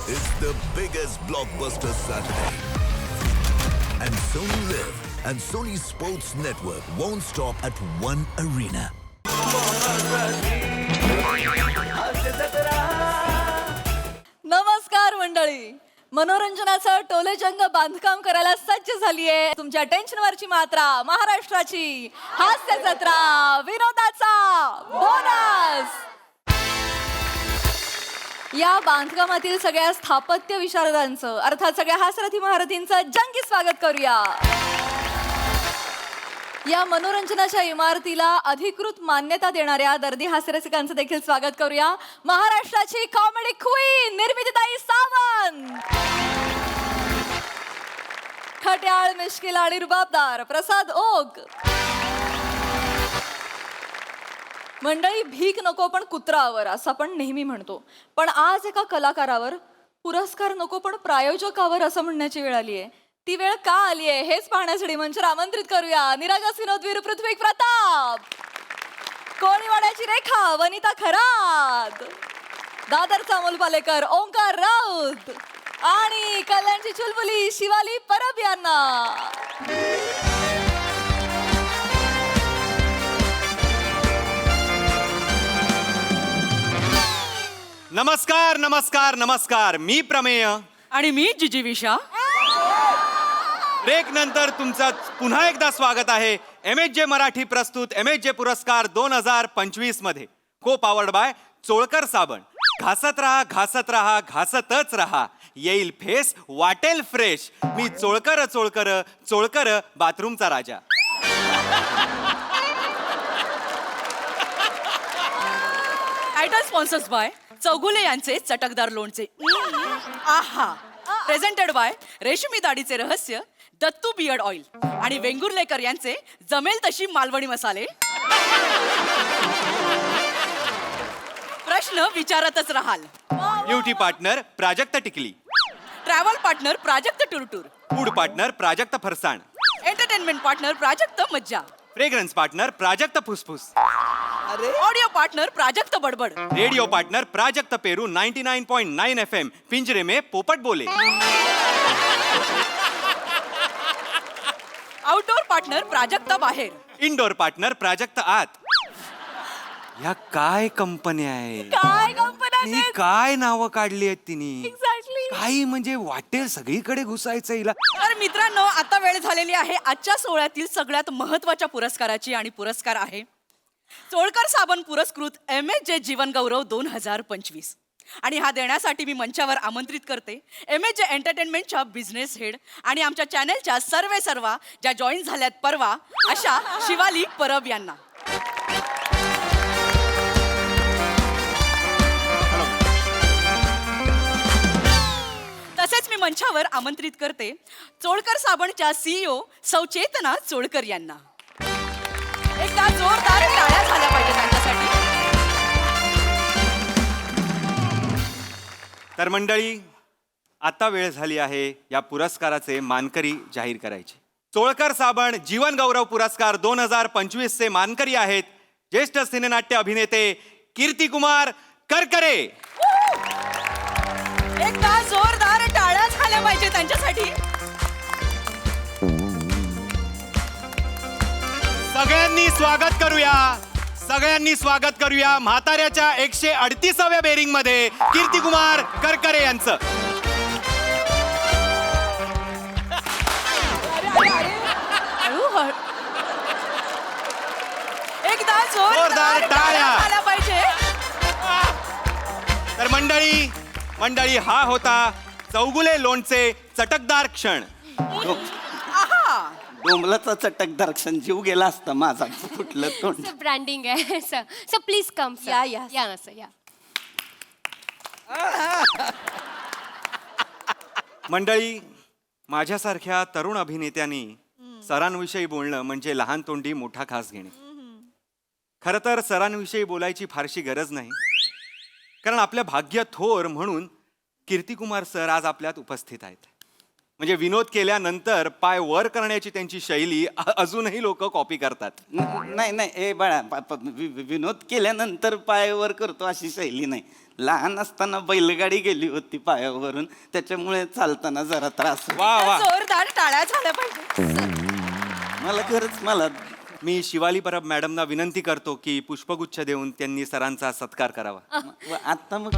It's the biggest blockbuster Saturday. And Sony Live and Sony Sports Network won't stop at one arena. नमस्कार मंडळी, मनोरंजनाचं टोलेजंग बांधकाम करायला सज्ज झालीये तुमच्या टेन्शनवरची मात्रा, महाराष्ट्राची हास्य जत्रा, विनोदाचा बोनस. या बांधकामातील सगळ्या स्थापत्य विशारदांचं अर्थात सगळ्या हास्यरथी महारथींचं जंगी स्वागत करूया. या मनोरंजनाच्या इमारतीला अधिकृत मान्यता देणाऱ्या दर्दी हास्यरसिकांचं देखील स्वागत करूया. महाराष्ट्राची कॉमेडी क्वीन निर्मितीताई सावंत, खट्याळ, मिश्किल आणि रुबाबदार प्रसाद ओक. मंडळी, भीक नको पण कुत्रावर असं आपण नेहमी म्हणतो, पण आज एका कलाकारावर पुरस्कार नको पण प्रायोजकावर असं म्हणण्याची वेळ आली आहे. ती वेळ का आली आहे हेच पाहण्यासाठी मंचावर आमंत्रित करूया निरागस विनोदवीर पृथ्वी प्रताप, कोळीवाड्याची रेखा वनिता खरात, दादरचा अमोल पालेकर ओंकार राऊत आणि कल्याणची चुलबुली शिवाली परब यांना. नमस्कार नमस्कार नमस्कार. मी प्रमेय आणि मी जिजीविषा. ब्रेक नंतर तुमचं पुन्हा एकदा स्वागत आहे MHJ मराठी प्रस्तुत MHJ पुरस्कार 2025 मध्ये, को पावर्ड बाय चोळकर साबण. घासत राहा घासत राहा घासतच राहा, येईल फेस वाटेल फ्रेश. मी चोळकर चोळकर चोळकर बाथरूमचा राजा. टायटल स्पॉन्सर्स बाय चौगुले यांचे चटकदार लोणचे. आहा. प्रेझेंटेड बाय रेशमी दाढीचे रहस्य दत्तू बियर्ड ऑइल आणि वेंगुर्लेकर यांचे जमेल तशी मालवणी मसाले. प्रश्न विचारतच राहाल. ब्युटी पार्टनर प्राजक्त टिकली, ट्रॅव्हल पार्टनर प्राजक्त टुरटूर, फूड पार्टनर प्राजक्त फरसाण, एंटरटेनमेंट पार्टनर प्राजक्त मज्जा, फ्रेग्रन्स पार्टनर प्राजक्त फुसफुस, ऑडिओ पार्टनर प्राजक्त बडबड, रेडियो पार्टनर प्राजक्त पेरू 99.9 FM पिंजरे में पोपट बोले, आउटडोर पार्टनर प्राजक्त बाहेर, इंडोर पार्टनर प्राजक्त आत. या काय कंपन्या आहेत, काय कंपन्या आणि काय नावं काढली आहेत तिने. एक्झॅक्टली. काही म्हणजे वाटेल सगळीकडे घुसायचं हिला. तर मित्रांनो, आता वेळ झालेली आहे आजच्या सोहळ्यातील सगळ्यात महत्वाच्या पुरस्काराची, आणि पुरस्कार आहे चोळकर साबण पुरस्कृत MHJ जीवन गौरव 2025. आणि हा देण्यासाठी मी मंचावर आमंत्रित करते MHJ एंटरटेनमेंटच्या बिझनेस हेड आणि आमच्या चॅनेलच्या सर्वा ज्या जॉईन झाल्यात परवा अशा शिवाली परब यांना. तसेच मी मंचावर आमंत्रित करते चोळकर साबणच्या CEO सौ चेतना चोळकर यांना. एकदा जोरदार टाळ्या झाल्या पाहिजे त्यांच्यासाठी. तर मंडळी, आता वेळ झाली आहे या पुरस्काराचे मानकरी जाहीर करायचे. चोळकर साबण जीवन गौरव पुरस्कार 2025 चे मानकरी आहेत ज्येष्ठ सिनेनाट्य अभिनेते कीर्तिकुमार करकरे. एकदा जोरदार टाळ्या झाल्या पाहिजे त्यांच्यासाठी. सगळ्यांनी स्वागत करूया, सगळ्यांनी स्वागत करूया म्हाताऱ्याच्या 138व्या बेरिंग मध्ये कीर्तिकुमार करकरे यांचं. एकदा जोरदार जोरदार टाळ्या. टाळ्या झाल्या पाहिजे. तर मंडळी हा होता चौगुले लोणचे चटकदार क्षण. आहा. डोंबलाचा चटकदार क्षण जीव गेला असता माझा. फुटलं तोंड. ब्रँडिंग आहे sir. Sir please come sir. या ना सर या. मंडळी, माझ्यासारख्या तरुण अभिनेत्यांनी सरांविषयी बोलणं म्हणजे लहान तोंडी मोठा घास घेणे. खरं तर सरांविषयी बोलायची फारशी गरज नाही, कारण आपल्या भाग्य थोर म्हणून कीर्तिकुमार सर आज आपल्यात उपस्थित आहेत. म्हणजे विनोद केल्यानंतर पाय वर करण्याची त्यांची शैली अजूनही लोक कॉपी करतात. नाही नाही ए बाळा विनोद केल्यानंतर पाय वर करतो अशी शैली नाही. लहान असताना बैलगाडी गेली होती पायावरून, त्याच्यामुळे चालताना जरा त्रास होतो. वा वा. जोरदार टाळ्या झाल्या पाहिजे. मला खरंच मला मी शिवाली परब मॅडमना विनंती करतो की पुष्पगुच्छ देऊन त्यांनी सरांचा सत्कार करावा. आता मग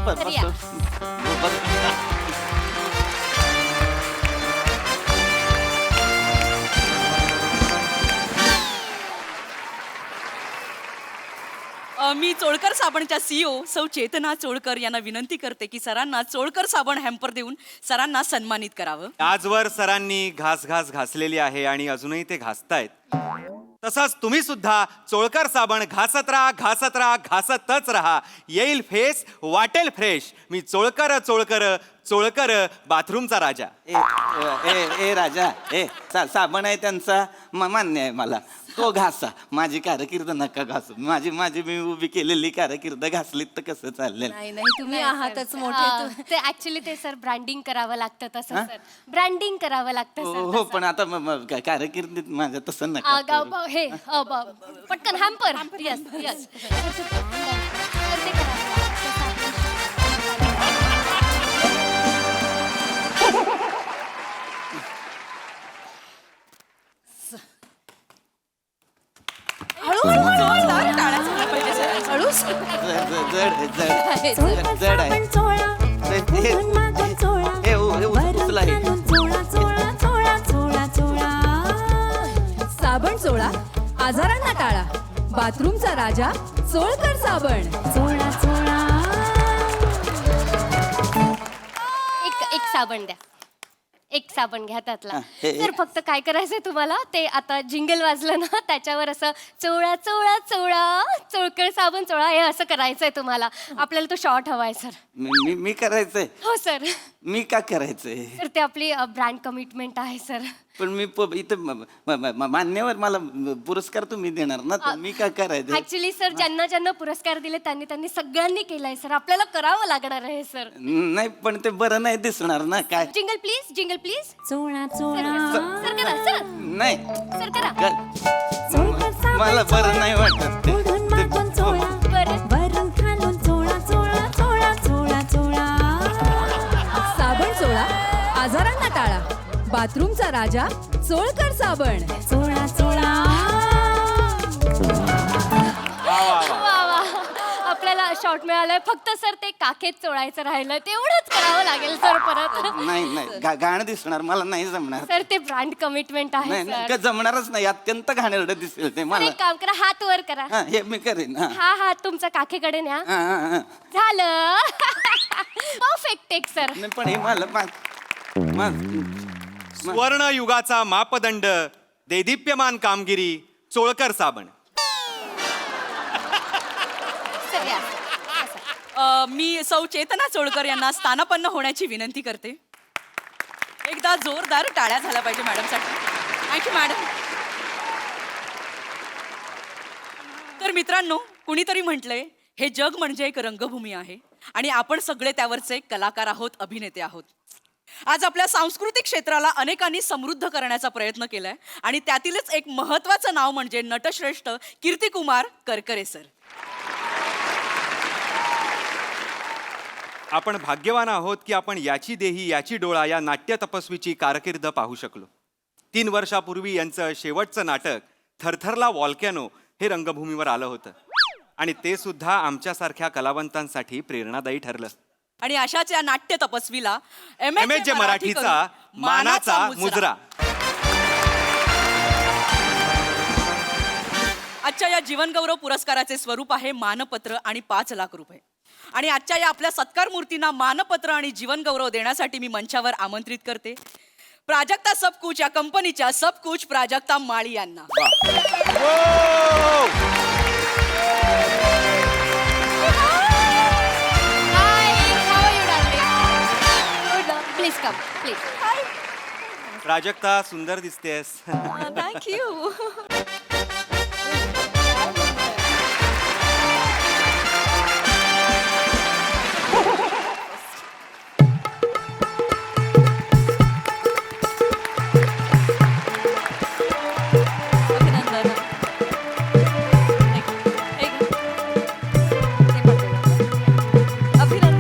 मी चोळकर साबणच्या CEO सौ चेतना चोळकर यांना विनंती करते की सरांना चोळकर साबण हॅम्पर देऊन सरांना सन्मानित करावं. आजवर सरांनी घास घासलेली आहे आणि अजूनही ते घासतायत. तसंच तुम्ही सुद्धा चोळकर साबण घासतच राहा. येईल फेस वाटेल फ्रेश. मी चोळकर बाथरूमचा राजा. ए राजा, साबण आहे त्यांचा मान्य आहे मला, तो घासा. माझी कारकीर्द नका घासू. माझी मी उभी केलेली कारकीर्द घासलीत तर कसं चाललेलं. नाही तुम्ही आहातच मोठे. ते ऍक्च्युली ते सर ब्रँडिंग करावं लागतं तसं सर. ब्रँडिंग करावं लागतं हो पण आता कारकिर्दीत माझं तसं नका करू. हे पटकन हॅम्पर. Yes yes. जोरदार टाळ्या झाल्या पाहिजे सर. हळूच. जड आहे. उचला हे. साबण चोळा, आजारांना टाळा. बाथरूमचा राजा चोळकर साबण. चोळा चोळा. एक साबण द्या. एक साबण घ्या त्यातला. हे. तर फक्त काय करायचंय तुम्हाला, ते आता जिंगल वाजलं ना त्याच्यावर असं चोळा चोळा चोळा चोळकर साबण चोळा हे असं करायचंय तुम्हाला. आपल्याला तो शॉर्ट हवाय सर. मी करायचंय. हो सर. मी का करायचंय? तर ते आपली ब्रँड कमिटमेंट आहे सर. पण मी इथं मान्यवर मला पुरस्कार तुम्ही देणार ना, तर मी का करायचं? ऍक्च्युली सर ज्यांना पुरस्कार दिले त्यांनी सगळ्यांनी केलाय सर. आपल्याला करावं लागणार आहे सर. नाही पण ते बरं नाही दिसणार ना. काय जिंगल प्लीज. चोळा चोळा. सर करा सर. नाही सर करा. चोळकर साबण मला बरं नाही वाटत ते. पुढून मागून चोळा. बरं. वरून खालून चोळा चोळा चोळा चोळा चोळा. साबण चोळा, आजारांना टाळा. बाथरूमचा राजा चोळकर साबण. चोळा चोळा. वा वा. आपल्याला शॉर्ट मिळालंय. फक्त सर ते काखेत चोळायचं राहिलं, तेवढंच करावं लागेल सर परत. नाही गाणं दिसणार मला नाही जमणार. सर ते ब्रँड कमिटमेंट आहे नाही सर. का जमणारच नाही. अत्यंत घाणेरडं दिसेल ते तर मला. एक काम करा, हात वर करा. हा हे मी करेन. हा हात तुमचा काखेकडे न्या. हा. झालं. Perfect take sir. नाही पण हे मला स्वर्ण युगाचा मापदंड, देदीप्यमान कामगिरी, चोळकर साबण. सर या. मी सौ चेतना चोळकर यांना स्थानापन्न होण्याची विनंती करते. एकदा जोरदार टाळ्या झाल्या पाहिजे मॅडमसाठी. Thank you madam. तर मित्रांनो, कुणीतरी म्हटलंय हे जग म्हणजे एक रंगभूमी आहे आणि आपण सगळे त्यावरचे कलाकार आहोत, अभिनेते आहोत. आज आपल्या सांस्कृतिक क्षेत्राला अनेकांनी समृद्ध करण्याचा प्रयत्न केलाय आणि त्यातीलच एक महत्वाचं नाव म्हणजे नटश्रेष्ठ कीर्तिकुमार करकरे सर. आपण भाग्यवान आहोत की आपण याची देही याची डोळा या नाट्य तपस्वीची कारकीर्द पाहू शकलो. 3 वर्षापूर्वी यांचं शेवटचं नाटक थरथरला वॉल्कॅनो हे रंगभूमीवर आलं होतं आणि ते सुद्धा आमच्यासारख्या कलावंतांसाठी प्रेरणादायी ठरलं. आणि अशाच या नाट्य तपस्वीला MSJ मराठीचा मानाचा मुजरा. आजच्या या जीवनगौरव पुरस्काराचे स्वरूप आहे मानपत्र आणि 5 लाख रुपये. आणि आजच्या या आपल्या सत्कार मूर्तींना मानपत्र आणि जीवनगौरव देण्यासाठी मी मंचावर आमंत्रित करते प्राजक्ता सबकुच या कंपनीच्या सबकुच प्राजक्ता माळी यांना. Please come please. प्राजक्ता सुंदर दिसतेस. थँक्यू. अभिनंदन.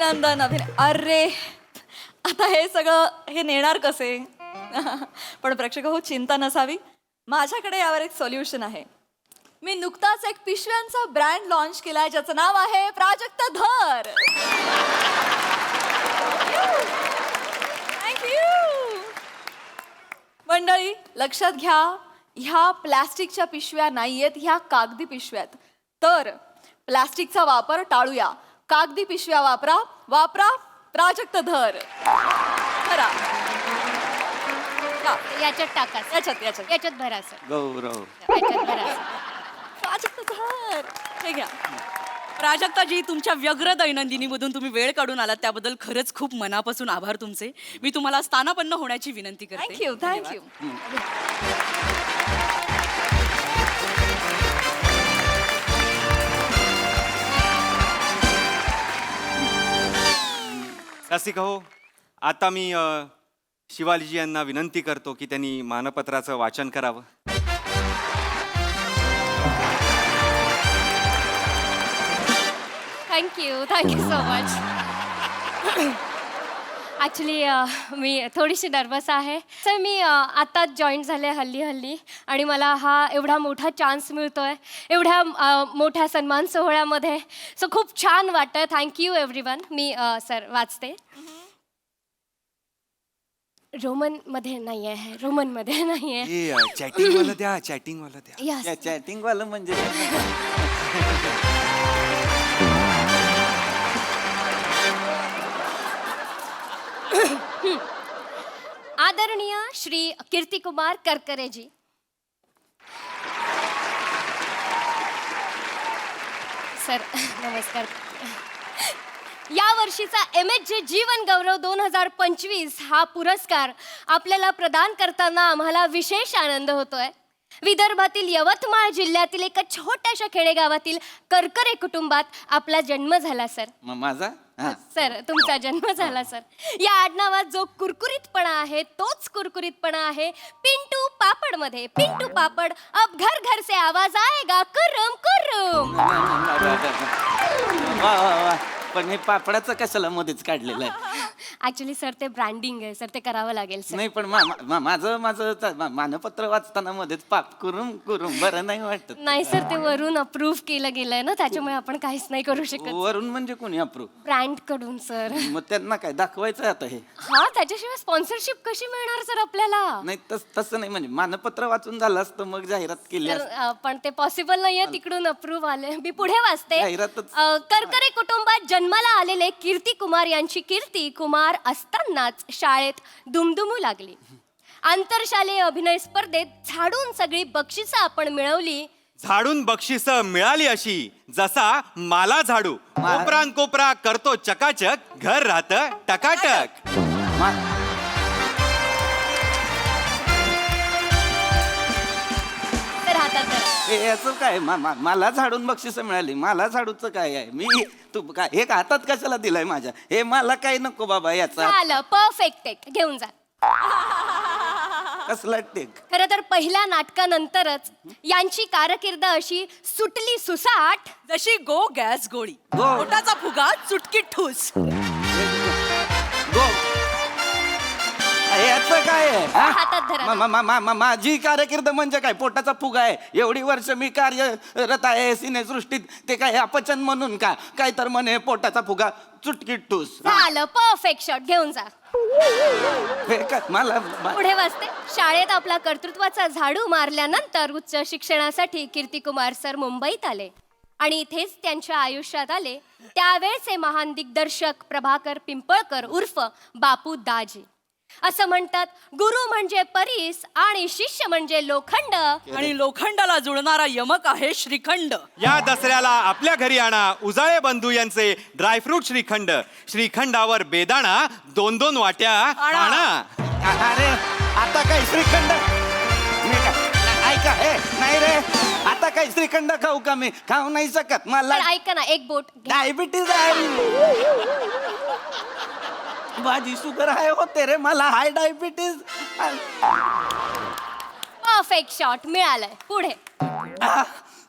अभिनंदन अरे आता हे सगळं हे नेणार कसे? पण प्रेक्षक हो, चिंता नसावी, माझ्याकडे यावर एक सोल्युशन आहे. मी नुकताच एक पिशव्यांचा ब्रँड लॉन्च केलाय ज्याचं नाव आहे प्राजक्त धर. थँक्यू. मंडळी लक्षात घ्या, ह्या प्लास्टिकच्या पिशव्या नाहीयेत, ह्या कागदी पिशव्यात. तर प्लास्टिकचा वापर टाळूया, कागदी पिशव्या वापरा. वापरा प्राजक्त धर. करा. याच्यात टाका sir. याच्यात याच्यात याच्यात भरा सर. गौरव याच्यात भरा sir. प्राजक्त धर. हे घ्या. प्राजक्ताजी, तुमच्या व्यग्र दैनंदिनीमधून तुम्ही वेळ काढून आलात त्याबद्दल खरंच खूप मनापासून आभार तुमचे. मी तुम्हाला स्थानापन्न होण्याची विनंती करते. Thank you thank you. रसिका हो, आता मी शिवालीजी यांना विनंती करतो की त्यांनी मानपत्राचं वाचन करावं. Thank you so much. ॲक्च्युली मी थोडीशी नर्वस आहे सर. मी आत्ताच जॉईन झाले हल्ली आणि मला हा एवढा मोठा चान्स मिळतो आहे एवढ्या मोठ्या सन्मान सोहळ्यामध्ये. सो खूप छान वाटतं. Thank you everyone. मी सर वाचते. रोमनमध्ये नाही आहे, रोमनमध्ये नाही आहे. चॅटिंग वाला द्या, चॅटिंग वाला द्या. यस. चॅटिंग वालं म्हणजे आदरणीय श्री कीर्तिकुमार करकरेजी, सर नमस्कार. या वर्षीचा MHJ जीवन गौरव 2025 हा पुरस्कार आपल्याला प्रदान करताना आम्हाला विशेष आनंद होतोय. विदर्भातील यवतमाळ जिल्ह्यातील एका छोट्याशा खेडेगावातील करकरे कुटुंबात आपला जन्म झाला सर. माझा हा. सर तुमचा जन्म झाला सर. या आडनावात जो कुरकुरीतपणा आहे तोच कुरकुरीतपणा आहे पिंटू पापड मध्ये. पिंटू पापड, अब घर घर से आवाज आएगा कुर्रुम कुर्रुम. वा वा वा. पण हे पापडाचं कशाला मध्येच काढलेलं आहे? ऍक्च्युली सर ते ब्रँडिंग आहे सर, ते करावं लागेल सर. नाही पण माझं मानपत्र वाचताना मध्येच पाप कुरुम कुरुम बरं नाही वाटत. नाही सर, ते वरून अप्रूव्ह केलं गेलंय ना, त्याच्यामुळे आपण काहीच नाही करू शकत. वरून म्हणजे कोणी अप्रूव्ह? ब्रँड कडून सर. मग त्यांना काय दाखवायचं आता हे? हा, त्याच्याशिवाय स्पॉन्सरशिप कशी मिळणार सर आपल्याला? नाही तसं नाही, म्हणजे मानपत्र वाचून झालं असतं मग जाहिरात केली असती. तर, पण ते पॉसिबल नाहीये, तिकडून अप्रूव्ह आले. मी पुढे वाचते. जाहिरातच. करकरे कुटुंबात जन्माला आलेले कीर्ती कुमार यांची कीर्ती कुमार असतानाच शाळेत दुमदुमू लागली. आंतरशालेय अभिनय स्पर्धेत झाडून सगळी बक्षिसं आपण मिळवली. झाडून बक्षिस मिळाली अशी जसा मला झाडू. कोपरान कोपरा करतो चकाचक, घर राहत टकाटक. तर हातात धरा. याचं काय मला झाडून बक्षीस मिळाली? मला झाडूचं काय आहे? मी तू काय हे हातात कशाला दिलाय माझ्या? हे मला काही नको बाबा याचा. झालं, परफेक्ट टेक घेऊन जा. कसला टेक? खरं तर पहिल्या नाटकानंतरच यांची कारकीर्द अशी सुटली सुसाट जशी गो गॅस गोळी, गो. पोटाचा फुगा चुटकी ठूस. याचं काय आहे? हा? हातात धरा. माझी कारकीर्द म्हणजे काय? पोटाचा फुगा आहे. एवढी वर्ष मी कार्यरत आहे सिनेसृष्टीत. ते काय अपचन म्हणून का? काय तर म्हणे पोटाचा फुगा चुटकी ठूस. झालं, परफेक्ट शॉट घेऊन जा. हे काय मला पुढे वाचते. शाळेत आपला कर्तृत्वाचा झाडू मारल्यानंतर उच्च शिक्षणासाठी कीर्तिकुमार सर मुंबईत आले आणि इथेच त्यांच्या आयुष्यात आले त्यावेळचे महान दिग्दर्शक प्रभाकर पिंपळकर उर्फ बापू दाजी. असं म्हणतात, गुरु म्हणजे परीस आणि शिष्य म्हणजे लोखंड. आणि लोखंडाला जुळणारा यमक आहे श्रीखंड. या दसऱ्याला आपल्या घरी आणा उजाळे बंधू यांचे ड्रायफ्रूट श्रीखंड. श्रीखंडावर बेदाणा 2-2 वाट्या आणा. अरे आता काय श्रीखंड? ऐका हे नाही रे, आता काय श्रीखंड खाऊ का? मी खाऊ नाही शकत. मला पण ऐका ना, एक बोट घ्या. डायबिटीज आहे. माझी शुगर आहे होते रे, मला हाय डायबिटीज. परफेक्ट शॉट मिळालंय. पुढे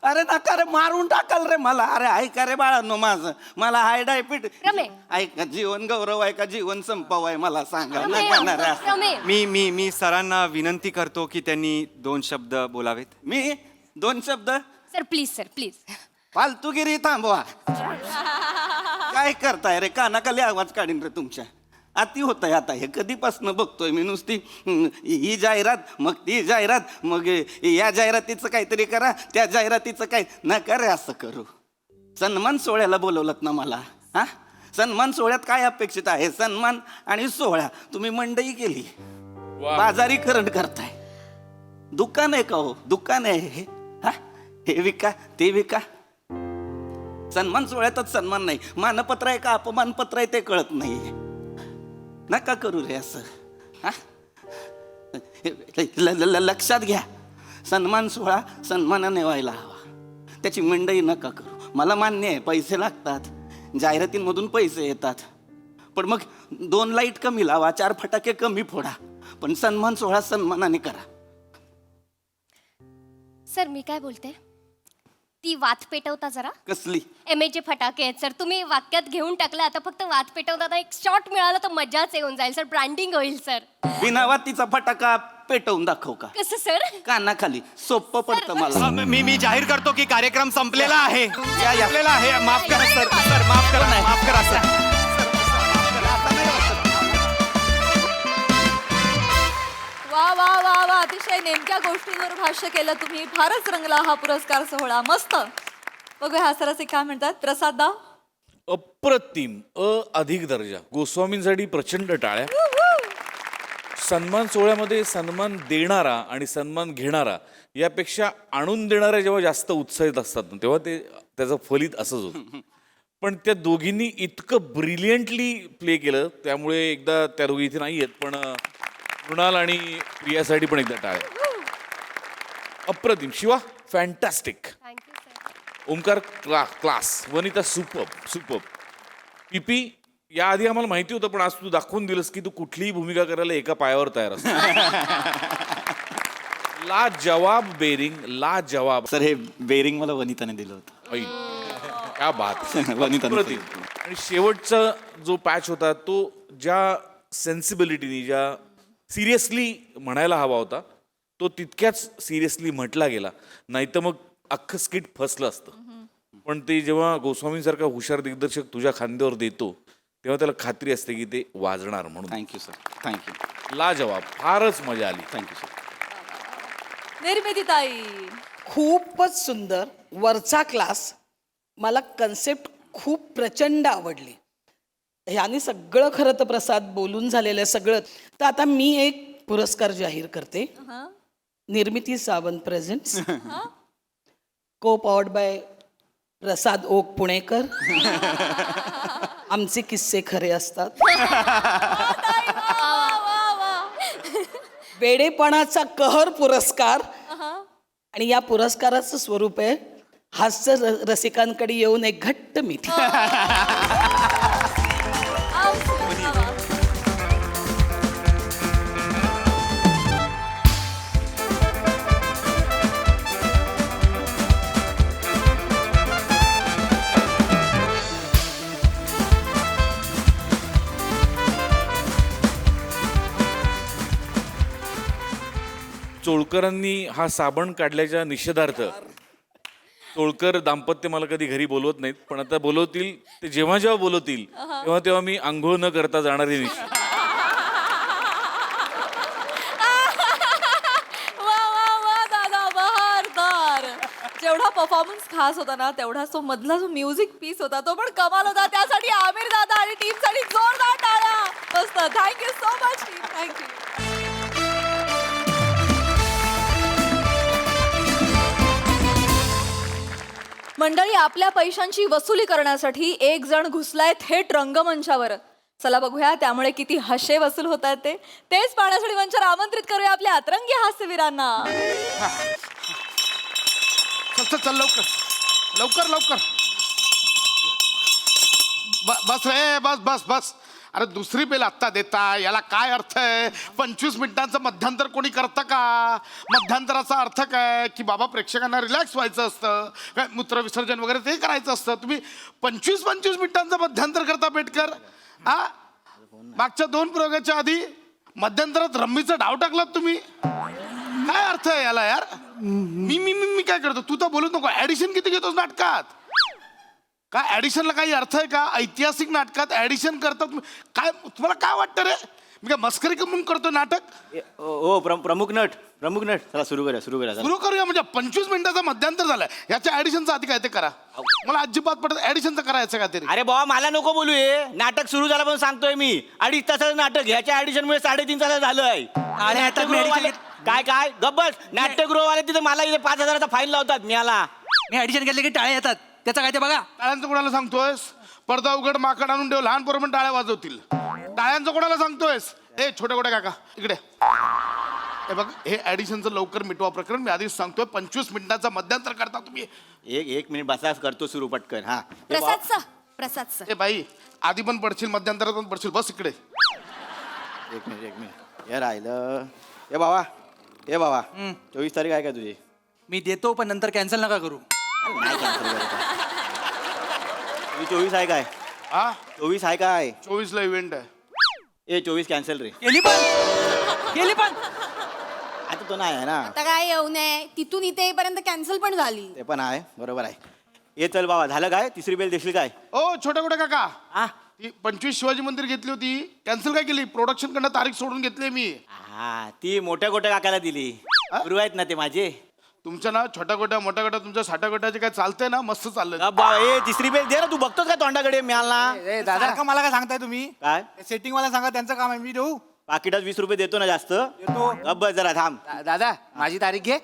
अरे नका रे, मारून टाकाल रे मला. अरे ऐका रे बाळांनो माझं, मला हाय डायबिटीज. रमे. ऐका, जीवन गौरव आहे का जीवन संपव आहे मला सांगा. रमे, नका ना रे असं. रमे. मी सरांना विनंती करतो की त्यांनी 2 शब्द बोलावेत. मी 2 शब्द सर प्लीज. फालतूगिरी थांबवा. काय करताय रे, कानाखाली आवाज काढीन रे तुमच्या. अति होत आहे आता हे. कधीपासून बघतोय मी नुसती ही जाहिरात, मग ती जाहिरात, मग या जाहिरातीचं काहीतरी करा, त्या जाहिरातीचं काय. नका रे असं करू. सन्मान सोहळ्याला बोलवलं ना मला. हा, सन्मान सोहळ्यात काय अपेक्षित आहे? सन्मान आणि सोहळा. तुम्ही मंडई केली, बाजारीकरण करताय. दुकान आहे का हो? दुकान आहे हे? हा, हे विका ते विका. सन्मान सोहळ्यातच सन्मान नाही, मानपत्र आहे का अपमानपत्र आहे ते कळत नाही. नका करू रे असं. हा, लक्षात घ्या, सन्मान सोहळा सन्मानाने व्हायला हवा. त्याची मंडई नका करू. मला मान्य आहे पैसे लागतात, जाहिरातींमधून पैसे येतात, पण मग 2 लाईट कमी लावा, 4 फटाके कमी फोडा, पण सन्मान सोहळा सन्मानाने करा. सर मी काय बोलते, ती वात पेटवता जरा. कसली? एमएचे फटाके आहेत सर, तुम्ही वाक्यात घेऊन टाकलं. आता फक्त वात पेटवता एक शॉट मिळाला तर मजाच येऊन जाईल सर. ब्रँडिंग होईल सर. बिना वातीचा फटाका पेटवून दाखव का? कसं सर? कानाखाली सोपं पडतं मला. मी जाहीर करतो की कार्यक्रम संपलेला आहे. या. संपलेला आहे. माफ करा सर. सर माफ करा सर. वा वा वा वा, अतिशय नेमक्या गोष्टींवर भाष्य केलं तुम्ही. फारच रंगला हा पुरस्कार सोहळा. मस्त. बघूया हा सरस काय म्हणतात. प्रसाद दा. अप्रतिम, अधिक दर्जा. गोस्वामींसाठी प्रचंड टाळ्या. सन्मान सोहळ्यामध्ये सन्मान देणारा आणि सन्मान घेणारा यापेक्षा आणून देणाऱ्या जेव्हा जास्त उत्साहित असतात ना, तेव्हा ते त्याचं फलित असंच होतं. पण त्या दोघींनी इतकं ब्रिलियंटली प्ले केलं, त्यामुळे एकदा त्या दोघी इथे नाही आहेत, पण मृणाल आणि प्रियासाठी पण एकदा टाळ्या. अप्रतिम. Shiva fantastic. Thank you sir. Omkar class. Vanita super. पीपी याआधी आम्हाला माहिती होतं, पण आज तू दाखवून दिलंस की तू कुठलीही भूमिका करायला एका पायावर तयार असतो. लाजवाब बेरिंग, लाजवाब. सर हे बेरिंग मला वनिताने दिलं होतं. ऐ, क्या बात. वनिताने अप्रतिम. आणि शेवटचा जो पॅच होता तो ज्या सेन्सिबिलिटीनी, ज्या सिरियसली म्हणायला हवा होता, तो तितक्याच सिरियसली म्हटला गेला. नाही तर मग अख्खं स्किट फसलं असतं. पण ते जेव्हा गोस्वामींसारखा हुशार दिग्दर्शक तुझ्या खांद्यावर देतो, तेव्हा त्याला खात्री असते की ते वाजणार म्हणून. Thank you sir. थँक्यू. लाजवाब. फारच मजा आली. Thank you sir. निर्मिती ताई. खूपच सुंदर, वरचा क्लास. मला कन्सेप्ट खूप प्रचंड आवडली. ह्याने सगळं खरं तर प्रसाद बोलून झालेलं आहे सगळं. तर आता मी एक पुरस्कार जाहीर करते. निर्मिती सावंत प्रेझेंट्स, को पॉवर्ड बाय प्रसाद ओक पुणेकर. आमचे किस्से खरे असतात. वेडेपणाचा कहर पुरस्कार. आणि या पुरस्काराचं स्वरूप आहे हास्य रसिकांकडे येऊन एक घट्ट मिठी. चोळकरांनी हा साबण काढल्याच्या निषेधार्थ चोळकर दाम्पत्य मला कधी घरी बोलवत नाहीत, पण आता बोलवतील. ते जेव्हा जेव्हा बोलवतील तेव्हा तेव्हा मी आंघोळ न करता जाणारी निषेध. वा वा वा दादा, बहारदार. जेवढा परफॉर्मन्स खास होता ना, तेवढा तो मधला जो म्युझिक पीस होता तो पण कमाल होता. त्यासाठी आमिर दादा आणि टीम साठी जोरदार टाळ्या. मस्त. Thank you so much team. Thank you. मंडळी, आपल्या पैशांची वसुली करण्यासाठी एक जण घुसलाय थेट रंगमंचावर. चला बघूया त्यामुळे किती हशे वसूल होत आहेत तेच पाहण्यासाठी मंचावर आमंत्रित करूया आपल्या अतरंगी हास्यवीरांना. चल लवकर लवकर लवकर. बस रे, बस बस बस. अरे दुसरी बेल आत्ता देता याला काय अर्थ आहे? 25 मिनिटांचं मध्यांतर कोणी करतं का? मध्यांतराचा अर्थ काय की बाबा प्रेक्षकांना रिलॅक्स व्हायचं असतं, काय मूत्र विसर्जन वगैरे ते करायचं असतं. तुम्ही 25 मिनिटांचं मध्यांतर करता पेटकर. हा, मागच्या 2 प्रयोगाच्या आधी मध्यंतरात रम्मीचा डाव टाकलात तुम्ही. काय अर्थ आहे याला यार? मी मी मी मी काय करतो? तू तर बोलू नको. ऍडिशन किती घेतोस नाटकात? काय ऍडिशनला काही अर्थ आहे का? ऐतिहासिक नाटकात ऍडिशन करतात काय? तुम्हाला काय वाटतं रे? मी काय मस्करी म्हणून करतो नाटक? ओ प्रमुख नट चला सुरू करूया सुरू करूया म्हणजे 25 मिनिटाचा मध्यांतर झालाय. याच्या ऍडिशनचा आधी काय ते करा. मला अजिबात पडत ऍडिशनचं करायचं का तरी. अरे बाबा मला नको बोलू हे नाटक सुरू झालं पण सांगतोय मी 2.5 तासाचं नाटक ह्याच्या ऍडिशन मुळे 3.5 तासाचं झालंय. काय काय गब्बस नाट्यगृहवाले तिथे मला इथे 5,000चा फाईन लावतात. मी ऍडिशन केले की टाळे येतात त्याचं काय ते बघा. टाळ्यांचं कोणाला सांगतोयस? पडदा उघड माकड आणून ठेव, लहान पोरं पण टाळ्या वाजवतील. टाळ्यांचं कोणाला सांगतोयस? ए छोटे काका इकडे. हे बघ हे ऍडिशनचं लवकर मिटवा प्रकरण. मी आधीच सांगतोय 25 मिनिटाचा मध्यांतर करता तुम्ही. एक मिनिट बसा करतो सुरू पटकन. हा प्रसाद सर ए बाई आधी पण पडशील मध्यांतरात पण पडशील. बस इकडे. एक मिनिट हे राहिलं. हे बाबा 24 तारीख आहे का तुझी? मी देतो पण नंतर कॅन्सल नका करू. नाही cancel करत आहे. तुझी 24 आहे काय? हा 24 आहे काय? 24 ला इव्हेंट आहे. 24 कॅन्सल रे. गेली पण आता तो नाही आहे ना. आता काय येऊ नये तिथून इथे येईपर्यंत कॅन्सल पण झाली. ते पण आहे बरोबर आहे. ये चल बाबा झालं काय? तिसरी बेल देशील काय? ओ छोटे काका हा ती 25 शिवाजी मंदिर घेतली होती कॅन्सल काय केली? प्रोडक्शन कडनं तारीख सोडून घेतली मी. हा ती मोठ्या काकाला दिली. गुरु आहेत ना ते माझे. तुमच्या ना छोट्या मोठ्या तुमच्या 60 जे काय चालतंय ना मस्त चाललंय. ए तिसरी बेल दे ना. तू बघतोस का तोंडाकडे मिळाला दादा मला काय सांगताय तुम्ही? काय सेटिंग वाला सांगा त्यांचं काम आहे. मी देऊ पाकिटात 20 रुपये देतो ना जास्त. अब्बा जरा थांब. दादा माझी तारीख घे.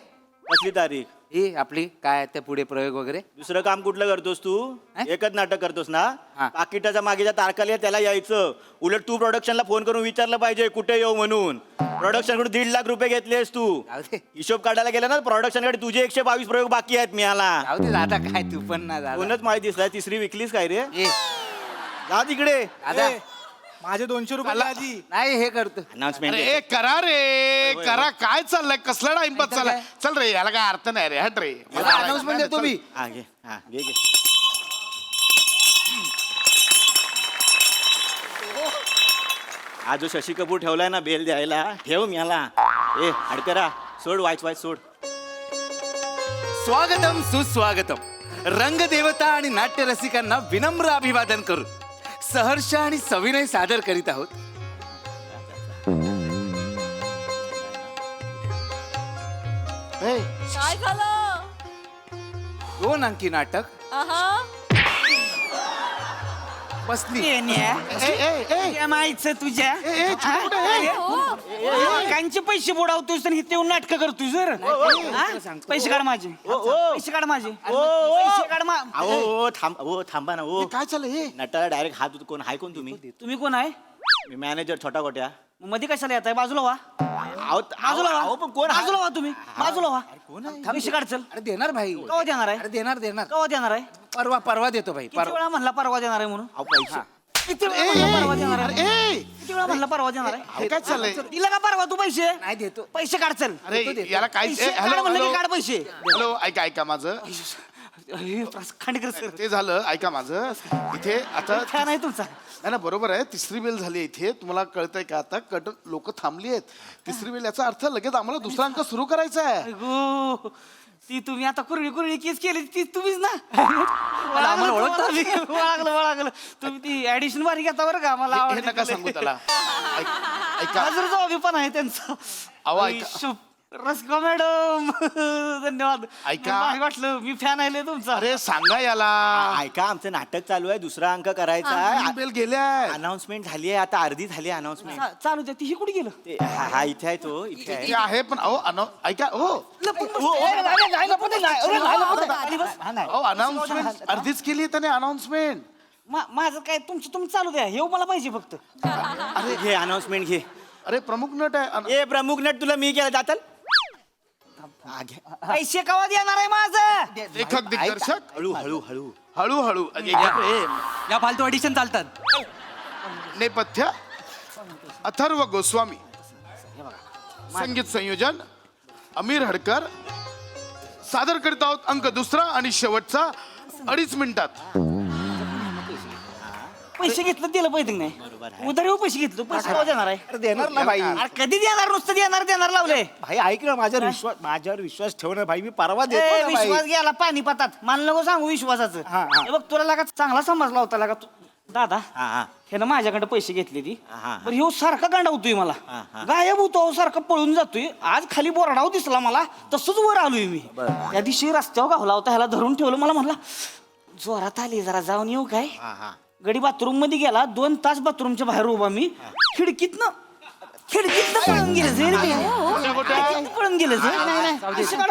कसली तारीख? ही आपली काय ते पुढे प्रयोग वगैरे. दुसरं काम कुठलं करतोस तू? एकच नाटक करतोस ना? हा. पाकिटाच्या मागेच्या तारखाला त्याला यायचं. उलट तू प्रोडक्शनला फोन करून विचारलं पाहिजे कुठे येऊ म्हणून. प्रोडक्शन कडून 1.5 लाख रुपये घेतलेस तू. जाऊ दे. हिशोब काढायला गेला ना प्रोडक्शन कडे तुझे 122 प्रयोग बाकी आहेत मिळाला. जाऊ दे दादा काय तू पण ना दादा. कोणच माहिती दिसलाय. तिसरी विकलीस काय रे? ए, जा तिकडे. दादा माझे 200 रुपये आधी नाही हे करतो. अनाउन्समेंट अरे करा रे करा. काय चाललंय? कसला टाइमपास चाललाय? चल रे याला काय अर्थ नाही रे. हट रे. अनाउन्समेंट देतो मी. हा घे घे. हा जो शशी कपूर ठेवलाय ना बेल द्यायला ठेव मला. ए हडकरा सोड वाच सोड. स्वागतम सुस्वागतम. रंगदेवता आणि नाट्य रसिकांना विनम्र अभिवादन करू सहर्ष आणि सविनय सादर करीत आहोत. काय झालं? 2 अंकी नाटक आहा बसली. माहिती तुझ्या कांचे पैसे बुडावतोस आणि इथे नाटक करतोस जर पैसे काढ माझे. पैसे काढ माझे. पैसे काढ थांबा ना. ओ काय चाललंय हे? नटाला डायरेक्ट हात कोण हाय कोण तुम्ही? तुम्ही कोण आहे? मी मॅनेजर छोटा गोट्या. मध्ये कशाला येत आहे? बाजूला व्हा. बाजूला व्हा. पण कोण बाजूला व्हा तुम्ही. बाजूला व्हा. कोण आहे? पैसे काढ चल. अरे देणार भाई. केव्हा देणार आहे? अरे देणार केव्हा देणार आहे? परवा देतो भाई. किती वेळा म्हणला परवा देणार आहे म्हणून? पैसे किती वेळा म्हणला परवा देणार आहे? किती वेळा म्हणला परवा देणार आहे? काय चाललंय? दिला का परवा तू पैसे? नाही देतो. पैसे काढ चल. अरे याला काय? पैसे काढ म्हणलं की काढ पैसे. हॅलो ऐका माझं. खांडेकर सर ते झालं ऐका माझं. इथे आता छान आहे तुमचा. नाही ना बरोबर आहे. तिसरी बेल झाली इथे. तुम्हाला कळतंय का आता? लोक थांबली आहेत. तिसरी बेल याचा अर्थ लगेच आम्हाला दुसरा अंक सुरू करायचा आहे. गो ती तुम्ही आता कुरळी केस केली ती तुम्हीच ना. आम्हाला ओळखलं तुम्ही ती ऍडिशन वारी घेता बरं का. आम्हाला हे नका सांगू त्याला. ऐका हजरचा अभिमान आहे त्यांचा. अहो, ऐका. रसिका मॅडम धन्यवाद. ऐका. भारी वाटलं. मी फॅन आहे तुमचा. अरे सांगा याला. ऐका आमचं नाटक चालू आहे. दुसरा अंक करायचा आहे. बेल गेल्या. अनाउन्समेंट झाली आहे आता अर्धी झाली अनाउन्समेंट. चालू द्या. ती कुठे गेलं? हा इथे आहे तो इथे आहे. ते आहे पण ऐका हो अनाउन्समेंट अर्धीच केली त्याने अनाउन्समेंट. माझं काय तुमचं चालू द्या. हे मला पाहिजे फक्त. अरे घे अनाउन्समेंट घे. अरे प्रमुख नट आहे. ए प्रमुख नट तुला मी केलं जातल. पैसे कवा देणार आहे माझं? लेखक दिग्दर्शक हळू हळू हळू हळूहळू या फालतू ऑडिशन चालतात. नेपथ्य अथर्व गोस्वामी, संगीत संयोजन अमीर हडकर. सादर करीत आहोत अंक दुसरा आणि शेवटचा 2.5 मिनिटात. पैसे घेतलं दिलं पाहिजे की नाही? उधारी पैसे घेतलं पैसे केव्हा देणार आहे? देणार ना भाई. अरे कधी देणार? नुसतं देणार लावले. भाई ऐक ना, माझ्यावर विश्वास ठेव ना भाई, मी परवा देतो ना भाई. विश्वास गेला पाणीपातात. मला नको सांगू विश्वासाचं. हे बघ तुला लागा चांगला समजला होता लागा तू. दादा हे ना माझ्याकडे पैसे घेतले ती. पण ह्यो सारखा गांडावतोय मला, गायब होतो सारखा पळून जातोय. आज खाली बोरडाव दिसला मला, तसंच वर आलोय मी. त्या दिवशी रस्त्यावर गावला होता, ह्याला धरून ठेवलं. मला म्हणला जोरात आली, जरा जाऊन येऊ काय? गडी बाथरूम मध्ये गेला. 2 तास बाथरूमच्या बाहेर उभा मी. खिडकीतनं पळून गेलं. पळून गेलं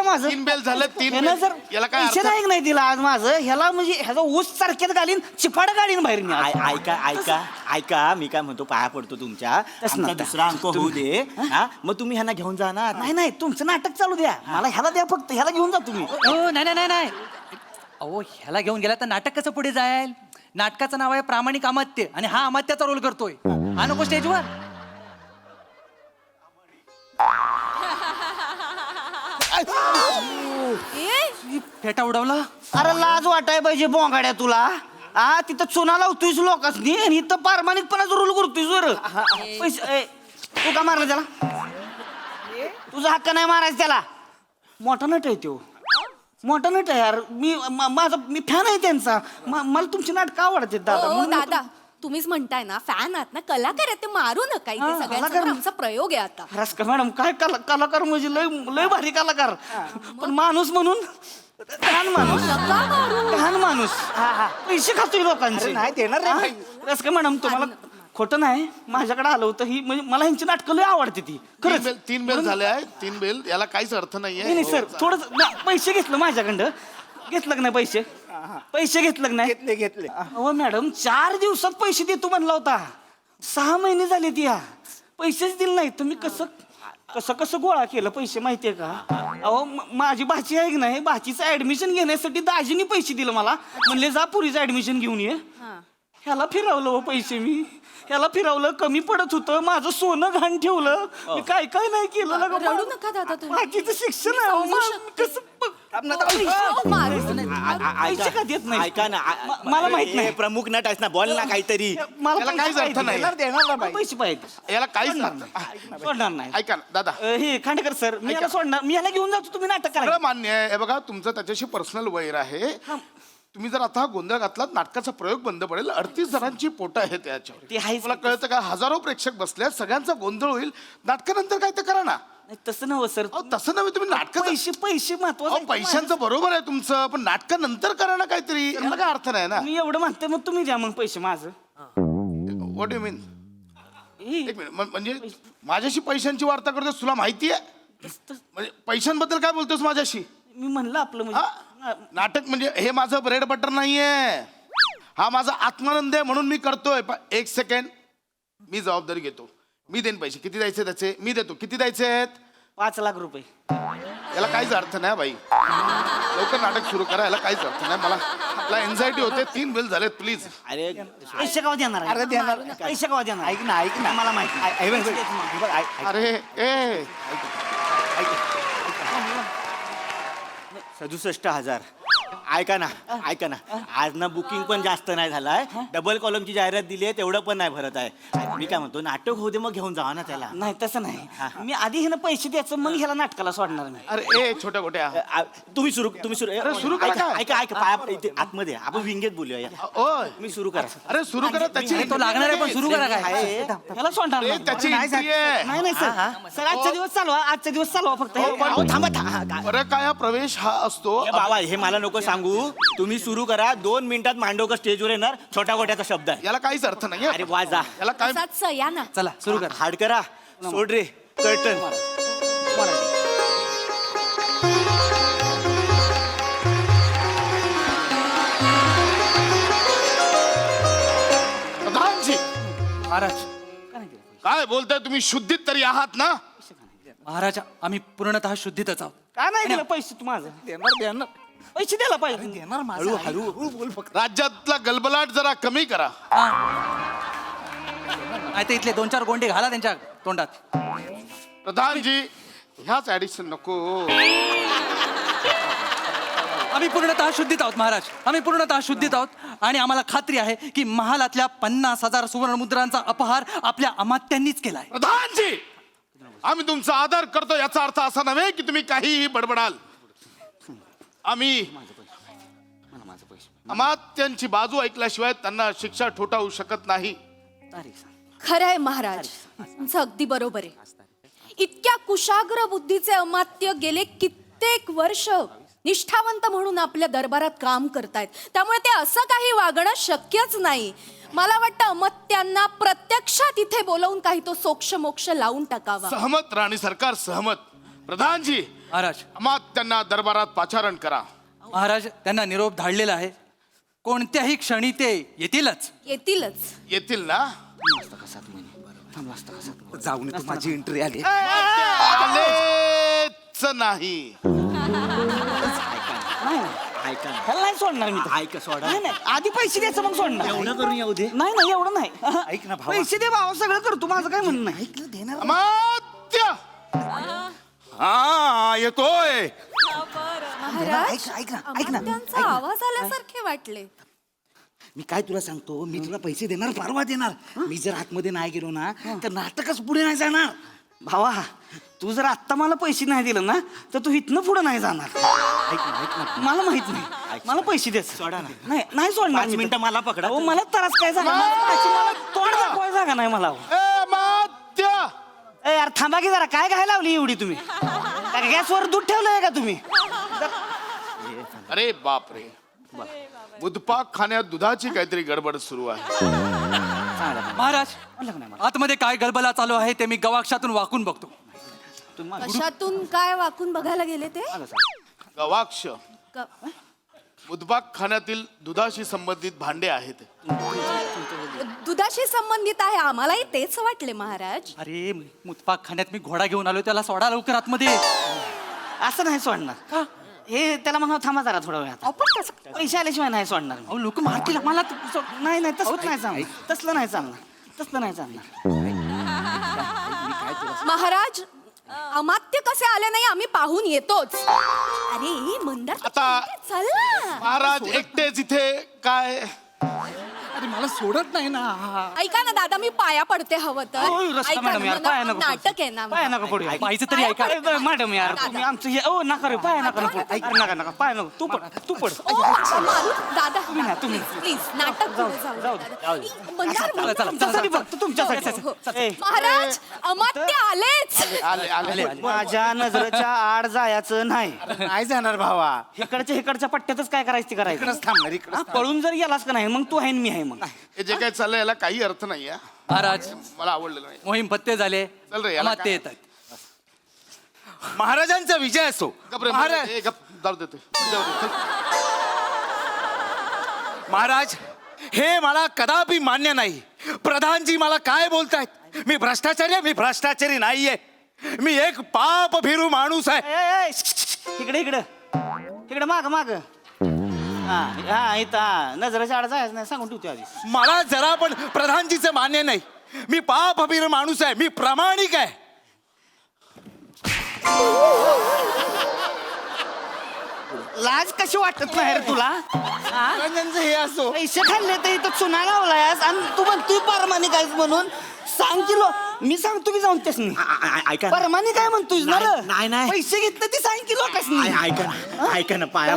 माझं. 3 बेल झालं. 3 ह्यानं जर याला काय पैसे अर्थ? नाही नाही दिला आज माझं, ह्याला म्हणजे ह्याचा ऊस सारख्यात घालीन, चिपाड गाडीन बाहेर मी आज. ऐका मी काय म्हणतो, पाया पडतो तुमच्या. नका. दुसरा अंक होऊ दे. मग तुम्ही ह्यांना घेऊन जाणार? नाही तुमचं नाटक चालू द्या, मला ह्याला द्या फक्त. ह्याला घेऊन जा तुम्ही. हो नाही अहो ह्याला घेऊन गेला तर नाटक कसं पुढे जाईल? नाटकाचं नाव आहे प्रामाणिक अमात्य, आणि हा अमात्याचा रोल करतोय. हा नको स्टेजवर. फेटा उडवला. अरे लाज वाटाय पाहिजे बोंगाड्या तुला. तिथं चुना लावतोयस लोकांनी आणि इथं प्रामाणिकपणाचा रोल करतोयस. वर पैसे तू का मारला त्याला? तुझा हक्क नाही मारायचा त्याला. मोठा नट आहे तो, मोठा नट आहे यार. मी फॅन आहे त्यांचा. मला तुमची नाटकं आवडते दादा. म्हणून मी दादा तुम्हीच म्हणताय ना, फॅन आहात ना, कलाकार आहेत, ते मारू नका. इथे सगळ्यांचा आमचा प्रयोग आहे आता. रस्का मॅडम काय कलाकार म्हणजे लय भारी कलाकार. पण माणूस म्हणून लहान माणूस पैसे खातोय लोकांचे. नाही देणार रे भाई. रस्का मॅडम तुम्हाला खोटं नाही, माझ्याकडे आलं होतं. ही म्हणजे मला ह्यांची नाटकं लय आवडते ती. खरंच 3 बेल झाले आहे. 3 बेल याला काहीच अर्थ नाहीये. नाही सर, थोडं पैसे घेतलं माझ्याकडं. घेतलं का नाही पैसे? पैसे घेतलं का नाही? घेतले. हो मॅडम, 4 दिवसात पैसे देतो म्हणला होता. 6 महिने झाले ती. पैसेच दिले नाही. तुम्ही कसं गोळा केलं पैसे माहितीये का? अहो माझी भाची आहे की नाही, भाचीचं ऍडमिशन घेण्यासाठी दाजीने पैसे दिले मला. म्हणले जा पुरीचं ऍडमिशन घेऊन ये. ह्याला फिरवलं हो पैसे मी. ह्याला फिरवलं, कमी पडत होतं. माझं सोनं घाण ठेवलं. मी काय नाही केलं ना. रडू नका दादा तुम्ही. भाचीचं शिक्षण आहे हो. कसं पैसे का देत नाही? ऐका ना, मला माहित नाही. प्रमुख नट आहेस ना, बोल ना काहीतरी. मला काहीच अर्थ नाही. देणार ना पैसे पाहिजे. याला काहीच अर्थ नाही. सोडणार नाही. ऐका ना दादा, हे खांडेकर सर, मी याला सोडणार. मी याला घेऊन जातो, तुम्ही नाटक करा. सगळं मान्य आहे. हे बघा, तुमचं त्याच्याशी पर्सनल वैर आहे. तुम्ही जर आता हा गोंधळ घातलात, नाटकाचा प्रयोग बंद पडेल. 38 जणांची पोटं आहेत त्याच्यावर. ते आहेच. तुला कळतं का? हजारो प्रेक्षक बसले, सगळ्यांचा गोंधळ होईल. नाटकानंतर काय ते करा ना. नाही, तसं नव्हे सर. तसं नव्हे. तुम्ही नाटक पैसे महत्वाचं. पैशांचं बरोबर आहे तुमचं, पण नाटकानंतर करा ना काहीतरी. याला काय अर्थ नाही ना. मी एवढं म्हणते, मग तुम्ही द्या मग पैसे माझं. व्हॉट यू मीन? एक मिनिट, म्हणजे माझ्याशी पैशांची वार्ता करतोस, तुला माहिती आहे? म्हणजे पैशांबद्दल काय बोलतोस माझ्याशी? मी म्हणलं आपलं म्हणजे नाटक म्हणजे हे माझं ब्रेड बटर नाहीये. हा माझा आत्मानंद आहे, म्हणून मी करतोय. 1 सेकंड, मी जबाबदारी घेतो. मी देईन पैसे. किती द्यायचे त्याचे? मी देतो. किती द्यायचे आहेत? 5 लाख रुपये. याला काहीच अर्थ नाही बाई. लवकर नाटक सुरू करा. याला काहीच अर्थ नाही. मला एन्झायटी होते. 3 बिल झालेत. प्लीज. अरे पैसे केव्हा देणार? अरे देणार. पैसे केव्हा देणार? ऐक ना मला माहिती. अरे 67,000. ऐका ना, आज ना बुकिंग पण जास्त नाही झालाय. डबल कॉलमची जाहिरात दिली आहे, तेवढं पण नाही भरत आहे. मी काय म्हणतो, नाटक होऊ दे, मग घेऊन जावा ना त्याला. नाही तसं नाही. मी आधी ह्यानं पैसे द्यायचं, मग ह्याला नाटकाला सोडणार मी. अरे छोट्या गोट्या, तुम्ही सुरू सुरू करा. ऐका पाया इथे आतमध्ये आपण विंगेत बोलूया. ओय, मी सुरू करा. अरे सुरू करा. त्याची तो लागणार आहे, पण सुरू करा काय? ह्याला सोडणार नाही. त्याची entry आहे. नाही सर. आजचा दिवस चालवा फक्त. थांबा. बरं काय, प्रवेश हा असतो. बाबा हे मला नको सांगू. तुम्ही सुरू करा. 2 मिनिटात मांडवकर स्टेजवर येणार. छोट्या गोट्याचा शब्द आहे. याला काहीच अर्थ नाही. अरे वाजा. याला काय? या ना. चला सुरू करा. हाड करा. सोड रे कर्टन. प्रधानजी, महाराज, काय बोलताय तुम्ही? शुद्धीत तरी आहात ना? महाराज आम्ही पूर्णतः शुद्धीतच आहोत. का नाही दिलं पैसे तू माझं? देणार. पैसे द्यायला पाहिजे. देणार राज्यातला गलबलाट जरा कमी करा. नाही तर इथले 2-4 गोंडे घाला त्यांच्या तोंडात. प्रधानजी ह्याच ऍडिशन नको. आम्ही पूर्णतः शुद्धीत आहोत महाराज, आम्ही पूर्णतः शुद्धीत आहोत आणि आम्हाला खात्री आहे की महालातल्या 50,000 सुवर्णमुद्रांचा अपहार आपल्या अमात्यांनीच केलाय. प्रधानजी आम्ही तुमचा आदर करतो याचा अर्थ असा नव्हे की तुम्ही काहीही बडबडाल. आम्ही अमात्यांची बाजू ऐकल्याशिवाय त्यांना शिक्षा ठोठावू शकत नाही. खरं आहे महाराज, तुमचं अगदी बरोबर आहे. इतक्या कुशाग्र बुद्धीचे अमात्य गेले कित्येक वर्ष निष्ठावंत म्हणून आपल्या दरबारात काम करतायत, त्यामुळे ते असं काही वागणं शक्यच नाही. मला वाटतं अमात्यांना प्रत्यक्षात इथे बोलवून काही तो सोक्ष मोक्ष लावून टाकावा. सहमत राणी सरकार, सहमत. प्रधानजी महाराज, अमात्यांना दरबारात पाचारण करा. महाराज त्यांना निरोप धाडलेला आहे. कोणत्याही क्षणी ते येतीलच. येतील ना? जाऊन तू माझी एंट्री आली. आलेच नाही. ह्याला नाही सोडणार मी. ऐका सोडा. नाही आधी पैसे द्यायचं मग सोडणार. एवढं करून येऊ दे. नाही एवढं नाही. ऐक ना भाऊ, पैसे दे भावा, सगळं करतो. माझं काय म्हणणं नाही. ऐकलं देणार. अमात्य हा येतोय. ऐक ना. आवाज आल्यासारखे वाटले. मी काय तुला सांगतो, मी तुला पैसे देणार, परवा देणार. मी जर आतमध्ये नाही गेलो ना तर नाटकच पुढे नाही जाणार. भावा तू जर आत्ता मला पैसे नाही दिलं ना तर तू इथनं पुढे नाही जाणार. ऐक ना, मला माहित नाही. मला पैसे दे. सोडा ना. नाही सोडणार. 5 मिनिटं मला पकडा. हो मला त्रास काय झाला, मला तोंड दाखवायला जागा नाही मला. अमात्य ए यार थांबा की जरा. काय काय लावली एवढी तुम्ही? काय गॅसवर दूध ठेवलंय का तुम्ही? अरे बाप रे, बुधपाक खाण्यात दुधाची काहीतरी गडबड सुरू आहे. महाराज आतमध्ये काय गलबला चालू आहे ते मी गवाक्षातून वाकून बघतो. कशातून काय वाकून बघायला गेले ते? गवाक्ष बुधपाक खाण्यातील दुधाशी संबंधित भांडे आहेत. दुधाशी संबंधित आहे, आम्हालाही तेच वाटले महाराज. अरे मुतपाक खाण्यात मी घोडा घेऊन आलो, त्याला सोडा लवकर आतमध्ये. असं नाही सोडणार. हे त्याला म्हणा थांबा जरा थोडा वेळ. पैसे आल्याशिवाय नाही सोडणार. अहो लोक मारतील मला. नाही तसं नाही चालणार. तसलं नाही चालणार. महाराज अमात्य कसे आले नाही आम्ही पाहून येतोच. अरे मंदार आता चल ना. महाराज एकटेच इथे काय? अरे मला सोडत नाही ना. ऐका ना दादा, मी पाया पडते हवं तर. ऐका ना, मला नाटक आहे ना. पाया नका पडू. पाहिजे तरी ऐका. मॅडम यार तुम्ही आमचं हे ओ नका रे. पाया नका पडू. नका पाया नको. तू पड. ओ, मारू दादा, प्लीज नाटक पुढे जाऊ दे. मंदार, तुमच्यासाठी बघतो तुमच्यासाठी. हो, हो. महाराज अमात्य आलेच. आले. माझ्या नजरेच्या आड जायचं नाही. नाही जाणार भावा. इकडच्या पट्ट्यातच काय करायचं ते करायचं. इकडंच थांबणार. इकडं पळून जर गेलास का नाही मग तू आहे मी आहे. मग हे जे काय चाललंय याला काही अर्थ नाही. महाराज मला आवडलेलं नाही. मोहीम पत्ते झाले. चल रे, याला अमात्य येत आहेत. महाराजांचा विजय असो. महाराज जाऊ देतो. महाराज हे मला कदापि मान्य नाही. प्रधानजी मला काय बोलतायत? मी भ्रष्टाचारी नाहीये. मी एक पाप भिरू माणूस आहे. इकडे माग हा इथं नजरेच्या आड जायचं नाही सांगून ठेवतो आधी. मला जरा पण प्रधानजीचं मान्य नाही. मी पाप भिरू माणूस आहे. मी प्रामाणिक आहे. लाज कशी वाटत नाही रे तुला? प्रधानजींचं हे असो. पैसे खाल्ले तर इथं चुना लावलायस आणि तू म्हणतोय परमानिक आहेस म्हणून. सांग किलो मी सांगतो की जाऊन तेच ऐका परमानिक काय म्हणतोय ना रे? नाही. पैसे घेतले ते सांग किलो कसं ऐका ना पाया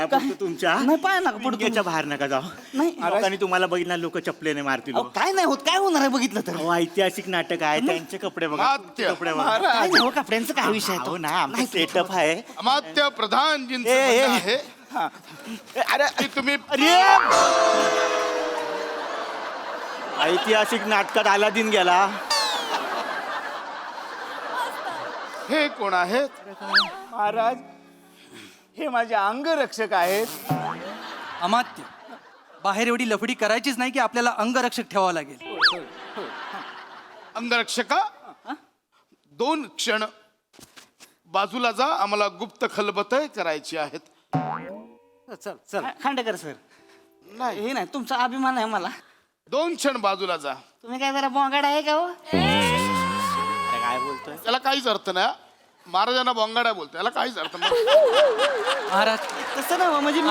पडतो तुमच्या. नाही पाया नका पडतो. याच्या बाहेर नका जाऊ. नाही लोकांनी तुम्हाला बघितलं लोक चपलेने मारतील. काय नाही होत. काय होणार आहे बघितलं तर? ऐतिहासिक नाटक आहे. त्यांचे कपडे बघा. अमात्य. कपडे बघा. काय नाही हो, कपड्यांचा काय विषय आहे तो? हो ना आमचं सेटअप आहे. अमात्य प्रधानजींचं म्हणणं आहे अरे की तुम्ही ऐतिहासिक नाटकात अलादीन गेला. हे कोण आहेत? महाराज हे माझे अंगरक्षक आहेत. अमात्य बाहेर एवढी लफडी करायचीच नाही की आपल्याला अंगरक्षक ठेवावं लागेल. अंगरक्षका 2 क्षण बाजूला जा. आम्हाला गुप्त खलबत करायची आहेत. चल खांडेकर सर. नाही हे नाही तुमचा अभिमान आहे मला. 2 क्षण बाजूला जा. तुम्ही काय जरा बोंगाड आहे का हो काय बोलतोय त्याला काहीच अर्थ नाही. महाराजांना बोंगाड्या बोलतो, याला काहीच अर्थ नाही. महाराज तसं ना म्हणजे मी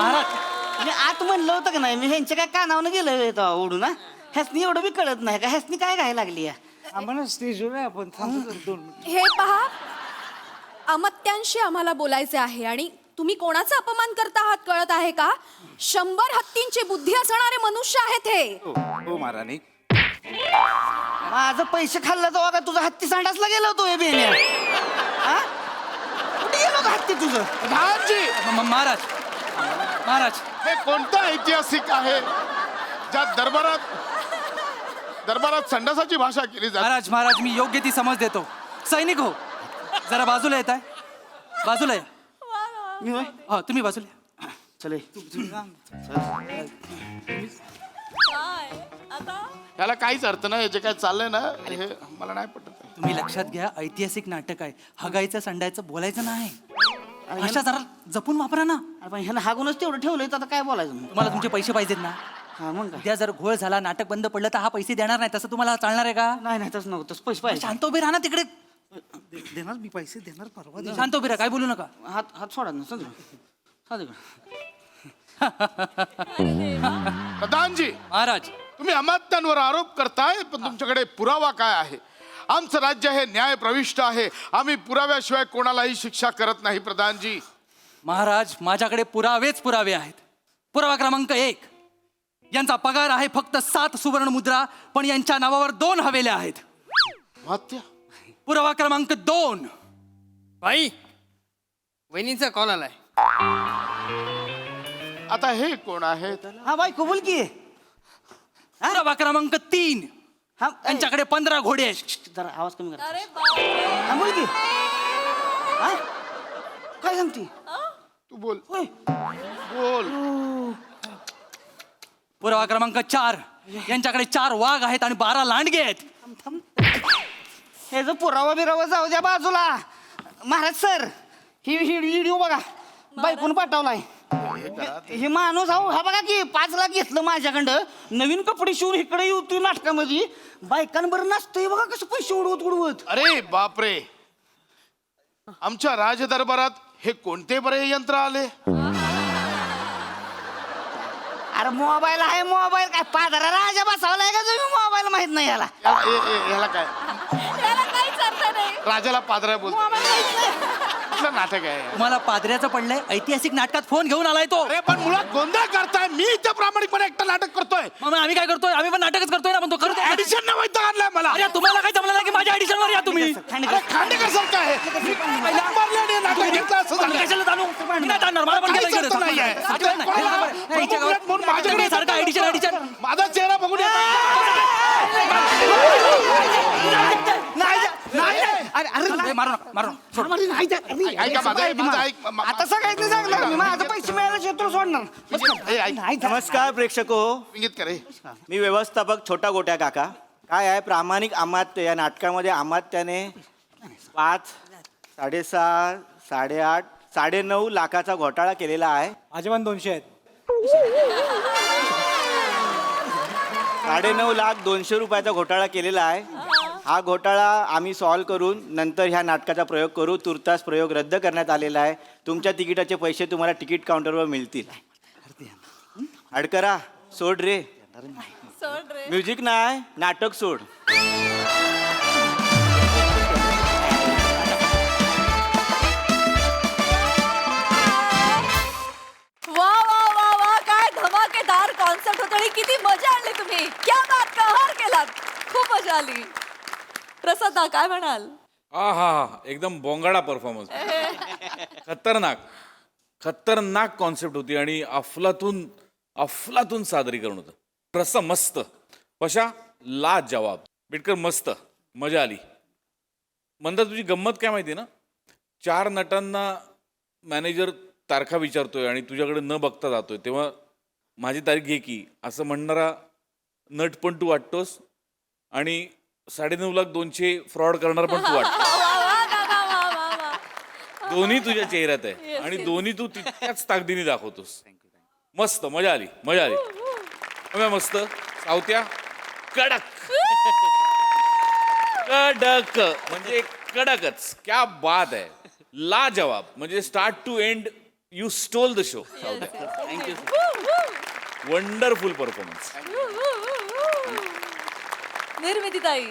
आत म्हणलं होतं का नाही, मी ह्यांच्या काय कानावनं गेलं ओढून ना. ह्यासनी एवढं बी कळत नाही का, ह्यासनी काय काय लागली आम्हाला स्टेजवर आपण हे पहा, अमत्यांशी आम्हाला बोलायचे आहे आणि तुम्ही कोणाचा अपमान करता आहात कळत आहे का? 100 हत्तींची बुद्धी असणारे मनुष्य आहेत हे. हो महाराणी. माझं पैसे खाल्लं तर का तुझा हत्ती सांडासला गेलो होतो हे बेने कुठे गेलो का हत्ती तुझं? प्रधानजी, महाराज महाराज हे कोणतं ऐतिहासिक आहे ज्या दरबारात संडासाची भाषा केली जाते? महाराज महाराज मी योग्य ती समज देतो. सैनिक हो, जरा बाजूला येत आहे. बाजूला या. मी होय हो तुम्ही बाजूला या. चले याला काहीच अर्थ नाही. जे काय चाललंय ना हे मला नाही पटत. तुम्ही लक्षात घ्या, ऐतिहासिक नाटक आहे. हगायचं संडायचं बोलायचं नाही. भाषा जरा जपून वापरा ना. पण ह्यानं हागूनच तेवढं ठेवलंय तर आता काय बोलायचं मग? तुम्हाला तुमचे पैसे पाहिजेत ना. हा मग काय? उद्या जर घोळ झाला, नाटक बंद पडलं तर हा पैसे देणार नाही. तसं तुम्हाला चालणार आहे का? नाही नाही तसं नको, तसं पैसे पाहिजे. शांत उभे राहा ना तिकडे. देणार मी पैसे देणार परवा. शांत उभे राहा, काय बोलू नका. हात सोडा ना सगळं. प्रधानजी, महाराज तुम्ही अमात्यांवर आरोप करताय, पण तुमच्याकडे पुरावा काय आहे? आमचं राज्य हे न्याय प्रविष्ट आहे. आम्ही पुराव्याशिवाय कोणालाही शिक्षा करत नाही. प्रधानजी महाराज, माझ्याकडे पुरावे आहेत. पुरावा क्रमांक 1, यांचा पगार आहे फक्त 7 सुवर्ण मुद्रा, पण यांच्या नावावर 2 हवेल्या आहेत. मात्या पुरावा क्रमांक 2, बाई वहिनीचा कॉल आलाय. आता हे कोण आहेत? हा बाई कबूल की. पुरावा क्रमांक 3, हा यांच्याकडे 15 घोडे आहेत. जरा आवाज कमी कर. अरे बापरे. हा बोल की. हा? काय सांगती? तू बोल होय. बोल. पुरावा क्रमांक 4, यांच्याकडे 4 वाघ आहेत आणि 12 लांडगे आहेत. हे जो पुरावा बिरावा जाऊ द्या बाजूला. महाराज सर, ही व्हिडिओ बघा, बायकून पाठवलाय. हे माणूस हा बघा की 5 लाख घेतलं माझ्याकडं, नवीन कपडे शिवून इकडे येऊ नाटकामध्ये, बायकांबरोबर नाचतोय बघा कसं पैसे उडवत. अरे बापरे, आमच्या राजदरबारात हे कोणते बरे यंत्र आले? अरे मोबाईल आहे, मोबाईल काय पादरा राजा बसवलाय का तुम्ही? मोबाईल माहित नाही याला. याला काय? त्याला काहीच अर्थ नाही. राजाला पादरा बोलतो. कुठलं नाटक आहे? तुम्हाला पादऱ्याचं पडलंय. ऐतिहासिक नाटकात फोन घेऊन आलाय तो. अरे पण मुळात गोंधळ करताय. मी इथे प्रामाणिकपणे एकटा नाटक करतोय. मग आम्ही काय करतोय? आम्ही पण नाटकच करतोय ना. पण तो करतो. ऍडिशन न वैताग आणलाय मला. अरे तुम्हाला काय जमलं नाही की माझ्या ऍडिशन वर या तुम्ही? अरे खांडेकर सारखं आहे. मारल्याने नाटक घेतलं असं झालं. कशाला जाणू? मी नाही जाणार. मला पण काहीच गेलं अर्थ नाहीये. अजिबात नाही. याच्या गावात म्हणून माझ्याकडे सारखं ऍडिशन माझा चेहरा बघून आता सगळ्यांनी सांगणार मी माझं पैसे मिळायला क्षेत्र सोडणार. नमस्कार प्रेक्षको, इंगित करे. मी व्यवस्थापक छोटा गोट्या काका. काय आहे, प्रामाणिक अमात्य या नाटकामध्ये अमात्याने 5, 6.5, 8.5, 9.5 लाखाचा घोटाळा केलेला आहे. माझे पण 200 आहेत. 9.5 लाख 200 रुपयाचा घोटाळा केलेला आहे. हा घोटाळा आम्ही सॉल्व करून नंतर ह्या नाटकाचा प्रयोग करू. तुर्तास प्रयोग रद्द करण्यात आलेला आहे. तुमच्या तिकिटाचे पैसे तुम्हाला तिकीट काउंटरवर मिळतील. अडकरा सोड रे. सोड रे. म्युझिक नाही, नाटक सोड. वा वा वा वा, काय धमाकेदार कॉन्सेप्ट होतं आणि किती मजा आणली तुम्ही. क्या बात, कहर केलात. खूप मजा आली. प्रसादा काय म्हणाल? हा एकदम बोंगाडा परफॉर्मन्स. खतरनाक कॉन्सेप्ट होती आणि अफलातून सादरीकरण होतं. प्रसा मस्त, पशा ला जवाब. बिटकर मस्त, मजा आली. मंदा तुझी गंमत काय माहिती ना, 4 नटांना मॅनेजर तारखा विचारतोय आणि तुझ्याकडे न बघता जातोय, तेव्हा माझी तारीख घे की असं म्हणणारा नट पण तू वाटतोस आणि 9.5 लाख 200 फ्रॉड करणार पण तू वाटतो. दोन्ही तुझ्या चेहऱ्यात आहे आणि दोन्ही तू तितक्याच ताकदीने दाखवतोस. मस्त, मजा आली. मस्त. सावत्या कडक कडक म्हणजे कडकच. क्या बात आहे. लाजवाब म्हणजे start to end you stole the show. Thank you wonderful performance. Nirmiti ताई.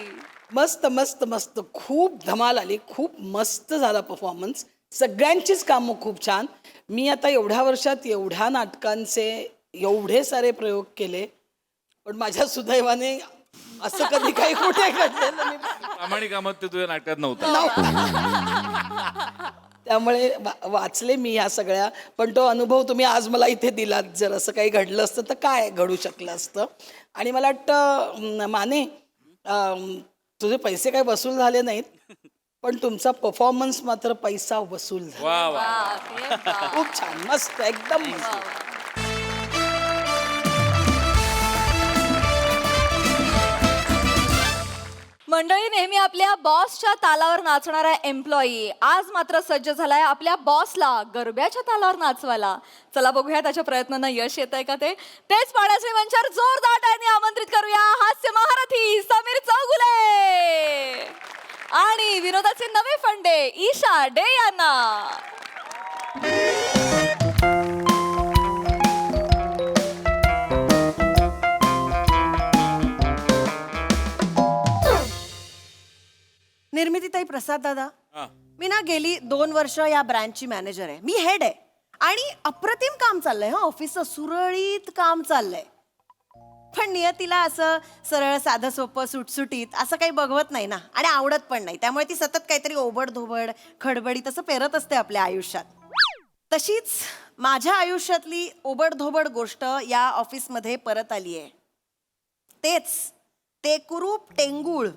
मस्त मस्त मस्त, खूप धमाल आली, खूप मस्त झाला परफॉर्मन्स. सगळ्यांचीच कामं खूप छान. मी आता एवढ्या वर्षात एवढ्या नाटकांचे एवढे सारे प्रयोग केले, पण माझ्या सुदैवाने असं कधी काही कुठे घडलेलं नाही. प्रामाणिक कामात ते तुझ्या नाटकात नव्हतं. त्यामुळे वाचले मी ह्या सगळ्या, पण तो अनुभव तुम्ही आज मला इथे दिलात. जर असं काही घडलं असतं तर काय घडू शकलं असतं. आणि मला वाटतं माने, तुझे पैसे काही वसूल झाले नाहीत, पण तुमचा परफॉर्मन्स मात्र पैसा वसूल झाला. वा वा. खूप छान, मस्त, एकदम मस्त. मंडळी, नेहमी आपल्या बॉसच्या तालावर नाचणारा एम्प्लॉई आज मात्र सज्ज झालाय आपल्या बॉसला गरब्याच्या तालावर नाचवायला. चला बघूया त्याच्या प्रयत्नांना यश येत आहे का तेच पाहण्याचे मंचावर जोरदार टाळ्यांनी आमंत्रित करूया हास्य महारथी समीर चौगुले आणि विनोदाचे नवे फंडे ईशा डे यांना. निर्मितीताई, प्रसाद दादा, मी ना गेली 2 वर्ष या ब्रँचची मॅनेजर आहे. मी हेड आहे आणि अप्रतिम काम चाललंय. ऑफिसचं सुरळीत काम चाललंय. पण नियतीला असं सरळ साधं सोपं सुटसुटीत असं काही बघवत नाही ना, आणि आवडत पण नाही. त्यामुळे ती सतत काहीतरी ओबडधोबड खडबडीत असं पेरत असते आपल्या आयुष्यात. तशीच माझ्या आयुष्यातली ओबडधोबड गोष्ट या ऑफिसमध्ये परत आली आहे. ते कुरूप टेंगूळ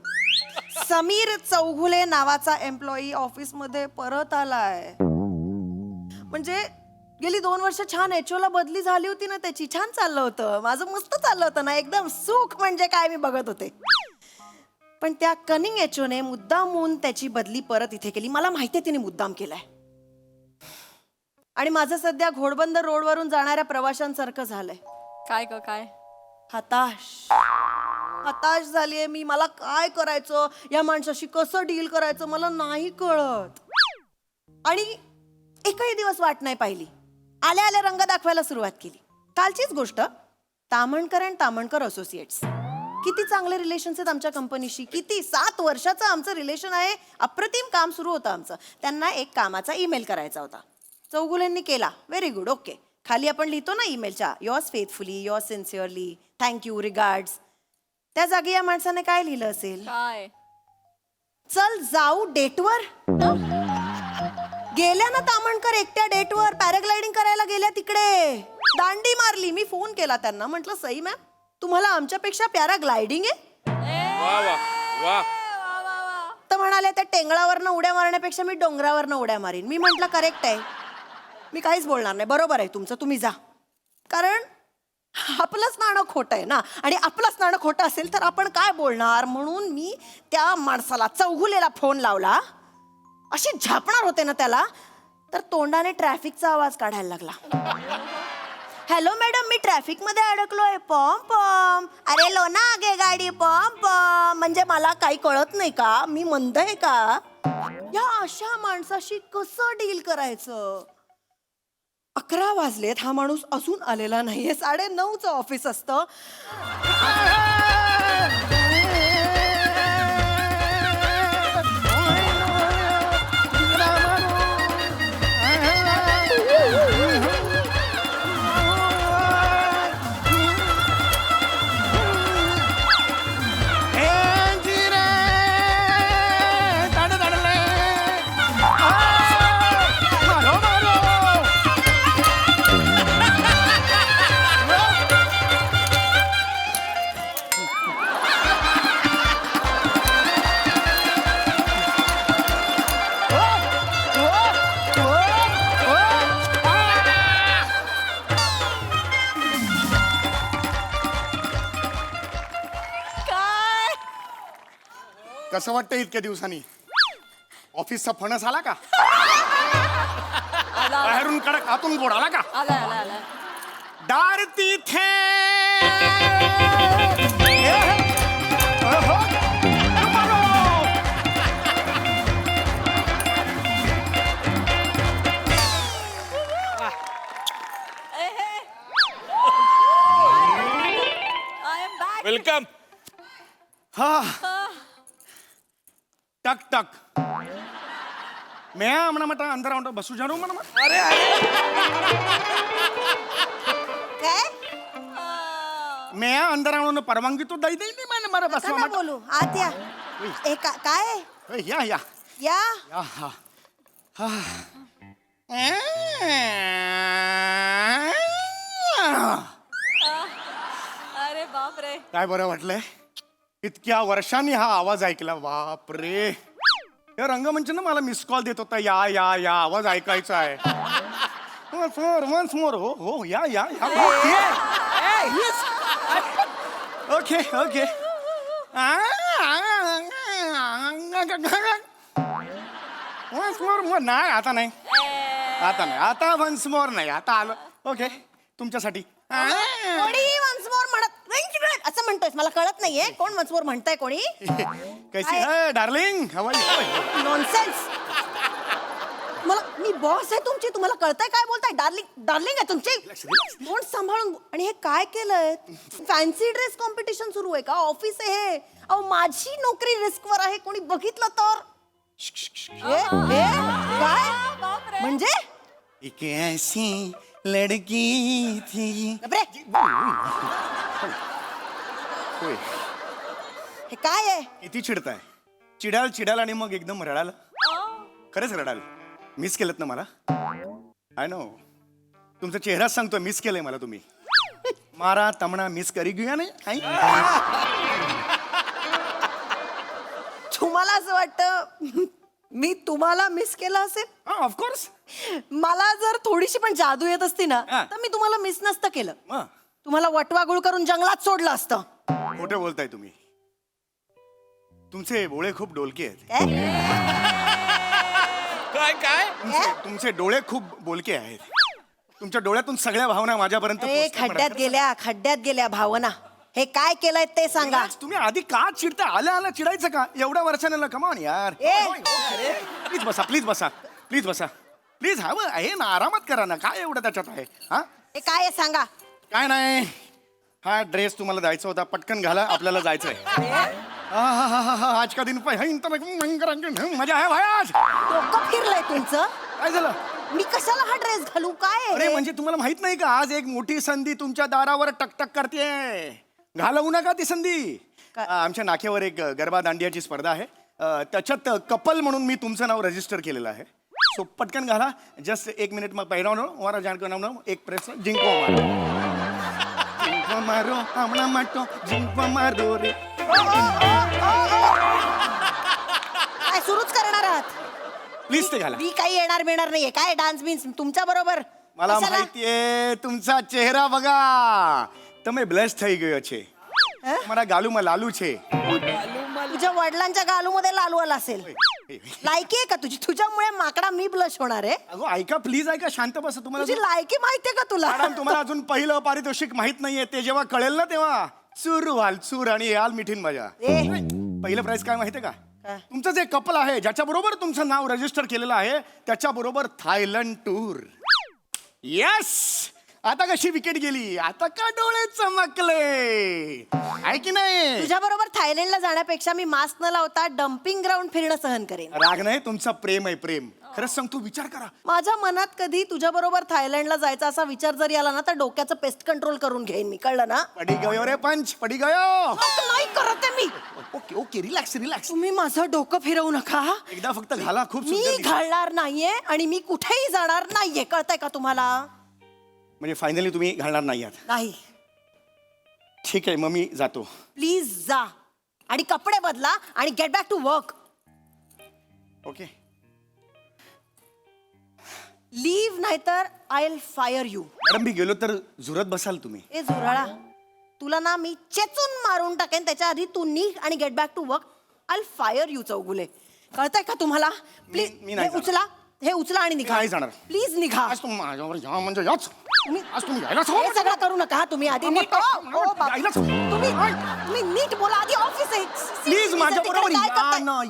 समीर चौगुले नावाचा एम्प्लॉई ऑफिसमध्ये परत आलाय. म्हणजे गेली 2 वर्ष छान एचओ ला बदली झाली होती ना त्याची. छान चाललं होतं माझं, मस्त चाललं होतं ना, एकदम सुख म्हणजे काय मी बघत होते. पण त्या कनिंग एचओने मुद्दामून त्याची बदली परत इथे केली. मला माहितीये तिने मुद्दाम केलाय. आणि माझं सध्या घोडबंदर रोडवरून जाणाऱ्या प्रवाशांसारखं झालंय. काय हताश झालीये मी. मला काय करायचं, या माणसाशी कसं डील करायचं मला नाही कळत. आणि एकही दिवस वाट नाही पाहिली. आल्या आल्या रंग दाखवायला सुरुवात केली. कालचीच गोष्ट, तामणकर अँड तामणकर असोसिएट्स. किती चांगले रिलेशन्स आहेत आमच्या कंपनीशी. किती 7 वर्षाचं आमचं रिलेशन आहे. अप्रतिम काम सुरू होतं आमचं. त्यांना एक कामाचा ईमेल करायचा होता. चौगुलेंनी केला. Very good, okay. खाली आपण लिहितो ना ईमेलच्या, yours faithfully, yours sincerely, thank you, regards. त्या जागी या माणसाने काय लिहिलं असेल? काय? चल जाऊ डेटवर. गेल्या ना तामणकर एकट्या डेटवर, पॅराग्लायडिंग करायला गेल्या तिकडे. दांडी मारली. मी फोन केला त्यांना, म्हटलं सई मॅम, तुम्हाला आमच्यापेक्षा पॅराग्लायडिंग आहे? वा वा वा. तर म्हणाले त्या टेंगळावरनं उड्या मारण्यापेक्षा मी डोंगरावरनं उड्या मारीन. मी म्हटलं करेक्ट आहे, मी काहीच बोलणार नाही, बरोबर आहे तुमचं, तुम्ही जा. कारण आपलंच नाणं खोटं आहे ना, आणि आपलंच नाणं खोटं असेल तर आपण काय बोलणार. म्हणून मी त्या माणसाला चौगुलेला फोन लावला. अशी झापणार होते ना त्याला, तर तोंडाने ट्रॅफिकचा आवाज काढायला लागला. हॅलो मॅडम, मी ट्रॅफिक मध्ये अडकलोय. पॉम पॉम. अरे लो ना आगे गाडी. पॉम पॉम. म्हणजे मला काही कळत नाही का, मी मंद आहे का? या अशा माणसाशी कसं डील करायचं? 11 वाजलेत, हा माणूस अजून आलेला नाहीये. 9:30चं ऑफिस असतं. कसं वाटतं इतक्या दिवसांनी? ऑफिसचा फणस आला का? बाहेरून कडक आतून गोड आला का? आला. दार तिथे हा टक टक मैं म्हणा मटा अंदर आउंड बसू जाणू म्हणा अरे काय मैं अंदर आणून परवानगी तो दई देई नाही मला नका बसवा ना मटा बोलू आत या काय आहे? या या या या हा अरे बाप रे. काय बरं वाटलंय इतक्या वर्षांनी हा आवाज ऐकला बाप रे या रंगमंचनं मला मिस कॉल देत होता या या या आवाज ऐकायचा आहे वन्स मोर हो हो या या ओके ओके वन्स मोर नाही आता नाही आता वन्स मोर नाही आता आलो ओके तुमच्यासाठी कोणी वन्स मोर म्हणत असं म्हणतोय मला कळत नाहीये कोण वन्स मोर म्हणताय कोणी कशी आहे डार्लिंग नॉनसेन्स मला मी बॉस आहे तुमची तुम्हाला कळतंय काय बोलताय डार्लिंग डार्लिंग आहे तुमची तोंड सांभाळून आणि हे काय केलंय फॅन्सी ड्रेस कॉम्पिटिशन सुरू आहे का ऑफिस आहे हे अहो माझी नोकरी रिस्कवर आहे कोणी बघितलं तर काय म्हणजे एक ऐसी लड़की थी होय हे काय आहे किती चिडताय चिडाल चिडाल आणि मग एकदम रडाल खरंच रडाल मिस केलं ना मला आय नो तुमचा चेहराच सांगतो मिस केलंय मला तुम्ही मारा तमणा मिस करी घेऊया नाही तुम्हाला असं वाटतं मी तुम्हाला मिस केलं असेल ऑफकोर्स मला जर थोडीशी पण जादू येत असती ना तर मी तुम्हाला मिस नसतं केलं तुम्हाला वटवागुळ करून जंगलात सोडलं असतं खोटं बोलताय तुम्ही तुमचे डोळे खूप डोलके आहेत काय काय तुमचे डोळे खूप बोलके आहेत तुमच्या डोळ्यातून सगळ्या भावना माझ्यापर्यंत खड्ड्यात गेल्या भावना हे काय केलंय ते सांगा तुम्ही आधी का चिडता आल्या चिडायचं का एवढ्या वर्षाने कमावून यार प्लीज बसा प्लीज बसा प्लीज बसा प्लीज हवं आहे ना आरामात करा ना काय एवढं त्याच्यात आहे हा हे काय आहे सांगा काय नाही हा ड्रेस तुम्हाला जायचा होता पटकन घाला आपल्याला जायचंय आज का दिन मजा आहे भाई आज डोकं फिरलंय तुमचं काय झालं मी कशाला हा ड्रेस घालू काय अरे म्हणजे तुम्हाला माहित नाही का आज एक मोठी संधी तुमच्या दारावर टकटक करते घालवू नका ती संधी आमच्या नाक्यावर एक गरबा दांडियाची स्पर्धा आहे त्याच्यात कपल म्हणून मी तुमचं नाव रजिस्टर केलेलं आहे सो पटकन घाला जस्ट 1 मिनिट मग पहिरावनो वारा जानको नाम एक प्रेस जिंको मारो हमना माटो जिंको मारो रे काय सुरूच करणार आहात प्लीज ते घाला मी काही येणार मिळणार नाहीये काय डान्स बिन्स तुमच्या बरोबर मला माहितीये तुमचा चेहरा बघा તમે બ્લેસ થઈ ગયો છે તમારા ગાલુમાં લાલુ છે तुझ्या वडिलांच्या गालूमध्ये लालू आला असेल लायकी आहे का तुझी तुझ्यामुळे माकडा मी ब्लश होणार आहे अगो ऐका प्लीज ऐका शांत बसा तुम्हाला तुझी लायकी माहितीये का तुला मॅडम तुम्हाला अजून पहिलं पारितोषिक माहित नाहीये ते जेव्हा कळेल ना तेव्हा चूर व्हाल चूर आणि याल मिठीन मजा पहिलं प्राइस काय माहितीये का तुमचं जे कपल आहे ज्याच्या बरोबर तुमचं नाव रजिस्टर केलेलं आहे त्याच्या बरोबर थायलंड टूर यस आता कशी विकेट गेली आता का डोळे चमकले आहे की नाही तुझ्या बरोबर थायलंडला जाण्यापेक्षा मी मास्क न लावता डम्पिंग ग्राउंड फिरणं सहन करेन राग नाही तुमचा प्रेम आहे प्रेम खरंच सांग तू विचार करा माझ्या मनात कधी तुझ्या बरोबर थायलंडला जायचा असा विचार जरी आला ना तर डोक्याचं पेस्ट कंट्रोल करून घेईन मी कळलं ना पडी गयो रे पंच पडी गयो नाही करत आहे मी ओके ओके रिलॅक्स रिलॅक्स तुम्ही माझं डोकं फिरवू नका एकदा फक्त घाला खूप मी सुंदर घालणार नाहीये आणि मी कुठेही जाणार नाहीये कळतंय का तुम्हाला म्हणजे फायनली तुम्ही घालणार नाही आहात नाही ठीक आहे मग मी जातो प्लीज जा आणि कपडे बदला आणि get back to work okay leave नाहीतर I will fire you madam मी गेलो तर झुरत बसाल तुम्ही ए झुराळा तुला ना मी चेचून मारून टाकेन त्याच्या आधी तू निघ आणि get back to work I will fire you Chougule कळतंय का तुम्हाला प्लीज मी नाही उचला हे उचला आणि निघा नाही जाणार. प्लीज निघा आज तुम्ही माझ्यावर या म्हणजे याच आज तुम्ही यायलाच हे सगळं करू नका तुम्ही आधी नीट यायलाच तुम्ही नीट बोला आधी ऑफिस आहे प्लीज माझ्या बरोबर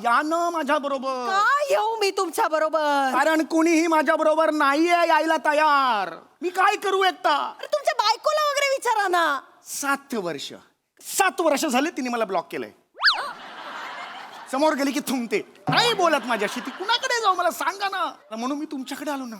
या ना माझ्या बरोबर काय येऊ मी तुमच्या बरोबर कारण कुणीही माझ्या बरोबर नाहीये यायला तयार मी काय करू एकटा तुमच्या बायकोला वगैरे विचारा ना 7 वर्ष झाले तिने मला ब्लॉक केलंय समोर गेली की थुंकते, नाही बोलत माझ्याशी. ती कुणाकडे जाऊ मला सांगा ना. म्हणून मी तुमच्याकडे आलो ना.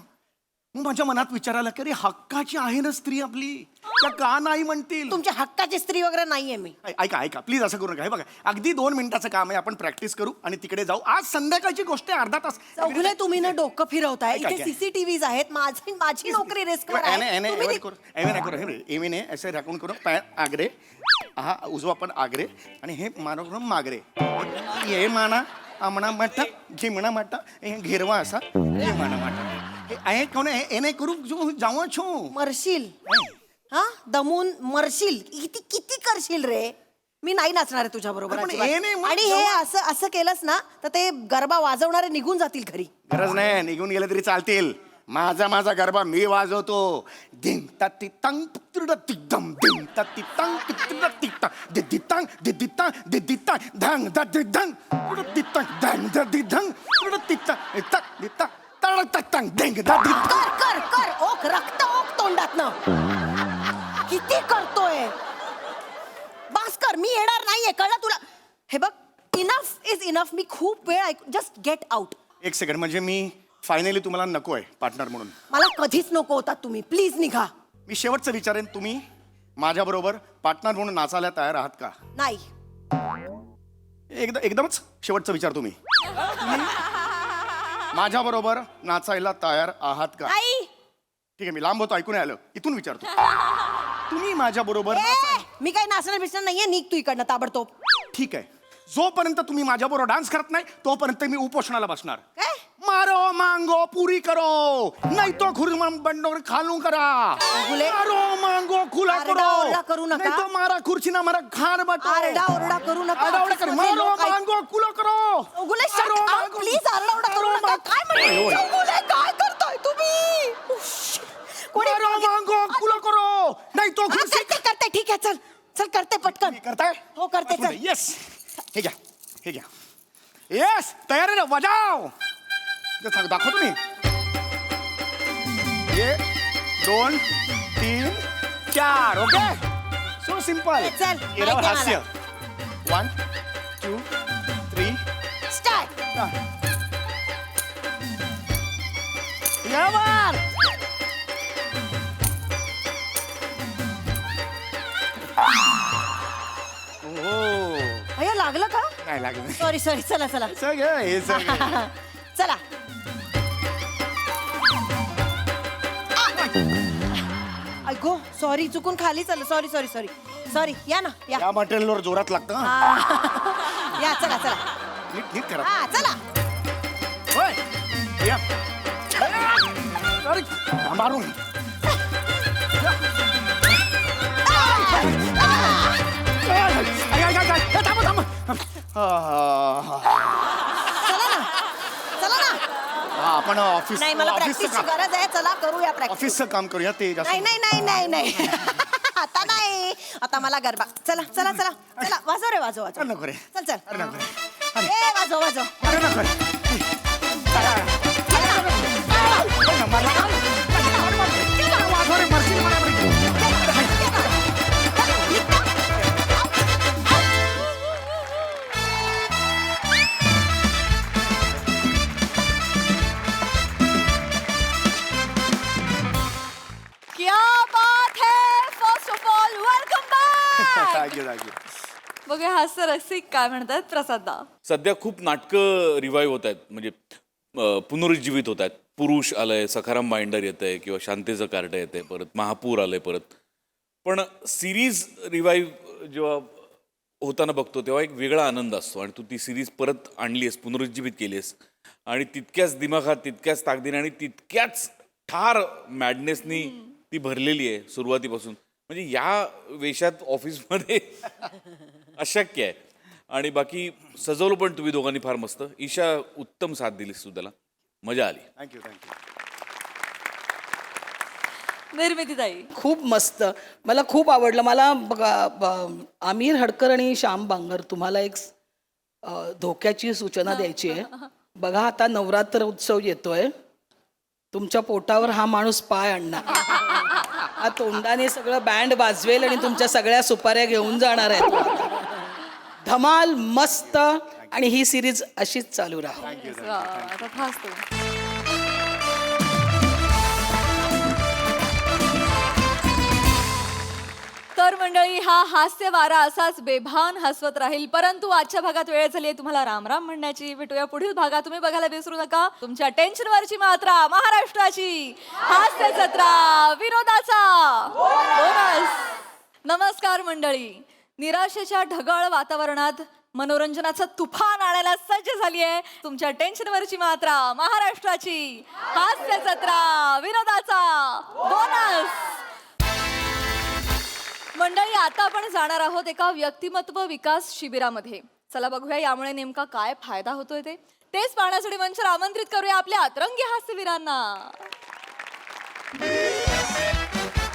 मग माझ्या मनात विचार आला की अरे हक्काची आहे ना स्त्री आपली, त्या का नाही म्हणतील. तुमच्या हक्काची स्त्री वगैरे नाहीये मी. ऐका ऐका प्लीज, असं करू नका. हे बघा, अगदी 2 मिनिटाचं काम आहे, आपण प्रॅक्टिस करू आणि तिकडे जाऊ. आज संध्याकाळची गोष्ट आहे, अर्धा तास. चौगुले तुम्ही ना डोकं फिरवताय. काय, इथे काय? सीसीटीव्हीज आहेत. माझी नोकरी रिस्कवर आहे. ऐसे राखून करू. पाय आगरे, हा उजवा पण आगरे आणि हे मानव मागरे. हे माना आमणा माटा, झिमणा माटा, घेरवा असा माना माटा. आहे कोण नाही करू जाऊ छो मरशील. हा दमून मरशील. किती करशील रे. मी नाही नाचणार आहे तुझ्या बरोबर. आणि हे असं केलंस ना तर ते गरबा वाजवणारे निघून जातील घरी. गरज नाही, निघून गेले तरी चालतील. माझा गरबा मी वाजवतो. दिंग ती तंग पितृड तिकदम, दिंग ती तंग पितृड तिकता, दिद्दी तंग दिद्दी तंग दिद्दी तंग धंग दद्दी धंग पितृड तंग धंग दद्दी धंग पितृड तिकता तक दित्ता तळ तक तंग दिंग दद्दी. कर ओक रक्त ओक तोंडातनं. किती करतोय. भास्कर मी येणार नाहीये, कळलं तुला. हे बघ, इनफ इज इनफ. मी खूप वेळ ऐकू. Just get out. 1 सेकंड. म्हणजे मी फायनली तुम्हाला नको आहे पार्टनर म्हणून. मला कधीच नको होता तुम्ही. प्लीज निघा. मी शेवटचं विचारेन, तुम्ही माझ्या बरोबर पार्टनर म्हणून नाचायला तयार आहात का? नाही. एकदमच शेवटचं विचार. तुम्ही माझ्या बरोबर नाचायला तयार आहात का? नाही. ठीक आहे, मी लांब होतो, ऐकून आलं. इथून विचारतो, तुम्ही माझ्या बरोबर. मी काही नाचणार बिसणार नाहीये. निघ तू इकडनं ताबडतोब. ठीक आहे, जोपर्यंत तुम्ही माझ्या बरोबर डान्स करत नाही तोपर्यंत मी उपोषणाला बसणार. मारो मांगो पुरी करो, नाही तो खुर्मन बंडोर खालू करा. मारो मांगो खुला करो, नाही तो मारा खुर्ची ना मारा खार बटो. आरडा ओरडा करू नका. आरडा कर. मारो मांगो खुला करो. प्लीज आरडा ओरडा करू नका. काय म्हणते चौगुले? काय करताय तुम्ही? मारो मांगो खुला करो, नाही तो खुर्ची. करते. ठीक आहे, चल करते पटकन. करताय? हो करते. चल. येस. हे घ्या. येस, तयार आहे ना? वाजाव. दाखव तुम्ही. 1 2 3 4. Okay, so simple. चल हास्य. 1 2 3 स्टार्ट. यावर अय्या लागलं का? नाही लागलं. सॉरी. चला चला. ऐको, सॉरी, चुकून खाली चाललं. सॉरी. या ना, या मटेरियलवर जोरात लागतं. या. चला. नीट करा. हा चला. होय, या. अरे मारून. चला ना. आपण ऑफिस. नाही, मला प्रॅक्टिसची गरज आहे. चला करूया प्रॅक्टिस. ऑफिसचं काम करूया. ते नाही. आता नाही. आता मला गरबा. चला. वाजव रे. नको रे. चल. अरे नको रे. वाजव. अरे नको रे. क्या बात है. First of all welcome back. Thank you. बघूया हास्य रसिक काय म्हणतात. प्रसाददा, सध्या खूप नाटकं रिवाईव्ह होत आहेत, म्हणजे पुनरुज्जीवित होत आहेत. पुरुष आलंय, सखाराम बाइंडर येत आहे, किंवा शांतीचं कार्ड येत आहे, परत महापूर आलंय परत. पण सिरीज रिवाईव्ह जेव्हा होताना बघतो तेव्हा एक वेगळा आनंद असतो. आणि तू ती सिरीज परत आणली आहेस, पुनरुज्जीवित केली आहेस, आणि तितक्याच दिमाखात, तितक्याच ताकदीने आणि तितक्याच ठार मॅडनेसनी ती भरलेली आहे सुरुवातीपासून. म्हणजे या वेशात ऑफिसमध्ये अशक्य आहे. आणि बाकी सजवलं पण तुम्ही दोघांनी फार मस्त. ईशा, उत्तम साथ दिलीस तू त्याला, मजा आली. थँक्यू. निर्मितीताई, खूप मस्त. मला खूप आवडलं. मला आमिर हडकर आणि श्याम बांगर, तुम्हाला एक धोक्याची सूचना द्यायची आहे. बघा, आता नवरात्र उत्सव येतोय. तुमच्या पोटावर हा माणूस पाय आणणार. हा तोंडाने सगळं बँड वाजवेल आणि तुमच्या सगळ्या सुपाऱ्या घेऊन जाणार आहे. धमाल, मस्त. आणि ही सिरीज अशीच चालू राहो. तथास्तु. तर मंडळी, हा हास्य वारा असाच बेभान हसवत राहील, परंतु आजच्या भागात वेळ झाली तुम्हाला राम राम म्हणण्याची. भेटूया पुढील भागात. तुम्ही बघायला विसरू नका तुमच्या टेन्शनवरची मात्रा, महाराष्ट्राची हास्य जत्रा, विनोदाचा बोनस. नमस्कार मंडळी. निराशेच्या ढगाळ वातावरणात मनोरंजनाचं तुफान आणायला सज्ज झाली आहे तुमच्या टेन्शनवरची मात्रा, महाराष्ट्राची हास्य जत्रा, विनोदाचा बोनस. मंडळी, आता आपण जाणार आहोत एका व्यक्तिमत्व विकास शिबिरामध्ये. चला बघूया यामुळे नेमका काय फायदा होतोय ते. तेच पाहण्यासाठी मंचावर आमंत्रित करूया आपल्या अतरंगी हास्यवीरांना.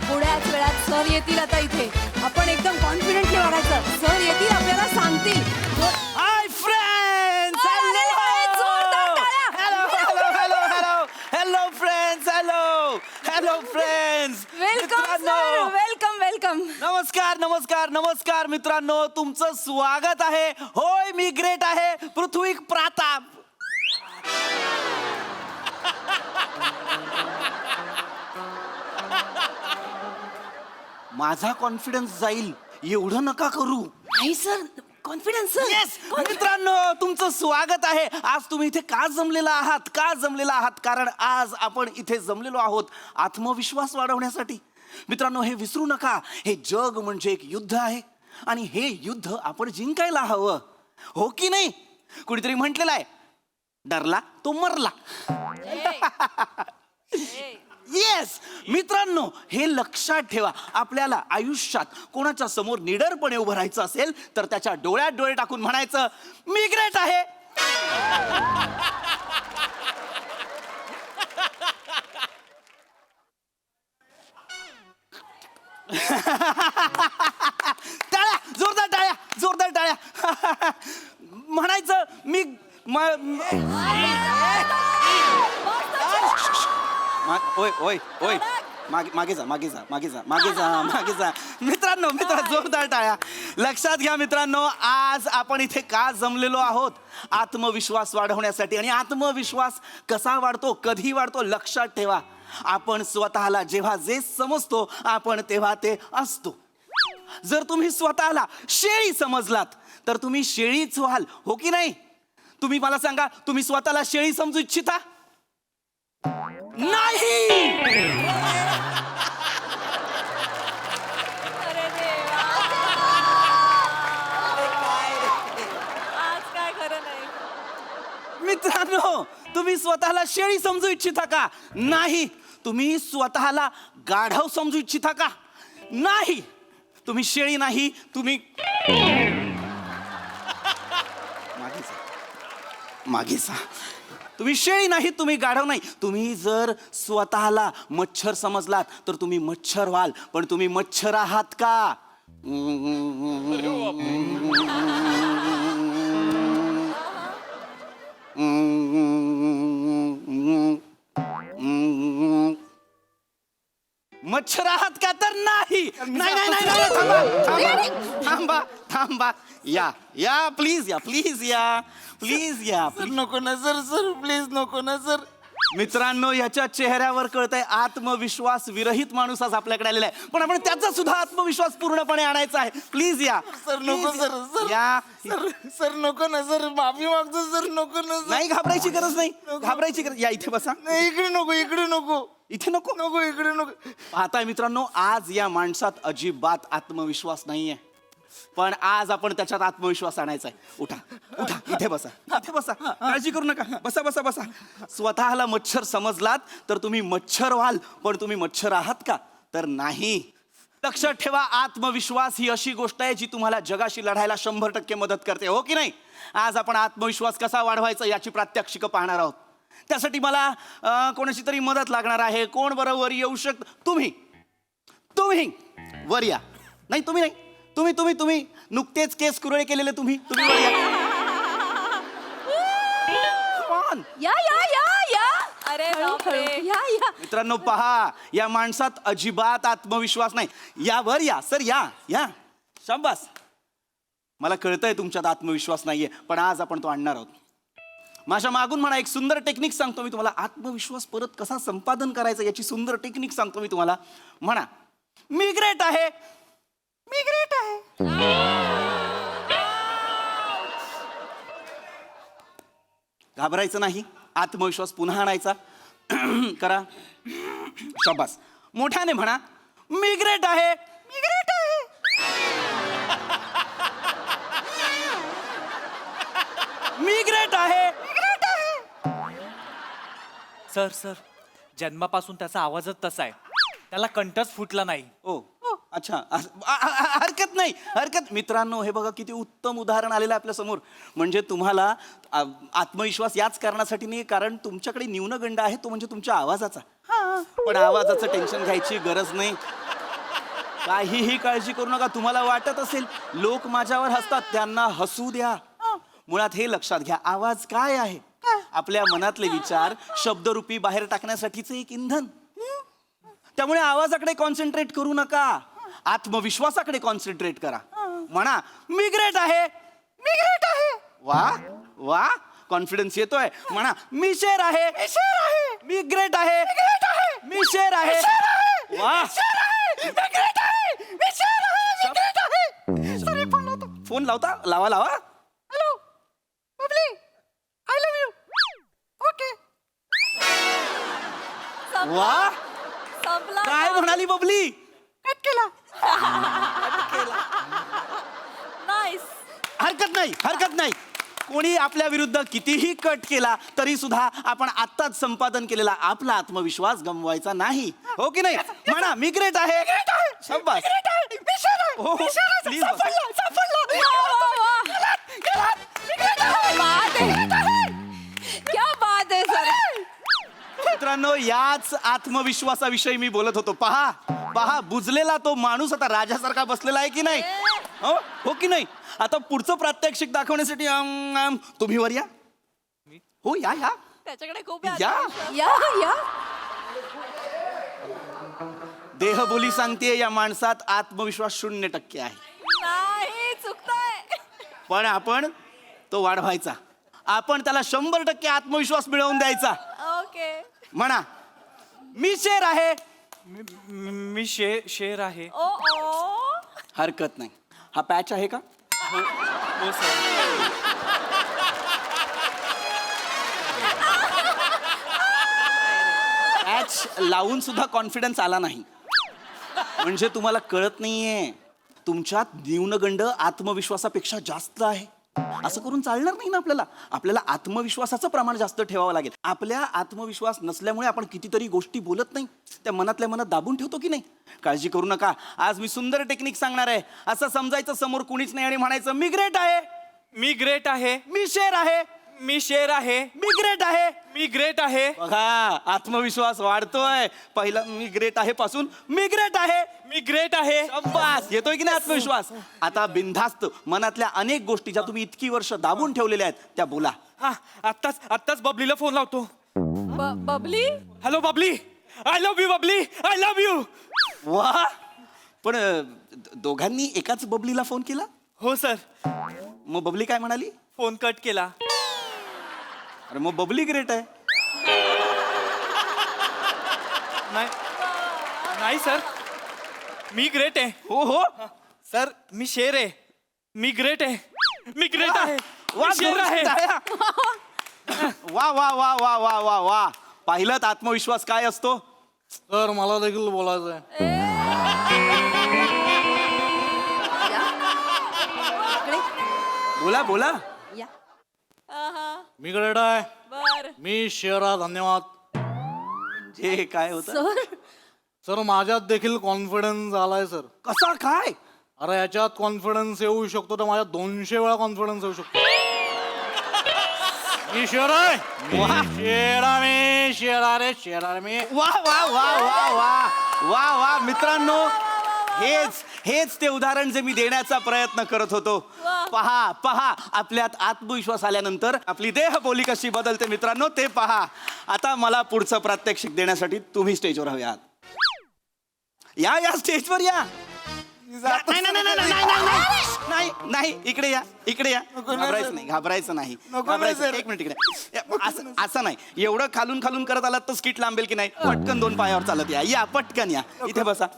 थोड्याच वेळात सर येतील. आता इथे आपण एकदम कॉन्फिडेंटली वागायचं. सर येतील, आपल्याला सांगतील. Hi friends, hello friends, hello friends. Welcome welcome. नमस्कार नमस्कार नमस्कार मित्रांनो, तुमचं स्वागत आहे. होय, मी ग्रेट आहे, पृथ्वी प्राताप. माझा कॉन्फिडन्स जाईल एवढं नका करू. नाही सर, कॉन्फिडन्स. येस मित्रांनो, तुमचं स्वागत आहे. आज तुम्ही इथे का जमलेला आहात? कारण आज आपण इथे जमलेलो आहोत आत्मविश्वास वाढवण्यासाठी. मित्रांनो, हे विसरू नका, हे जग म्हणजे एक युद्ध आहे आणि हे युद्ध आपण जिंकायला हवं, हो की नाही? कुणीतरी म्हटलेलं आहे, डरला तो मरला. येस मित्रांनो, हे लक्षात ठेवा. आपल्याला आयुष्यात कोणाच्या समोर निडरपणे उभं राहायचं असेल तर त्याच्या डोळ्यात डोळे टाकून म्हणायचं, मी ग्रेट आहे. टाळ्या, जोरदार टाळ्या. म्हणायचं, मी ओय मागे जा. मित्रांनो, जोरदार टाळ्या. लक्षात घ्या मित्रांनो, आज आपण इथे का जमलेलो आहोत? आत्मविश्वास वाढवण्यासाठी. आणि आत्मविश्वास कसा वाढतो, कधी वाढतो? लक्षात ठेवा, आपण स्वतःला जेव्हा जे समजतो आपण तेव्हा ते असतो. जर तुम्ही स्वतःला शेळी समजलात तर तुम्ही शेळीच व्हाल, हो की नाही? तुम्ही मला सांगा, तुम्ही स्वतःला शेळी समजू इच्छिता? नाही. अरे देवा, आज काय खरं नाही. मित्रांनो, तुम्ही स्वतःला शेळी समजू इच्छिता का? नाही. तुम्ही स्वतःला गाढव समजू इच्छिता का? नाही. तुम्ही शेळी नाही, तुम्ही मागे जा. तुम्ही शेळी नाही, तुम्ही गाढव नाही. तुम्ही जर स्वतःला मच्छर समजलात तर तुम्ही मच्छर व्हाल, पण तुम्ही मच्छर आहात का? मच्छर आहात का? तर नाही. थांबा. या प्लीज या. नको ना सर, प्लीज नको ना सर. मित्रांनो, याच्या चेहऱ्यावर कळतंय आत्मविश्वास विरहित माणूस आज आपल्याकडे आलेला आहे, पण आपण त्याचा सुद्धा आत्मविश्वास पूर्णपणे आणायचा आहे. प्लीज या. सर नको सर. या. सर नको ना सर, माफी मागतो सर. नको ना सर. नाही, घाबरायची गरज नाही. या, इथे बसा. नाही, इकडे नको. इथे नको. इकडे नको. पाहताय मित्रांनो, आज या माणसात अजिबात आत्मविश्वास नाहीये, पण आज आपण त्याच्यात आत्मविश्वास आणायचा आहे. उठा, इथे बसा. काळजी करू नका. बसा. स्वतःला मच्छर समजलात तर तुम्ही मच्छर व्हाल, पण तुम्ही मच्छर आहात का? तर नाही. लक्षात ठेवा, आत्मविश्वास ही अशी गोष्ट आहे जी तुम्हाला जगाशी लढायला 100% मदत करते, हो की नाही? आज आपण आत्मविश्वास कसा वाढवायचा याची प्रात्यक्षिकं पाहणार आहोत. त्यासाठी मला कोणाची तरी मदत लागणार आहे. कोण बरोबर येऊ शकतं? तुम्ही वर या. नाही, तुम्ही नाही. तुम्ही नुकतेच केस कुरळे केलेले तुम्ही वर या. या. अरे बापरे. या. मित्रांनो, पहा, या माणसात अजिबात आत्मविश्वास नाही. या, वर या सर. या. शाबास. मला कळतंय तुमच्यात आत्मविश्वास नाहीये, पण आज आपण तो आणणार आहोत. माझ्या मागून म्हणा, एक सुंदर टेक्निक सांगतो मी तुम्हाला. आत्मविश्वास परत कसा संपादन करायचा याची सुंदर टेक्निक सांगतो मी तुम्हाला. म्हणा, मी ग्रेट आहे, मी ग्रेट आहे. घाबरायचं नाही, आत्मविश्वास पुन्हा आणायचा. करा, शाबास. मोठ्याने म्हणा, मी ग्रेट आहे, मी ग्रेट आहे. मी ग्रेट आहे, मी ग्रेट आहे. सर जन्मापासून त्याचा आवाजच तसा आहे, त्याला कंठच फुटला नाही. ओ अच्छा, हरकत नाही, हरकत. मित्रांनो, हे बघा किती उत्तम उदाहरण आलेलं आहे आपल्या समोर. म्हणजे तुम्हाला आत्मविश्वास याच कारणासाठी नाही, कारण तुमच्याकडे न्यूनगंड आहे, तो म्हणजे तुमच्या आवाजाचा. पण आवाजाचं टेन्शन घ्यायची गरज नाही, काहीही काळजी करू नका. तुम्हाला वाटत असेल लोक माझ्यावर हसतात, त्यांना हसू द्या. मुळात हे लक्षात घ्या, आवाज काय आहे? आपल्या मनातले विचार शब्दरूपी बाहेर टाकण्यासाठीचं एक इंधन. त्यामुळे आवाजाकडे कॉन्सन्ट्रेट करू नका, आत्मविश्वासाकडे कॉन्सन्ट्रेट करा. म्हणा, मी ग्रेट आहे, मी ग्रेट आहे. वा वा, कॉन्फिडन्स येतोय. म्हणा, मी शेर आहे, मी शेर आहे. मी ग्रेट आहे, मी ग्रेट आहे. मी शेर आहे, वा, मी ग्रेट आहे, मी शेर आहे, मी ग्रेट आहे. सॉरी, फोन लावतो. फोन लावता, लावा लावा. Hello Babli, I love you. Okay. वा, काय म्हणाली बबली? कट केला. नाईस. हरकत नाही, हरकत नाही. कोणी आपल्या विरुद्ध कितीही कट केला तरी सुद्धा आपण आत्ताच संपादन केलेला आपला आत्मविश्वास गमवायचा नाही, हो की नाही? म्हणा, मी ग्रेट आहे, शाबास. हो, प्लीज. क्या बात आहे सर. मित्रांनो, याच आत्मविश्वासाविषयी मी बोलत होतो. पहा पहा, बुजलेला तो माणूस आता राजासारखा बसलेला आहे की नाही? हो की नाही? आता पुढचं प्रात्यक्षिक दाखवण्यासाठी तुम्ही वर या. हो, या या त्याच्याकडे खूप या या. देहबोली सांगते या माणसात आत्मविश्वास 0% आहे. नाही, चुकताय. पण आपण तो वाढवायचा, आपण त्याला 100% आत्मविश्वास मिळवून द्यायचा. ओके. म्हणा, मी शेर आहे, मी शेर आहे. ओ ओ. हरकत नाही. हा पॅच आहे का? हो सर. पॅच लावून सुद्धा कॉन्फिडन्स आला नाही, म्हणजे तुम्हाला कळत नाहीये तुमच्यात न्यूनगंड आत्मविश्वासापेक्षा जास्त आहे. असं करून चालणार नाही ना. आपल्याला आत्मविश्वासाचं प्रमाण जास्त ठेवावं लागेल. आपल्या आत्मविश्वास नसल्यामुळे आपण कितीतरी गोष्टी बोलत नाही, त्या मनातल्या मनात दाबून ठेवतो की नाही. काळजी करू नका, आज मी सुंदर टेक्निक सांगणार आहे. असं समजायचं समोर कुणीच नाही आणि म्हणायचं, मी ग्रेट आहे, मी ग्रेट आहे, मी शेर आहे, मी शेर आहे, मी ग्रेट आहे, मी ग्रेट आहे. बघा, आत्मविश्वास वाढतोय. पहिला मी ग्रेट आहे पासून मी ग्रेट आहे, मी ग्रेट आहे. शाबास. येतोय की नाही आत्मविश्वास? आता बिनधास्त मनातल्या अनेक गोष्टी ज्या तुम्ही इतकी वर्ष दाबून ठेवलेल्या आहेत त्या बोला. हा, आत्ताच बबलीला फोन लावतो. Babli. Hello Babli, I love you. Babli, I love you. वा, पण दोघांनी एकाच बबलीला फोन केला? हो सर. मग बबली काय म्हणाली? फोन कट केला. अरे मग बबली ग्रेट आहे. नाही सर, मी ग्रेट आहे. हो हो सर, मी शेर आहे, मी ग्रेट आहे, मी ग्रेट आहे, वा, मी शेर आहे. वा वा वा वा वा वा वा. पाहिलं आत्मविश्वास काय असतो? सर, मला देखील बोलायचं आहे. बोला बोला. मी ग्रेट आहे, बर. मी शेर आहे. धन्यवाद. जे काय होतं? सर, माझ्यात देखील कॉन्फिडन्स आलाय सर. कसा काय? अरे, याच्यात कॉन्फिडन्स येऊ शकतो तर माझ्यात 200 वेळा कॉन्फिडन्स येऊ शकतो. मी शेर आहे, मी शेर आहे मी. वा वा वा वा वा वा वा. मित्रांनो, हेच ते उदाहरण जे मी देण्याचा प्रयत्न करत होतो. पहा पहा, आपल्यात आत्मविश्वास आल्यानंतर आपली देहबोली कशी बदलते मित्रांनो, ते पहा. आता मला पुढचं प्रात्यक्षिक देण्यासाठी तुम्ही स्टेजवर हवे आहात. या स्टेजवर या. नाही नाही नाही नाही नाही नाही नाही नाही इकडे या इकडे या घाबरायचं नाही घाबरायचं नाही घाबरायचं एक मिनिट इकडे असं नाही एवढं खालून खालून करत आलात तर स्किट लांबेल की नाही पटकन 2 पायावर चालत या पटकन या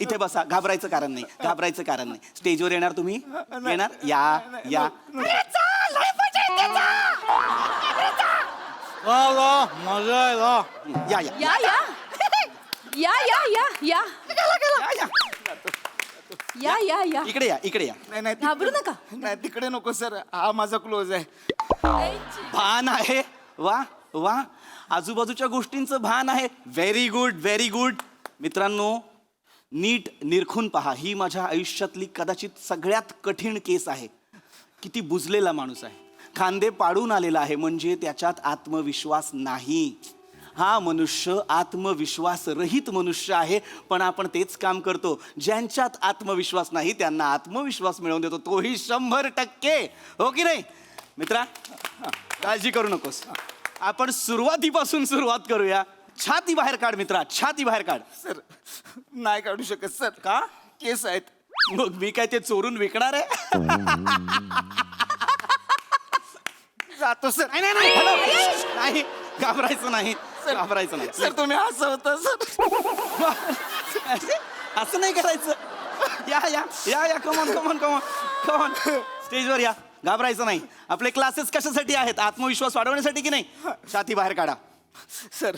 इथे बसा घाबरायचं कारण नाही स्टेजवर येणार तुम्ही येणार या या या या या या या या या या या या इकडे या नाही नाही घाबरू नका. नाही तिकडे नको सर हा माझा क्लोज आहे. भान आहे वा वा आजूबाजूच्या गोष्टींचं भान आहे व्हेरी गुड मित्रांनो नीट निरखून पहा ही माझ्या आयुष्यातली कदाचित सगळ्यात कठीण केस आहे. किती बुजलेला माणूस आहे खांदे पाडून आलेला आहे म्हणजे त्याच्यात आत्मविश्वास नाही. हा मनुष्य आत्मविश्वास रहित मनुष्य आहे पण आपण तेच काम करतो ज्यांच्यात आत्मविश्वास नाही त्यांना आत्मविश्वास मिळवून देतो तोही 100%. हो की नाही मित्रा काळजी करू नकोस आपण सुरुवातीपासून सुरुवात करूया. छाती बाहेर काढ मित्रा छाती बाहेर काढ. सर नाही काढू शकत सर का केस आहेत. मग मी काय ते चोरून विकणार आहे. जातो सर. नाही नाही नाही नाही घाबरायचं नाही सर तुम्ही हसवता सर. असं नाही करायचं. या या या या कमॉन स्टेजवर या घाबरायचं नाही. आपले क्लासेस कशासाठी आहेत आत्मविश्वास वाढवण्यासाठी की नाही. छाती बाहेर काढा. सर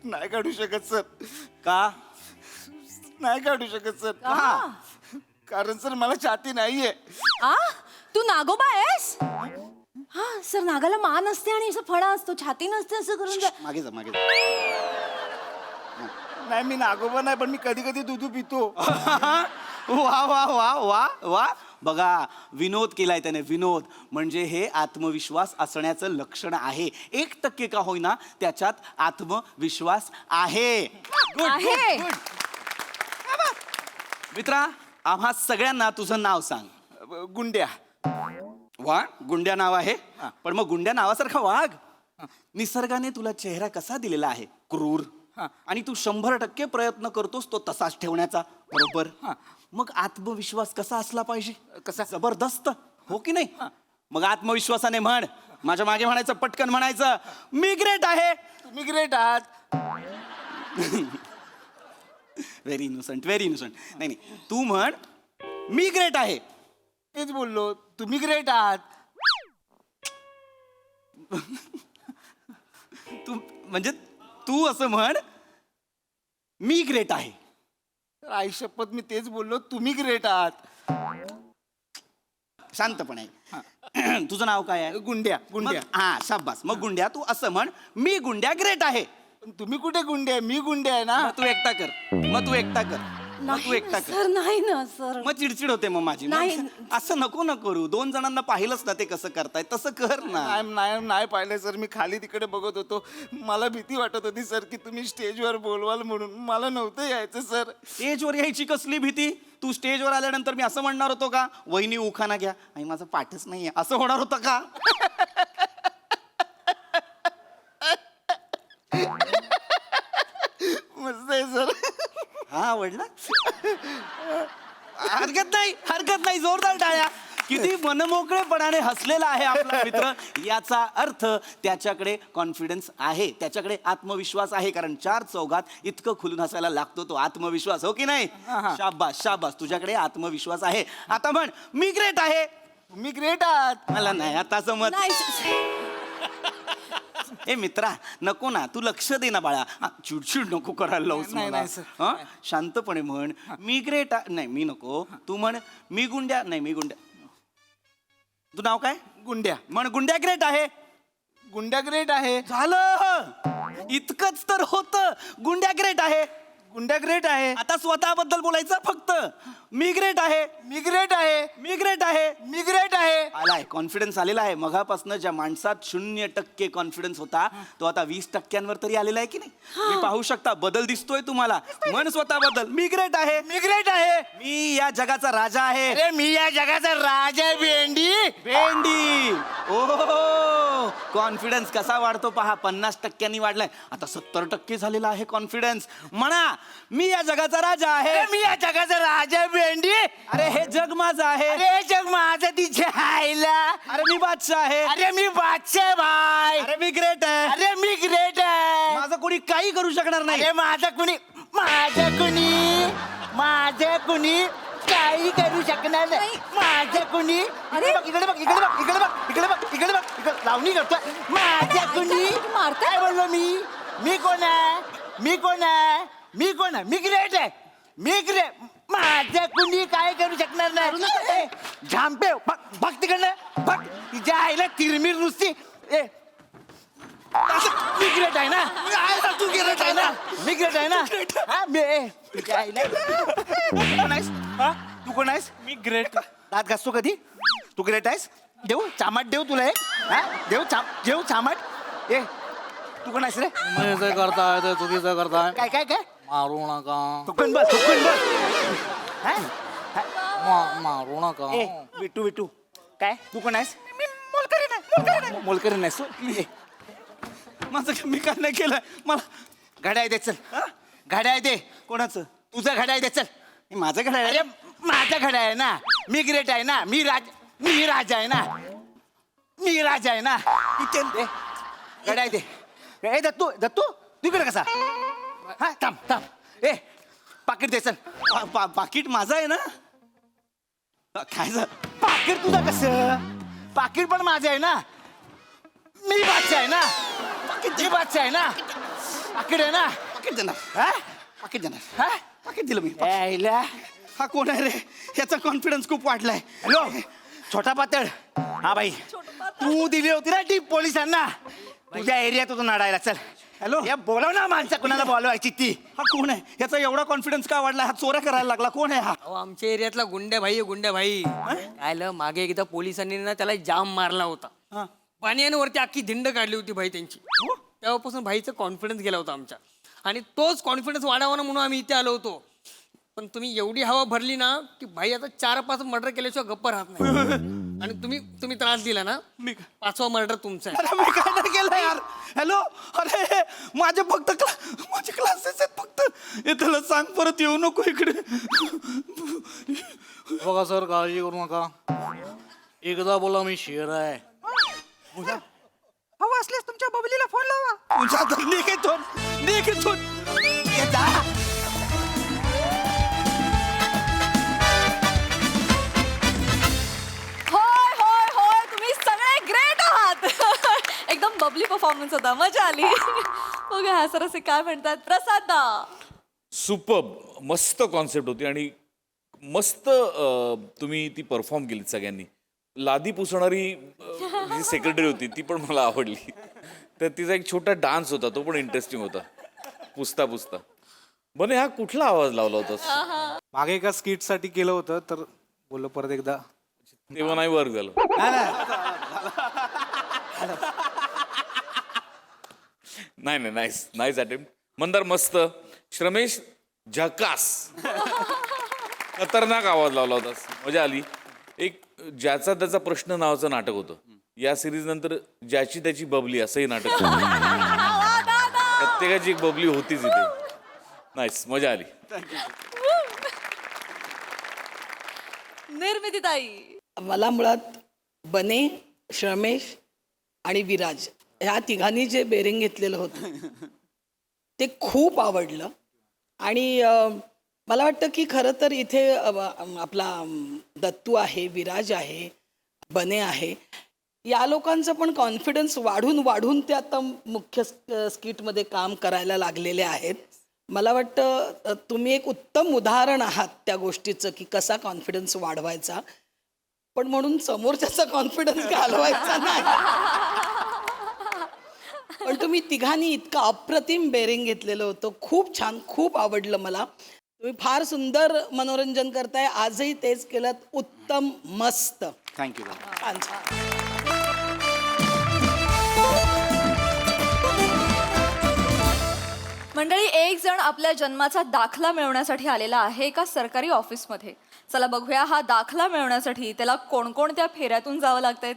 नाही काढू शकत सर. का नाही काढू शकत सर. कारण सर मला छाती नाहीये. तू नागोबा आहेस. हा सर नागाला मान असते आणि असं फणा असतो छाती नसते असं करून मागे जा नाही मी नागोबा नाही पण मी कधी कधी दूध पितो. वा वा वा वा वा बघा विनोद केलाय त्याने विनोद म्हणजे हे आत्मविश्वास असण्याचं लक्षण आहे. 1% का होईना त्याच्यात आत्मविश्वास आहे. मित्रा आम्हा सगळ्यांना तुझं नाव सांग. गुंड्या. वा गुंड्या नाव आहे पण मग गुंड्या नावासारखा वाघ. निसर्गाने तुला चेहरा कसा दिलेला आहे क्रूर आणि तू 100% प्रयत्न करतोस तो तसाच ठेवण्याचा बरोबर. मग आत्मविश्वास कसा असला पाहिजे कसा जबरदस्त हो की नाही. मग आत्मविश्वासाने म्हण माझ्या मागे म्हणायचं पटकन म्हणायचं मी ग्रेट आहे. तुम्ही ग्रेट आहात. व्हेरी इनोसंट नाही तू म्हण मी ग्रेट आहे. तेच बोललो तुम्ही ग्रेट आहात. तू म्हणजे तू असं म्हण मी ग्रेट आहे. आई शपथ मी तेच बोललो तुम्ही ग्रेट आहात. शांतपणे तुझं नाव काय आहे. गुंड्या. हा शाबास. मग गुंड्या तू असं म्हण मी गुंड्या ग्रेट आहे. तुम्ही कुठे गुंडे आहे मी गुंडे आहे ना. मग तू एकटा कर. सर नाही ना सर मग चिडचिड होते मग माझी. असं नको ना करू. 2 जणांना पाहिलंच ना ते कसं करताय तसं कर ना. नाही पाहिलं सर मी खाली तिकडे बघत होतो मला भीती वाटत होती सर की तुम्ही स्टेजवर बोलवाल म्हणून मला नव्हतं यायचं सर. स्टेजवर यायची कसली भीती. तू स्टेजवर आल्यानंतर मी असं म्हणणार होतो का वहिनी उखाणा घ्या आणि माझं पाठच नाहीये असं होणार होतं का. मस्त आहे सर. हा आवडला. हरकत नाही जोरदार टाळ्या. किती मनमोकळेपणाने हसलेला आहे आपला मित्र याचा अर्थ त्याच्याकडे कॉन्फिडन्स आहे त्याच्याकडे आत्मविश्वास आहे. कारण 4 चौघात इतकं खुलून हसायला लागतो तो आत्मविश्वास हो की नाही. शाबास तुझ्याकडे आत्मविश्वास आहे. आता म्हण मी ग्रेट आहे. तुम्ही ग्रेट आहात. मला नाही आता समज. ए मित्रा नको ना तू लक्ष दे ना बाळा. चिडचिड नको करायला लावूस मला. शांतपणे म्हण मी ग्रेट नाही मी नको तू म्हण मी गुंड्या नाही मी गुंड्या. तू नाव काय. गुंड्या. म्हण गुंड्या ग्रेट आहे. गुंड्या ग्रेट आहे. झालं इतकंच तर होतं. गुंड्या ग्रेट आहे. गुंड्या ग्रेट आहे. आता स्वतःबद्दल बोलायचं फक्त मी ग्रेट आहे. मी ग्रेट आहे. मी ग्रेट आहे. मी ग्रेट आहे. आलाय कॉन्फिडन्स आलेला आहे. मगापासून ज्या माणसात 0% कॉन्फिडन्स होता तो आता 20%वर तरी आलेला आहे की नाही. मी पाहू शकता बदल दिसतोय तुम्हाला. म्हण स्वतःबद्दल मी ग्रेट आहे. मी ग्रेट आहे. मी या जगाचा राजा आहे. अरे मी या जगाचा राजा आहे. भेंडी. ओ कॉन्फिडन्स कसा वाढतो पहा. 50% वाढलाय आता 70% झालेला आहे कॉन्फिडन्स. म्हणा मी या जगाचा राजा आहे. अरे मी या जगाचा राजा भेंडी. अरे हे जग माझं आहे. अरे हे जग माझं तिच्या आईला. अरे मी बादशाह आहे. अरे मी बादशाह बाय. अरे मी ग्रेट आहे. अरे मी ग्रेट आहे. माझं कोणी काही करू शकणार नाही. अरे माझं कुणी काही करू शकणार नाही. माझं कुणी इकडे बघ इकडे बघ इकडे बघ इकडे बघ इकडे बघ इकडे बघ इकडे लावणी करतोय. माझ्या कुणी काय बोललो मी कोण आहे मी ग्रेट आहे. माझं कुणी काय करू शकणार नाही. झांपे बघ तिकडनं बघ तिच्या आईला तिरमीर नुसती. मी ग्रेट आहे ना. तू ग्रेट आहे ना. मी ग्रेट आहे ना. हा मी तिच्या आईला. तू कोण आहेस. मी ग्रेट. दात घासतो कधी. तू ग्रेट आहेस. देऊ चामाट देऊ तुला एक. हा देऊ चामाट. ए तू कोण आहेस रे. जे करताय ते चुकीचं करताय. काय काय काय मारू नका. थुकून बस. मारू नका. ए विटू काय तू कोण आहेस. मोलकरी नाहीस तू. माझं मी काय नाही केलं. मला घड्याळ दे चल. घड्याळ दे. कोणाचं. तुझं घड्याळ दे चल. हे माझं घड्याळ आहे. अरे माझं घड्याळ आहे ना. मी ग्रेट आहे ना. मी राजा आहे ना. दे घड्याळ दे. ए दत्तू तू इकडे कसा. हा थांब. ए पाकिट दे चल. पाकिट माझं आहे ना. काय झालं. पाकिट तुझं कसं. पाकिट पण माझं आहे ना. मी बादशाह आहे ना. मी बादशाह आहे ना. पाकिट आहे ना. पाकिट देणार. हा पाकिट देणार. हा पाकिट दिलं मी. यायला. हा कोण आहे रे. याचा कॉन्फिडन्स खूप वाढलाय. हॅलो छोटा पातळ. हा बाई तू दिली होती ना टीप पोलिसांना तुझ्या एरियात होतो नाडायला. चल हॅलो. या बोलव ना माणसं कुणाला बोलवायची ती. हा कोण आहे. याचा एवढा कॉन्फिडन्स का वाढला. हा चोऱ्या करायला लागला. कोण आहे हा. आमच्या एरियातला गुंड्या भाई काय मागे एकदा पोलिसांनी ना त्याला जाम मारला होता. पाण्यावरती अख्खी धिंड काढली होती भाई त्यांची. तेव्हापासून भाईचा कॉन्फिडन्स गेला होता आमच्या. आणि तोच कॉन्फिडन्स वाढावा ना म्हणून आम्ही इथे आलो होतो. पण तुम्ही एवढी हवा भरली ना की भाई आता 4-5 मर्डर केल्याशिवाय गप्प राहत नाही. आणि तुम्ही त्रास दिला ना. 5वा मर्डर तुमचा आहे. अरे मी काय नाही केलं यार. हॅलो. अरे माझे क्लासेस आहेत फक्त. हे त्याला सांग परत येऊ नको इकडे. बघा सर काळजी करू नका. एकदा बोला मी शेर आहे. हवं असल्यास तुमच्या बबलीला फोन लावा. तुझ्या तर निघेतून. होय तुम्ही सगळे ग्रेट आहात. एकदम बबली परफॉर्मन्स होता. मजा आली. बघा हा सर असे काय म्हणतात. प्रसाद सुपर्ब. मस्त कॉन्सेप्ट होती आणि मस्त तुम्ही ती परफॉर्म केली सगळ्यांनी. लादी पुसणारी जी सेक्रेटरी होती ती पण मला आवडली. तर तिचा एक छोटा डान्स होता तो पण इंटरेस्टिंग होता. पुसता बने हा कुठला आवाज लावला होता. मागे एका स्किट साठी केलं होतं तर बोललो परत एकदा. तेव्हा नाही वर्क झालं. नाही नाईस अटेम्प्ट. मंदार मस्त. श्रमेश झकास. खतरनाक आवाज लावला होता. मजा आली. एक ज्याचा त्याचा प्रश्न नावाचं नाटक होतं. या सिरीज नंतर ज्याची त्याची बबली असंही नाटक प्रत्येकाची एक बबली होतीच इथे. नाईस मजा आली. निर्मिती ताई. मला मुळात बने श्रमेश आणि विराज ह्या तिघांनी जे बेरिंग घेतलेलं होतं ते खूप आवडलं. आणि मला वाटतं की खरं तर इथे आपला दत्तू आहे, विराज आहे, बने आहे, या लोकांचं पण कॉन्फिडन्स वाढून ते आता मुख्य स्किटमध्ये काम करायला लागलेले आहेत. मला वाटतं तुम्ही एक उत्तम उदाहरण आहात त्या गोष्टीचं की कसा कॉन्फिडन्स वाढवायचा. पण म्हणून समोरच्याचा कॉन्फिडन्स घालवायचा नाही. पण तुम्ही तिघांनी इतकं अप्रतिम बेरिंग घेतलेलं होतं. खूप छान, खूप आवडलं मला. तुम्ही फार सुंदर मनोरंजन करताय. आजही तेच केलं. उत्तम, मस्त. थँक्यू. छान छान. मंडळी एक जण आपल्या जन्माचा दाखला मिळवण्यासाठी आलेला आहे एका सरकारी ऑफिसमध्ये. चला बघूया हा दाखला मिळवण्यासाठी त्याला कोणकोणत्या फेऱ्यातून जावं लागतंय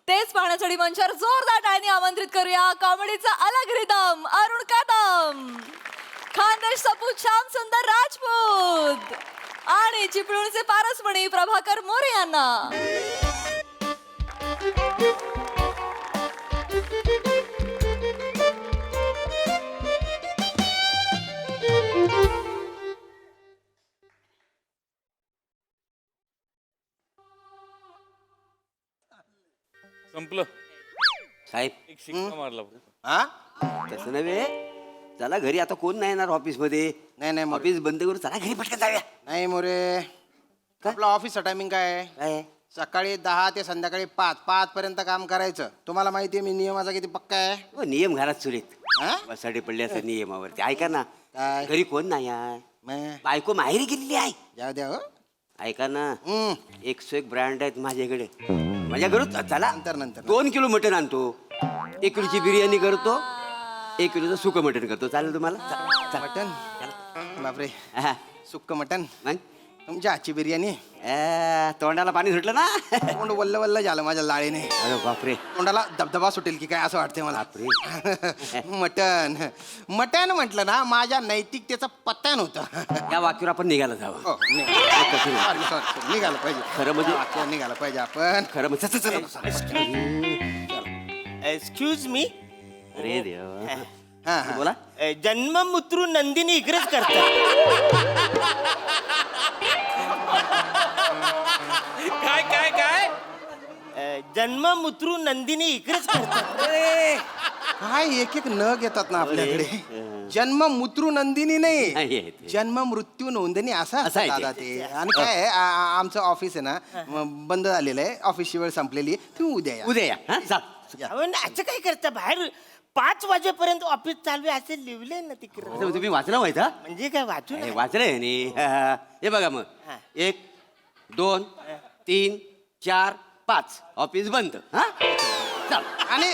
तेच पाहण्यासाठी मंचावर जोरदार टाळ्यांनी आमंत्रित करूया कॉमेडीचा अलग रिदम अरुण कदम, खानदेश सपूत श्याम आणि चिपळूणचे पारसमणी प्रभाकर मोरे यांना. संपलं साहेब एक शिक्का मारला हा तसं नव्हे. चला घरी, आता कोण नाही येणार ऑफिस मध्ये. नाही ऑफिस बंद करू, चला घरी पटकन जाऊया. नाही मोरे, आपला ऑफिसचा टायमिंग काय आहे? काय सकाळी 10 ते संध्याकाळी 5 पर्यंत काम करायचं. तुम्हाला माहिती आहे मी नियमाचा किती पक्का आहे. हो, नियम घरात सुरेत हा? बसाडे पडले असं नियमावरती. ऐका ना, काय? घरी कोण नाही आहे. बायको माहेरी गेलेली आहे. जाऊ द्या हो. ऐका ना, 101 ब्रँड आहेत माझ्याकडे. माझ्या घरून चला नंतर 2 किलो मटण आणतो, 1 किलोची बिर्याणी करतो, 1 किलोचं सुकं मटण करतो. चालेल तुम्हाला? मटन बापरे, हा. सुक्क मटन मग तुमच्या हातची बिर्याणी. तोंडाला पाणी सुटलं ना. तोंड वल्ल वल्ल झालं माझ्या लाळेने. अरे बापरे, तोंडाला धबधबा सुटेल की काय असं वाटतंय मला. मटन मटन म्हटलं ना, माझ्या नैतिकतेचं पतन होतं. या वाक्यावर आपण निघायला जावं. हो, sorry, निघालं पाहिजे. खरं म्हणजे वाक्यावर निघालं पाहिजे आपण. खरं म्हणजे एक्सक्यूज मी. अरे देवा. हा. बोला. जन्म मुत्रू नंदिनी इकडेच करतात. काय काय काय जन्म मुत्रू नंदिनी इकडेच करतात. काय एक एक न घेतात ना आपल्याकडे. जन्म मृत्यू नंदिनी नाही, जन्म मृत्यू नोंदणी असं असं असतं आहे दादा ते. आणि काय आहे, आमचं ऑफिस आहे ना बंद झालेलं आहे. ऑफिसची वेळ संपलेली. तुम्ही उद्या या. उद्या या. चाल. अहो, ना, असं काय करता बाहेर 5 वाजेपर्यंत ऑफिस चालू आहे असं लिहिलंय ना तिकडे. तुम्ही वाचलं व्हायचा. म्हणजे काय वाचू हे वाचलंय नी. हे बघा मग, 1 2 3 4 5 ऑफिस बंद. हा चाल. आणि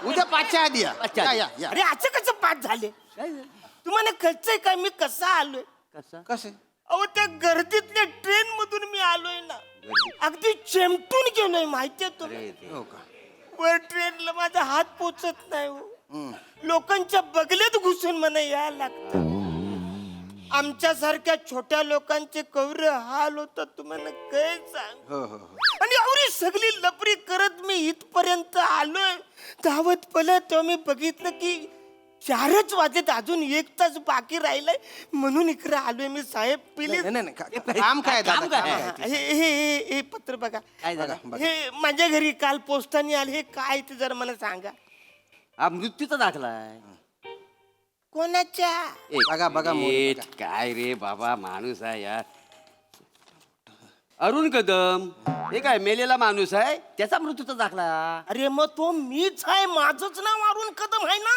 उद्या 5च्या आधी या. या. अरे असं कसं 5 झाले? तुम्हाला कळचंय काय मी कसा आलोय? कसं? अहो, त्या गर्दीतल्या ट्रेन मधून मी आलोय ना. अगदी चेमटून गेलोय माहितीये तुम्ही. हो का? वर ट्रेनला माझा हात पोचत नाही हो. लोकांच्या बगलेत घुसून मला यायला लागतं. आमच्यासारख्या छोट्या लोकांचे कवरे हाल होतात तुम्हाला काय सांग. हो हो हो. आणि एवढी सगळी लपरी करत मी इथपर्यंत आलोय. धावत पळत तेव्हा मी बघितलं की 4च वाजत, अजून 1 तास बाकी राहिलाय. म्हणून इकडे आलोय मी. साहेब प्लीज. नाही, काम काय दादा, काम काय? हे पत्र बघा. हे माझ्या घरी काल पोस्टाने आले. हे काय ते जरा मला सांगा. हा मृत्यूचा दाखला आहे. कोणाच्या? बघा काय रे बाबा, माणूस आहे यार. अरुण कदम, हे काय मेलेला माणूस आहे, त्याचा मृत्यूचा दाखला. अरे मग तो मीच आहे. माझंच नाव अरुण कदम आहे ना.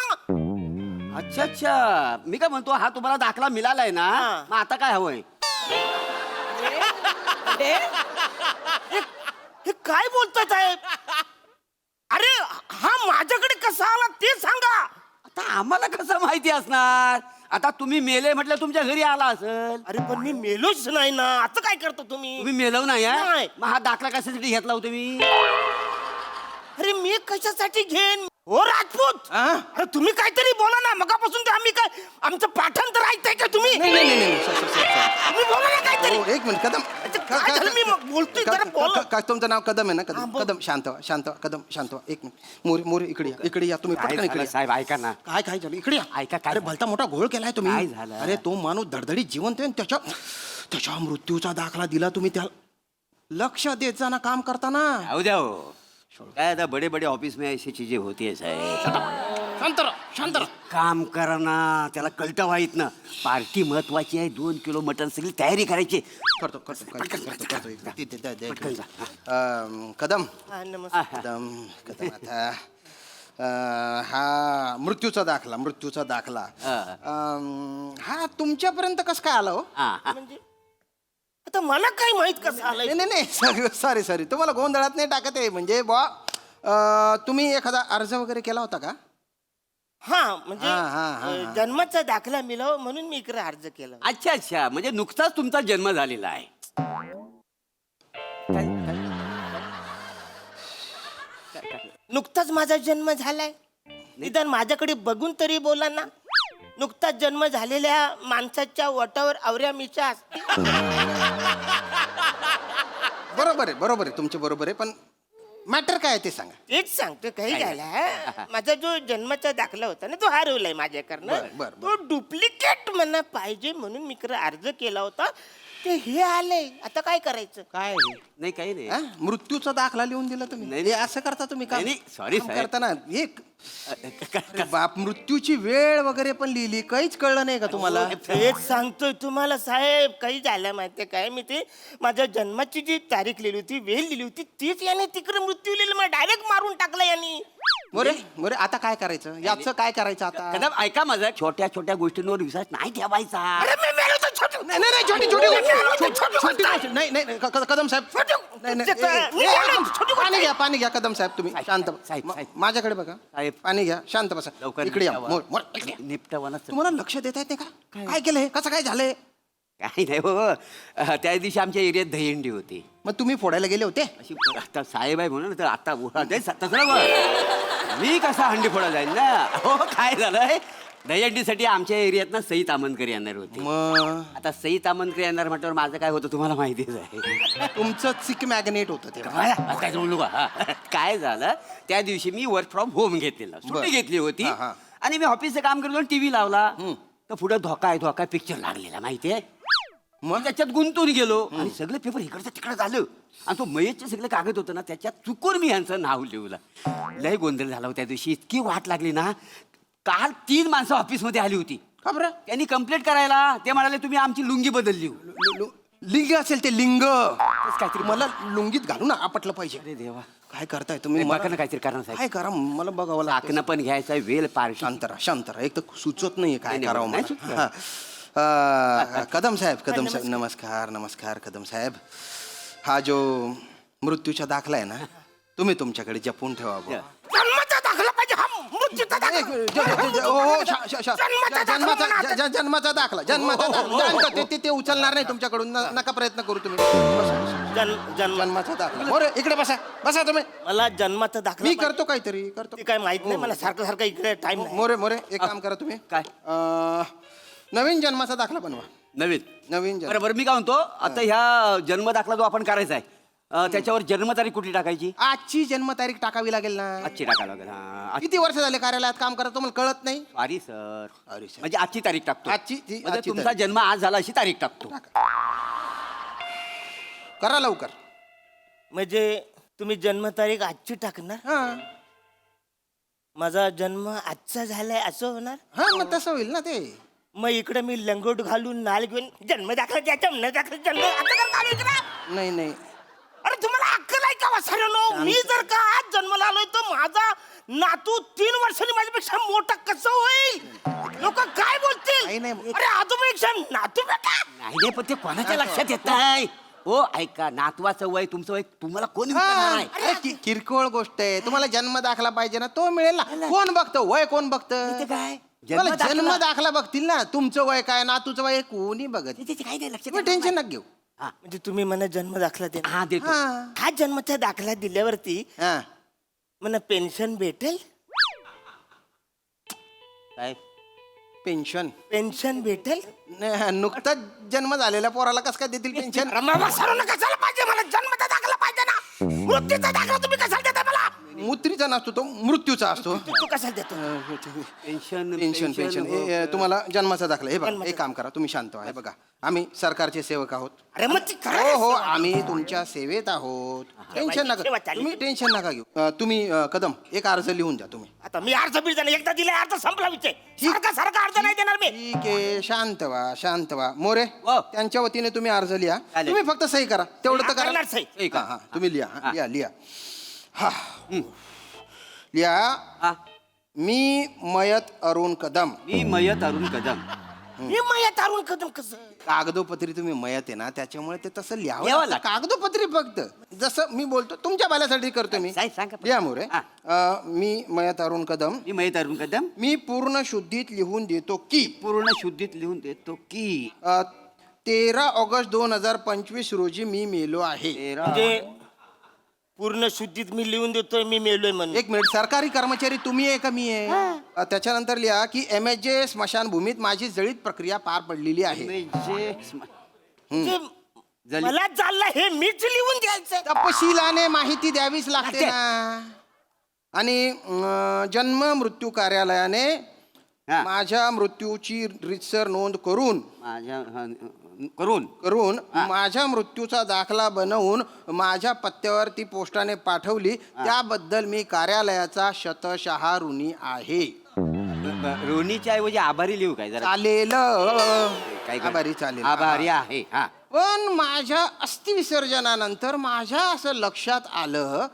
अच्छा अच्छा, मी काय म्हणतो, हा तुम्हाला दाखला मिळालाय ना, मग आता काय हवंय? हे काय बोलताय साहेब? अरे हा माझ्याकडे कसा आला ते सांगा. आता आम्हाला कसं माहिती असणार? आता तुम्ही मेले म्हटलं तुमच्या घरी आला असेल. अरे पण मी मेलोच नाही ना. आता काय करतो तुम्ही? तुम्ही मेलो नाही आहे? नाही. मग हा दाखला कशासाठी घेतला हो तुम्ही? अरे मी कशासाठी घेईन हो राजपूत? अरे तुम्ही काहीतरी बोला ना. मगापासून ते आम्ही काय आमचं पाठांतर ऐकताय का तुम्ही? नाही. तुम्ही बोला ना काहीतरी. एक मिनिट. कदम, काय झालं? मी बोलतोय जरा बोला. काय तुमचं नाव कदम आहे ना? कदम शांत व्हा. कदम शांत व्हा. एक मिनिट. मोरे इकडे या तुम्ही. पटकन इकडे या. साहेब ऐका ना. काय झालं? इकडे या. ऐका. अरे भलता मोठा घोळ केलाय तुम्ही. काय झालं? अरे तो माणूस धडधडीत जिवंत आहे. त्याच्या मृत्यूचा दाखला दिला तुम्ही. त्याला लक्ष देत जाना काम करताना. जाऊ द्या हो. काय आता बडे बडे ऑफिस में ऐसी चीजें होती है साहेब. शांत रहा. काम करा ना, त्याला कळतं वाईत ना. पार्टी महत्वाची आहे. 2 किलो मटण सगळी तयारी करायची. करतो. कदम हा, नमस्कार. कदम आता हा मृत्यूचा दाखला हा तुमच्यापर्यंत कसं काय आला हो? म्हणजे आता मला काय माहित कसं आलंय? नाही सॉरी तुम्हाला गोंधळात नाही टाकत आहे. म्हणजे तुम्ही एखादा अर्ज वगैरे केला होता का? हा म्हणजे जन्माचा दाखला मिळावा म्हणून मी इकडे अर्ज केला. अच्छा, म्हणजे नुकताच तुमचा जन्म झालेला आहे. नुकताच माझा जन्म झालाय. निदान माझ्याकडे बघून तरी बोला ना. नुकताच जन्म झालेल्या माणसाच्या ओठावर आवऱ्या मिशा असते. बरोबर आहे तुमचे बरोबर आहे, पण मॅटर काय आहे ते सांगा. तेच सांगतो काही झाला माझा जो जन्माचा दाखला होता ना तो हरवलाय माझ्याकडनं. बरं. तो डुप्लिकेट मला पाहिजे म्हणून मी अर्ज केला होता, ते हे आलंय. आता काय करायचं? काय नाही काही नाही. हा? मृत्यूचा दाखला लिहून दिला तुम्ही? नाही असं करता तुम्ही काम? नाही, sorry, काम साहेब. करताना एक अरे बाप, मृत्यूची वेळ वगैरे पण लिहिली, काहीच कळलं नाही का तुम्हाला? तेच सांगतोय तुम्हाला साहेब. काही झालं माहितीये काय, मी ते माझ्या जन्माची जी तारीख लिहिली होती, वेळ लिहिली होती, तीच याने तिकडे मृत्यू लिहिलं, मला डायरेक्ट मारून टाकला यांनी. मोरे आता काय करायचं? याचं काय करायचं आता? कदम ऐका माझं, छोट्या छोट्या गोष्टींवर विश्वास नाही ठेवायचा. नाही छोटी गोष्ट नाही कदम साहेब, पाणी घ्या कदम साहेब, तुम्ही शांत माझ्याकडे बघा. पाणी घ्या, शांत बसा. इकडे या. निपटवाना तुम्हाला लक्ष देता येते का? काय केलं हे? कसं काय झालंय? काही नाही हो, त्या दिवशी आमच्या एरियात दहीहंडी होती. मग तुम्ही फोडायला गेले होते? अशी आता साहेब आहे म्हणून तर आता तसं मी कसा हंडी फोडा जाईल ना. हो, काय झालंय, दहीहंडीसाठी आमच्या एरियात ना सई तामनकर येणार होते. आता सई तामनकर येणार म्हटल्यावर माझं काय होतं तुम्हाला माहितीच आहे. तुमचं चिक मॅग्नेट होतं ते. काय बोलू का? काय झालं, त्या दिवशी मी वर्क फ्रॉम होम घेतलेला, सुट्टी घेतली होती आणि मी ऑफिसचं काम करतो, टीव्ही लावला तर पुढे धोका आहे पिक्चर लागलेला माहितीये. मग त्याच्यात गुंतून गेलो आणि सगळे पेपर इकडचं तिकडं झालं आणि तो मयतचे सगळे कागद होतं ना, त्याच्यात चुकून मी यांचं नाव लिहिलं. लय गोंधळ झाला त्या दिवशी, इतकी वाट लागली ना. काल 3 माणसं ऑफिसमध्ये आली होती. का बरं? त्यांनी कंप्लेंट करायला, ते म्हणाले तुम्ही आमची लुंगी बदलली. लिंग असेल ते लिंग काहीतरी, मला लुंगीत घालून आपटलं पाहिजे. अरे देवा, काय करताय तुम्ही? बघा ना काहीतरी करणार. काय करा मला बघावं लागतं. चाकणं पण घ्यायचा, वेल पार. शांत राहा. एक तर सुचत नाहीये काय करावं मला. कदम साहेब नमस्कार कदम साहेब. हा जो मृत्यूचा दाखला आहे ना, तुम्ही तुमच्याकडे जपून ठेवा. जन्माचा दाखला पाहिजे, हा मृत्यूचा जन्माचा दाखला ते उचलणार नाही तुमच्याकडून, नका प्रयत्न करू तुम्ही. जन्माचा दाखला. मोरे इकडे बसा तुम्ही. मला जन्माचा दाखला मी करतो काहीतरी करतो. काय माहित नाही मला, सारखं इकडे टाइम. मोरे एक काम करा तुम्ही. काय? नवीन जन्माचा दाखला बनवा. नवीन बरोबर. मी काय म्हणतो, आता ह्या जन्म दाखला जो आपण करायचा आहे त्याच्यावर जन्मतारीख कुठली टाकायची? आजची जन्मतारीख टाकावी लागेल ना. आजची टाकावी लागेल. किती वर्ष झाले कार्यालयात काम करत, तुम्हाला कळत नाही? सॉरी सर, म्हणजे आजची तारीख टाकतो. आजची तुमचा जन्म आज झाला अशी तारीख टाकतो. करा लवकर. म्हणजे तुम्ही जन्मतारीख आजची टाकणार? माझा जन्म आजचा झालाय असं होणार? हा, मग तसं होईल ना ते. मग इकडे मी लंगोट घालून नाल घेऊन जन्म दाखला नाही. अरे तुम्हाला अक्कल आहे का वसाऱ्यानो? मी जर का आज जन्माला आलोय तर माझा नातू 3 वर्षांनी माझ्यापेक्षा मोठा कसं होईल? लोक काय बोलतील? अरे आजोबापेक्षा नातू बेटा. नाही, पण ते कोणाच्या लक्षात येत नाही. हो ऐका, नातवाचं वय तुमचं वय तुम्हाला कोण नाही. किरकोळ गोष्ट आहे. तुम्हाला जन्म दाखला पाहिजे ना, तो मिळेल ना. कोण बघतो वय? कोण बघतं? काय जन्म दाखला बघतील ना. तुमचं वय काय, नातूचं वय कोणी बघत? काही नाही लक्षात. टेन्शन नका घेऊ. म्हणजे तुम्ही मला जन्म दाखला दे. हा देतो. हा जन्माचा दाखला दिल्यावरती मला पेन्शन भेटेल? काय पेन्शन भेटेल? नुकताच जन्म झालेल्या पोराला कसं काय देतील पेन्शन? कशाला पाहिजे मला? जन्माचा दाखला पाहिजे ना. मृत्यूचा दाखला तुम्ही कशाला देता मला? मृत्यूचा नसतो तो, मृत्यूचा असतो. तू कशाला देतो? पेन्शन तुम्हाला जन्माचा दाखला. हे बघा, एक काम करा, तुम्ही शांत व्हा. बघा, आम्ही सरकारचे सेवक आहोत. अरे मग हो, आम्ही तुमच्या सेवेत आहोत. टेन्शन नका, तुम्ही टेन्शन नका घेऊ. तुम्ही कदम एक अर्ज लिहून द्या तुम्ही. आता मी अर्ज बिर्ज एकदा दिलाय, अर्ज संपला विषय. सारखा अर्ज नाही देणार मी. ठीक आहे, शांत व्हा. मोरे, त्यांच्या वतीने तुम्ही अर्ज लिहा. तुम्ही फक्त सही करा, तेवढं तर करा. सही. हा, तुम्ही लिहा. हा, लिहा. मी मयत अरुण कदम. मी मयत अरुण कदम कसं? कागदोपत्री तुम्ही मयत आहे ना, त्याच्यामुळे ते तसं लिहावं. कागदोपत्री फक्त जसं मी बोलतो तुमच्या भल्यासाठी करतो मी. लिहा मोरे. मी मयत अरुण कदम. मी पूर्ण शुद्धीत लिहून देतो की 13 ऑगस्ट 2025 रोजी मी मेलो आहे. म्हणजे पूर्ण शुद्धीत मी लिहून देतोय मी मेलोय म्हणून. एक मिनिट, सरकारी कर्मचारी तुम्ही आहे का मी आहे? त्याच्यानंतर लिहा की MSJ स्मशानभूमीत माझी जळीत प्रक्रिया पार पडलेली आहे. मला चाललं हे मीच लिहून द्यायचं. तपशिलाने माहिती द्यावीच लागते ना. आणि जन्म मृत्यू कार्यालयाने माझ्या मृत्यूची रीतसर नोंद करून करून माझ्या मृत्यूचा दाखला बनवून माझ्या पत्त्यावर ती पोस्टाने पाठवली, त्याबद्दल मी कार्यालयाचा शतशः ऋणी आहे. ऋणीच्या ऐवजी आभारी लिहू काय जरा? चालेल, काय आभारी चालेल, आभारी आहे. हा, पण माझ्या अस्थिविसर्जनानंतर माझ्या असं लक्षात आलं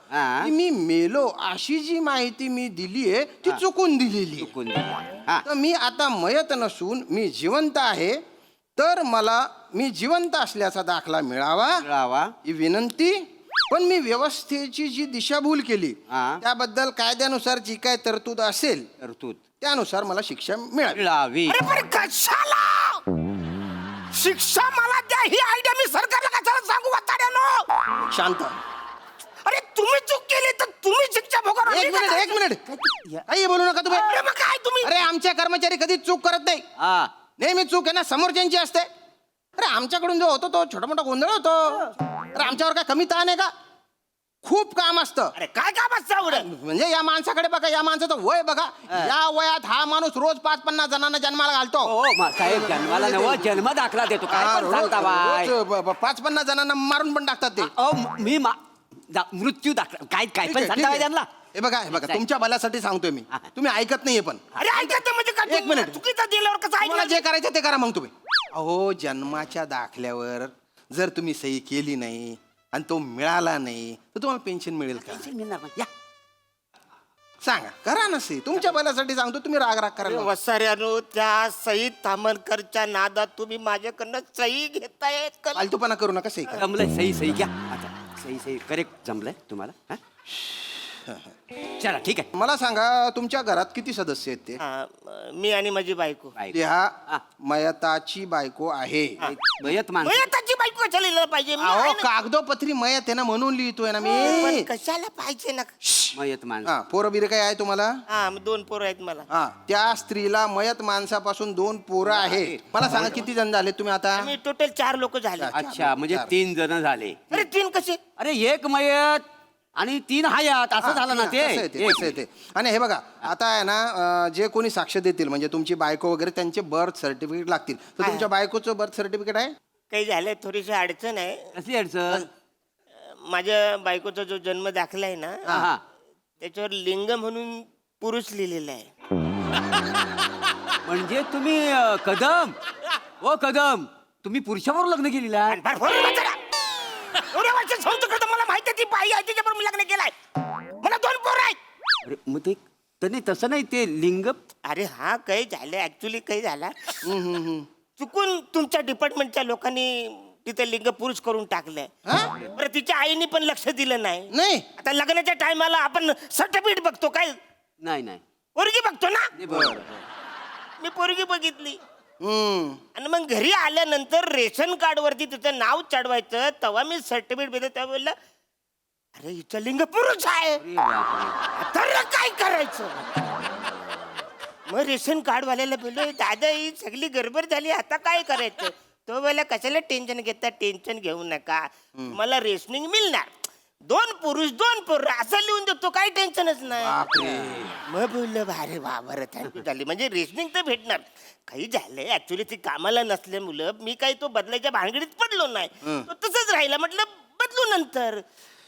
की मी मेलो अशी जी माहिती मी दिलीये ती चुकून दिलेली. तर मी आता मयत नसून मी जिवंत आहे, तर मला मी जिवंत असल्याचा दाखला मिळावा ही विनंती. पण मी व्यवस्थेची जी दिशाभूल केली त्याबद्दल कायद्यानुसार जी काय तरतूद असेल त्यानुसार मला शिक्षा मिळावी. अरे पण कशाला शिक्षा मला द्या ही आयडिया मी सरकारला कशाला सांगू वाटाड्यानो? शांत. अरे तुम्ही चूक केली तर तुम्ही शिक्षा भोगा. एक मिनिट काही बोलू नका तुम्ही. अरे मग काय तुम्ही? अरे आमचे कर्मचारी कधीच चूक करत नाही. नेहमी चूक आहे ना समोरच्यांची असते. अरे आमच्याकडून जो होतो तो छोटा मोठा गोंधळ होतो. अरे आमच्यावर काय कमी ताण आहे का? खूप काम असतं. अरे काय काम असतं? म्हणजे या माणसाकडे बघा, या माणसाचं वय बघा. या वयात हा माणूस रोज 5-50 जणांना जन्माला घालतो. साहेब जन्माला नव जन्म दाखला देतो. काय पण सांगता बाय? 5-50 जणांना मारून पण टाकतात ते. मी मृत्यू दाखला काय काय पण सांगता बाय त्यांना? हे बघा तुमच्या भल्यासाठी सांगतोय मी. तुम्ही ऐकत नाहीये पण. अरे ऐकत म्हणजे काय? एक मिनिट. चुकीचं दिल्यावर कसं तुम्हाला ऐकलं? जे करायचं ते करा मग तुम्ही. अहो जन्माच्या दाखल्यावर जर तुम्ही सही केली नाही आणि तो मिळाला नाही तर तुम्हाला पेन्शन मिळेल का? सांगा, करा ना सही. तुमच्या भल्यासाठी सांगतो, तुम्ही राग करायला. वसाऱ्यानो त्या सई तामणकरच्या नादात तुम्ही माझ्याकडनं सही घेताय. फालतूपणा करू नका, सही करा. जमलंय सही घ्या. सही करेक्ट जमलंय तुम्हाला. चला ठीक आहे. मला सांगा तुमच्या घरात किती सदस्य आहेत ते? मी आणि माझी बायको. लिहा मयताची बायको आहे. मयताची बायको कशाला लिहिलं पाहिजे? अहो कागदोपत्री मयत आहे ना म्हणून लिहितोय ना मी. कशाला पाहिजे ना? मयत माणूस. पोरं बिरं काय आहे तुम्हाला? 2 पोरं आहेत मला. त्या स्त्रीला मयत माणसापासून 2 पोरं आहेत. मला सांगा किती जण झाले तुम्ही आता? आम्ही टोटल 4 लोक झाले. अच्छा म्हणजे 3 जण झाले. अरे 3 कसे? अरे 1 मयत आणि 3 हयात असं झालं ना ते. आणि हे बघा आता आहे ना जे कोणी साक्ष देतील म्हणजे तुमची बायको वगैरे त्यांचे बर्थ सर्टिफिकेट लागतील. तर तुमच्या बायकोचं बर्थ सर्टिफिकेट आहे? काही झालंय, थोडीशी अडचण आहे. कशी अडचण? माझ्या बायकोचा जो जन्म दाखला आहे ना त्याच्यावर लिंग म्हणून पुरुष लिहिलेला आहे. म्हणजे तुम्ही कदम तुम्ही पुरुषावर लग्न केलेलं आहे? एवढ्या वर्ष संस्कृत मला माहिती ती बाई आहे तिच्यावर मी लग्न केलंय. मला 2 पोरं आहेत. अरे मग ते नाही तसं नाही ते लिंग. अरे हा काही झालं ऍक्च्युली काही झाला चुकून तुमच्या डिपार्टमेंटच्या लोकांनी तिथे लिंग पुरुष करून टाकलंय. बरं तिच्या आईने पण लक्ष दिलं नाही. आता लग्नाच्या टायमाला आपण सर्टिफिकेट बघतो काय? नाही पोरगी बघतो ना. मी पोरगी बघितली आणि मग घरी आल्यानंतर रेशन कार्ड वरती तिचं नाव चढवायचं तेव्हा मी सर्टिफिकेट बघितलं तेव्हा बोललं अरे हिचं लिंग पुरुष आहे. तर काय करायचं? मग रेशन कार्ड वाल्याला बोललो दादा ही सगळी गडबड झाली आता काय करायचं? तो बोलला कशाला टेन्शन घेता? टेन्शन घेऊ नका, मला रेशनिंग मिळणार. 2 पुरुष 2 पोरं असं लिहून देतो, काही टेन्शनच नाही. मग बोललं अरे वा बरं थँक्यू झाली म्हणजे रेशनिंग तर भेटणार. काही झालंय ऍक्च्युली ती कामाला नसल्यामुळं मी काही तो बदलायच्या भानगडीत पडलो नाही. तो तसंच राहिला. म्हटलं बदलू नंतर.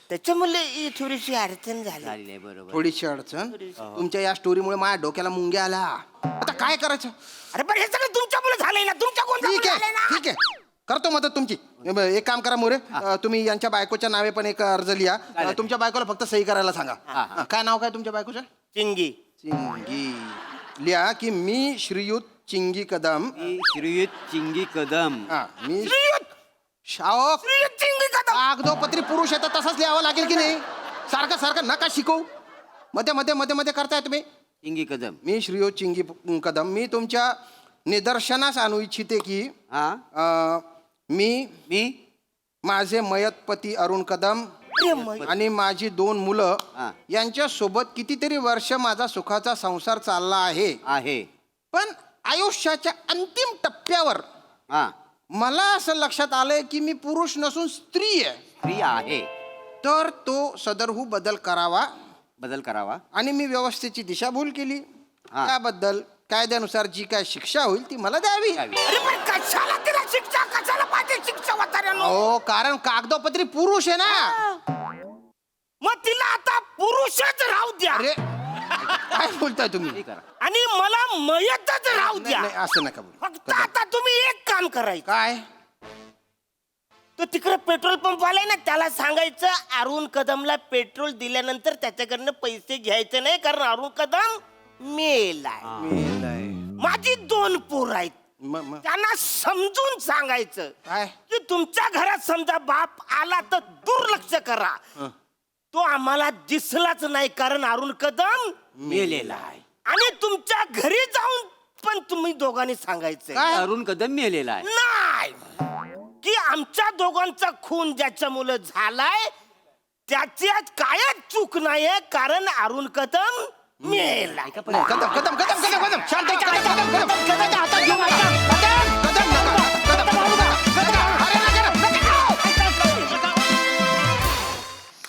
त्याच्यामुळे थोडीशी अडचण झाली. थोडीशी अडचण. तुमच्या या स्टोरीमुळे माझ्या डोक्याला मुंग्या आला. आता काय करायचं? अरे पण हे सगळं तुमच्यामुळे झालंय ना. तुमच्या ठीक आहे करतो मदत तुमची. एक काम करा मोरे, तुम्ही यांच्या बायकोच्या नावे पण एक अर्ज लिहा. तुमच्या बायकोला फक्त सही करायला सांगा. काय नाव काय तुमच्या बायकोचं? चिंगी. लिहा की मी श्रीयुत चिंगी कदम. मी कागदोपत्री पुरुष येतात तसंच लिहावं लागेल की नाही? सारखं नका शिकवू. मध्ये करताय तुम्ही. चिंगी कदम. मी श्रीयुत चिंगी कदम. मी तुमच्या निदर्शनास आणू इच्छिते की मी माझे मयत पती अरुण कदम आणि माझी 2 मुलं यांच्या सोबत कितीतरी वर्ष माझा सुखाचा संसार चालला आहे. पण आयुष्याच्या अंतिम टप्प्यावर मला असं लक्षात आलंय की मी पुरुष नसून स्त्री आहे. स्त्री आहे. तर तो सदरहू बदल करावा आणि मी व्यवस्थेची दिशाभूल केली. त्याबद्दल कायद्यानुसार जी काय शिक्षा होईल ती मला द्यावी. अरे पण कशाला तिला शिक्षा, कशाला पाहिजे शिक्षा वाताऱ्यानो? हो, कारण कागदोपत्री पुरुष आहे ना. मग तिला आता पुरुषच राहू द्या. अरे काय बोलताय तुम्ही? आणि मला मयतच राहू द्या. नाही, असं नका बोलू. फक्त आता तुम्ही एक काम करायचं. काय? तो तिकडे पेट्रोल पंप आलाय ना, त्याला सांगायचं अरुण कदमला पेट्रोल दिल्यानंतर त्याच्याकडनं पैसे घ्यायचे नाही, कारण अरुण कदम मेलाय. माझी 2 पोरं आहेत. त्यांना समजून सांगायचं की तुमच्या घरात समजा बाप आला तर दुर्लक्ष करा. तो आम्हाला दिसलाच नाही, कारण अरुण कदम मेलेला आहे. आणि तुमच्या घरी जाऊन पण तुम्ही दोघांनी सांगायचं अरुण कदम मेलेला आहे. नाही, की आमच्या दोघांचा खून ज्याच्यामुळे झालाय त्याच्यात कायच चूक नाहीये, कारण अरुण कदम मेलाय. कदम कदम कदम कदम कदम शांत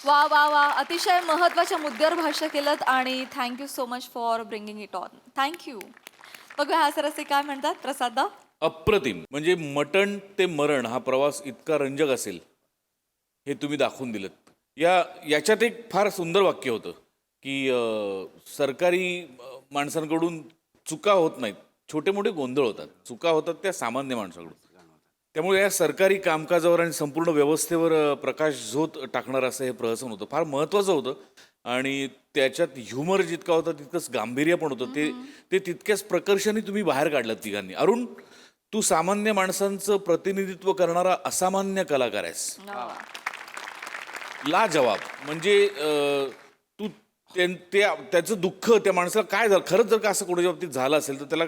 वा वा वा, अतिशय महत्वाच्या मुद्द्यावर भाष्य केलं आणि thank you so much for bringing it on. Thank you. बघूया हा सरसे काय म्हणतात प्रसादा. अप्रतिम. म्हणजे मटण ते मरण हा प्रवास इतका रंजक असेल हे तुम्ही दाखवून दिलं. याच्यात एक फार सुंदर वाक्य होतं की सरकारी माणसांकडून चुका होत नाहीत, छोटे मोठे गोंधळ होतात. चुका होतात त्या सामान्य माणसाकडून. त्यामुळे या सरकारी कामकाजावर आणि संपूर्ण व्यवस्थेवर प्रकाश झोत टाकणार असं हे प्रहसन होतं. फार महत्त्वाचं होतं आणि त्याच्यात ह्युमर जितका होता तितकंच गांभीर्य पण होतं. ते तितक्याच प्रकर्षाने तुम्ही बाहेर काढलं तिघांनी. अरुण, तू सामान्य माणसांचं प्रतिनिधित्व करणारा असामान्य कलाकार आहेस. लाजवाब. म्हणजे तू त्याचं दुःख त्या माणसाला काय झालं, खरंच जर का असं कोणाच्या बाबतीत झालं असेल तर त्याला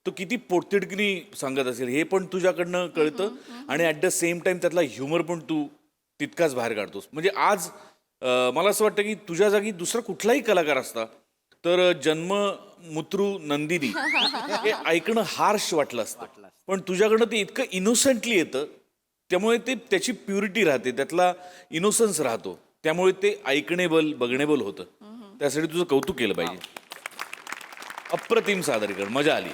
तो किती पोटतिडकीनी सांगत असेल हे पण तुझ्याकडनं कळतं. आणि ॲट द सेम टाइम त्यातला ह्युमर पण तू तितकाच बाहेर काढतोस. म्हणजे आज मला असं वाटतं की तुझ्या जागी दुसरा कुठलाही कलाकार असता तर जन्ममुत्रू नंदिनी हे ऐकणं हार्श वाटलं असतं. पण तुझ्याकडनं ते इतकं इनोसंटली येतं, त्यामुळे ते त्याची प्युरिटी राहते, त्यातला इनोसन्स राहतो, त्यामुळे ते ऐकणेबल बघणेबल होतं. त्यासाठी तुझं कौतुक केलं पाहिजे. अप्रतिम सादरीकरण, मजा आली.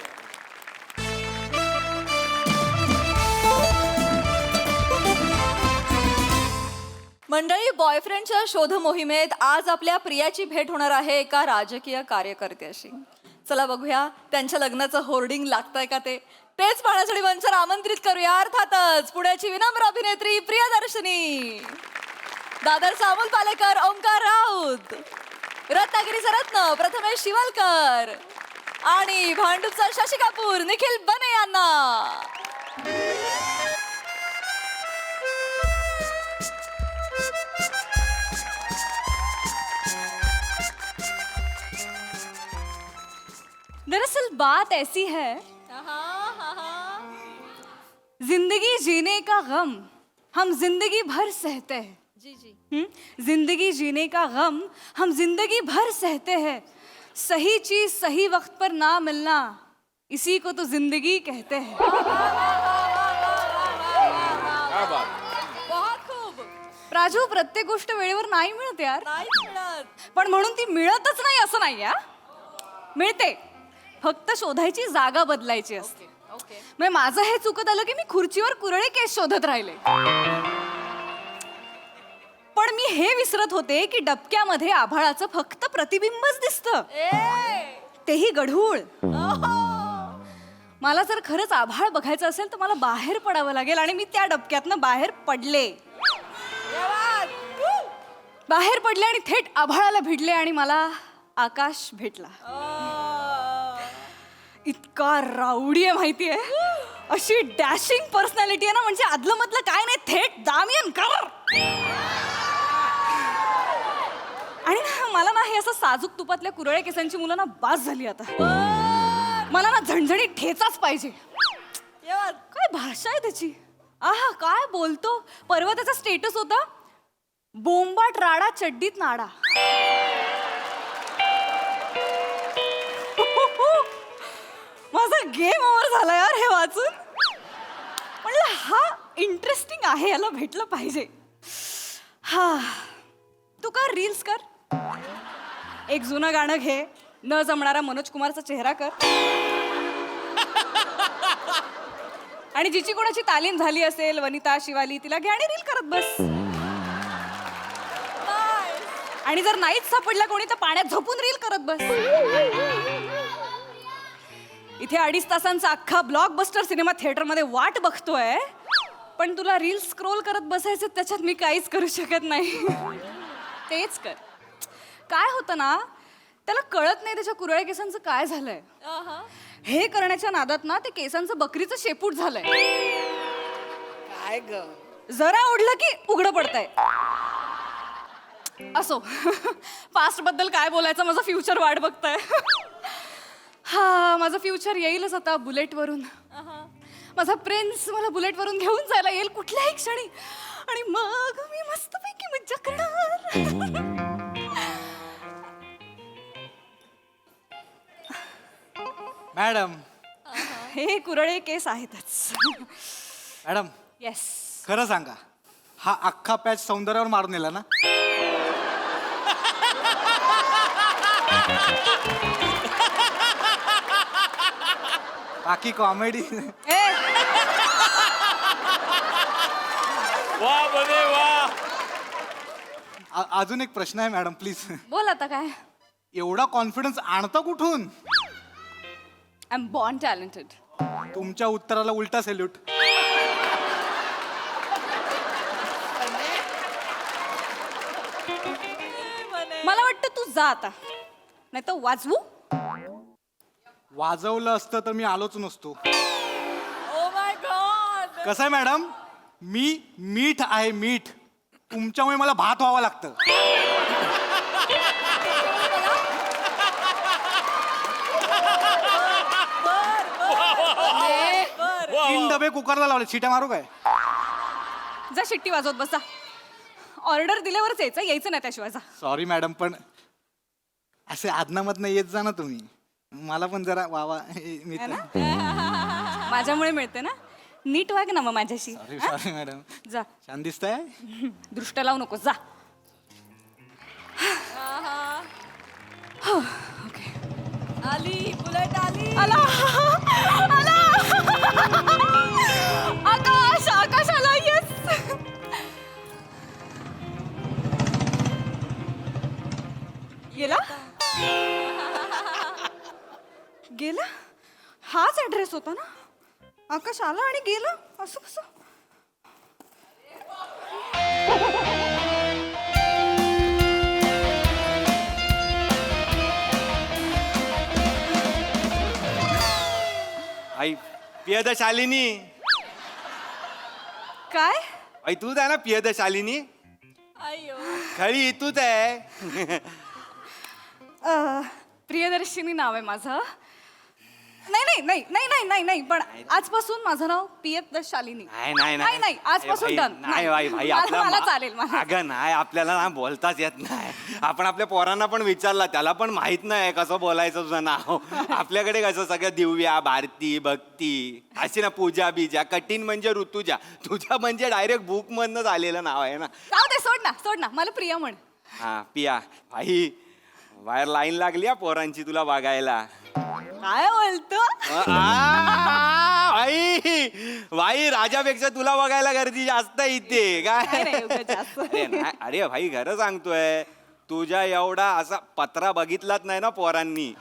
मंडळी, बॉयफ्रेंडच्या शोध मोहिमेत आज आपल्या प्रियाची भेट होणार आहे एका राजकीय कार्यकर्त्याशी. चला बघूया त्यांच्या लग्नाचं होर्डिंग लागतंय का तेच पाहण्यासाठी मंचावर आमंत्रित करूया अर्थातच पुण्याची विनम्र अभिनेत्री प्रियदर्शनी, दादरचा अमोल पालेकर, ओंकार राऊत, रत्नागिरीचा रत्न प्रथमेश शिवलकर आणि भांडूपचा शशी कपूर निखिल बने यांना. दरअसल बात ऐसी है, जिंदगी जीने का गम हम जिंदगी भर सहते हैं. जी जी. जिंदगी जीने का गम हम जिंदगी भर सहते हैं. सही चीज सही वक्त पर ना मिलना, इसी को तो जिंदगी कहते हैं. बहुत खूप. प्राजू, प्रत्येक गोष्ट वेळेवर नाही मिळत यार. नाही मिळत. पण म्हणून ती मिळतच नाही असं नाही. मिळते, फक्त शोधायची जागा बदलायची असते. म्हणजे माझं हे चुकत आलं की मी खुर्चीवर कुरळे केस शोधत राहिले. पण मी हे विसरत होते की डबक्यामध्ये आभाळाचं फक्त प्रतिबिंबच दिसतं, तेही गढूळ. मला जर खरंच आभाळ बघायचं असेल तर मला बाहेर पडावं लागेल आणि मी त्या डबक्यातनं बाहेर पडले. बाहेर पडले आणि थेट आभाळाला भिडले आणि मला आकाश भेटला. इतका राऊडी आहे माहितीये, अशी डॅशिंग पर्सनॅलिटी आहे ना, म्हणजे आदलं मधलं काय नाही, थेट दामियन कर. आणि मला ना हे असं साजूक तुपातल्या कुरळे केसांची मुलं ना बास झाली आता. मला ना झणझणीत ठेचाच पाहिजे. काय भाषा आहे त्याची. आहा, काय बोलतो. परवा त्याचा स्टेटस होता, बोंबाट राडा चड्डीत नाडा. माझा गेम ओव्हर झाला यार हे वाचून. म्हणलं हा इंटरेस्टिंग आहे, याला भेटलं पाहिजे. हा, तू कर रील्स कर. एक जुनं गाणं घे, न जमणारा मनोज कुमारचा चेहरा कर, आणि जिची कोणाची तालीम झाली असेल, वनिता शिवाली, तिला घे आणि रील करत बस. आणि जर नाहीच सापडला कोणी तर पाण्यात झोपून रील करत बस. इथे 2.5 तासांचा अख्खा ब्लॉकबस्टर सिनेमा थिएटरमध्ये वाट बघतोय, पण तुला रील स्क्रोल करत बसायचं, त्याच्यात मी काहीच करू शकत नाही. तेच कर. काय होतं ना, त्याला कळत नाही त्याच्या कुरळ्या केसांचं काय झालंय. हे करण्याच्या नादात ना ते केसांचं बकरीचं शेपूट झालंय. काय ग, जरा ओढलं की उघडं पडतंय. असो, पास्ट बद्दल काय बोलायचं, माझं फ्युचर वाट बघतंय. हा, माझं फ्युचर येईलच आता बुलेटवरून. माझा प्रिन्स मला बुलेटवरून घेऊन जायला येईल कुठल्याही क्षणी, आणि मग मी मस्तपैकी मज्जा करणार. मॅडम, हे कुरळे केस आहेतच. Madam, yes. खरं सांगा, हा अख्खा पॅच सौंदर्यावर मारून नेला ना? बाकी कॉमेडी. वा बने वा. अजून एक प्रश्न आहे मॅडम, प्लीज. बोल आता काय. एवढा कॉन्फिडन्स आणता कुठून? I am born talented. तुमच्या उत्तराला उलटा सॅल्यूट. मला वाटतं तू जा आता, नाही तर वाजवू. वाजवलं असतं तर मी आलोच नसतो. Oh my God. कसं आहे मॅडम, मी मीठ आहे, मीठ. तुमच्यामुळे मला भात व्हावं लागतं. 3 डबे कुकरला लावले, शिट्या मारू काय? जा शिट्टी वाजवत बसा. ऑर्डर दिल्यावरच यायचं नाही त्याशिवाय जा. सॉरी मॅडम, पण असे आदनामधनं येत जा ना तुम्ही. मला पण जरा वावा मिळतं. माझ्यामुळे मिळते ना, नीट वाग ना मग माझ्याशी. Sorry madam. जा. छान दिसतंय. दृष्ट लावू नको, जा. आली बुलेट आली. आला आला. आकाश, आकाश आला. येस. गेला गेला. हाच ऍड्रेस होता ना. आकाश आला आणि गेला, असं कसं? आई पियद शालिनी. काय? आई तूच आहे ना पियद शालिनी? अय्यो. खरी तूच आहे. प्रियदर्शिनी नाव आहे माझं. नाही नाही नाही नाही नाही नाही नाही, पण आजपासून माझं नाव पियदशालिनी. नाही नाही, आजपासून डन. नाही भाई भाई, मला चालेल. मला अगं नाही, आपल्याला ना बोलताच येत नाही. आपण आपल्या पोरांना पण विचारला, त्याला पण माहित नाही कसं बोलायचं तुझं नाव. आपल्याकडे कसं सगळं दिव्या, भारती, भक्ती अशी ना, पूजा बीजा. कठीण म्हणजे ऋतुजा, तुझ्या म्हणजे डायरेक्ट बुक मधनच आलेलं नाव आहे ना. जाऊ दे, सोड ना सोड ना, मला प्रिया म्हण. हा पिया. भाई बाहेर लाईन लागली हा पोरांची तुला बघायला. काय बोलतो? भाई भाई, राजापेक्षा तुला बघायला गर्दी जास्त इथे. काय अरे भाई, खरं सांगतोय, तुझ्या एवढा असा पत्रा बघितलाच नाही ना पोरांनी.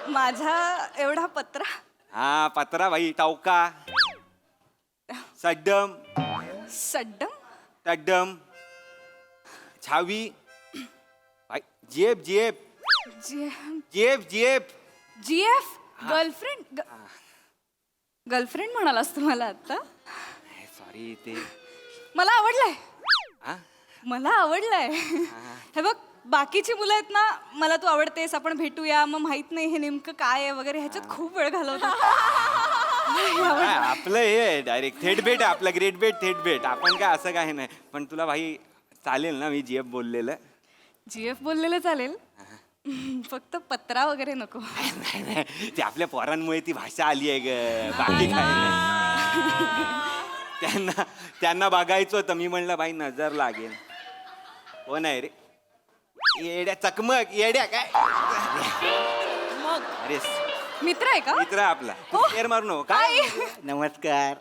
माझा एवढा पत्रा? हा पत्रा भाई, टावका, सड्डम सड्डम, तड्डम, छावी, जेब जेब जेब जेब. जीएफ. गर्लफ्रेंड. गर्लफ्रेंड म्हणालास तुम्हाला आता? सॉरी, ते मला आवडलंय. मला आवडलंय. हे बघ, बाकीची मुलं आहेत ना, मला तू आवडतेस, आपण भेटूया, मग माहित नाही हे नेमकं काय आहे वगैरे, ह्याच्यात खूप वेळ घालवतात. आपलं हे डायरेक्ट थेट भेट आहे, आपलं ग्रेट भेट, थेट भेट. आपण काय असं काही नाही. पण तुला भाई चालेल ना मी जीएफ बोललेलं? जीएफ बोललेलं चालेल. फक्त पत्रा वगैरे नको. नाही नाही, ते आपल्या पोरांमुळे ती भाषा आली आहे ग, बाकी काय नाही. त्यांना बघायचं होतं, मी म्हणलं बाई नजर लागेल. हो नाही रे, येड्या चकमक येड्या काय. अरे मित्र आहे का? मित्र आपला शेर मारू काय. नमस्कार.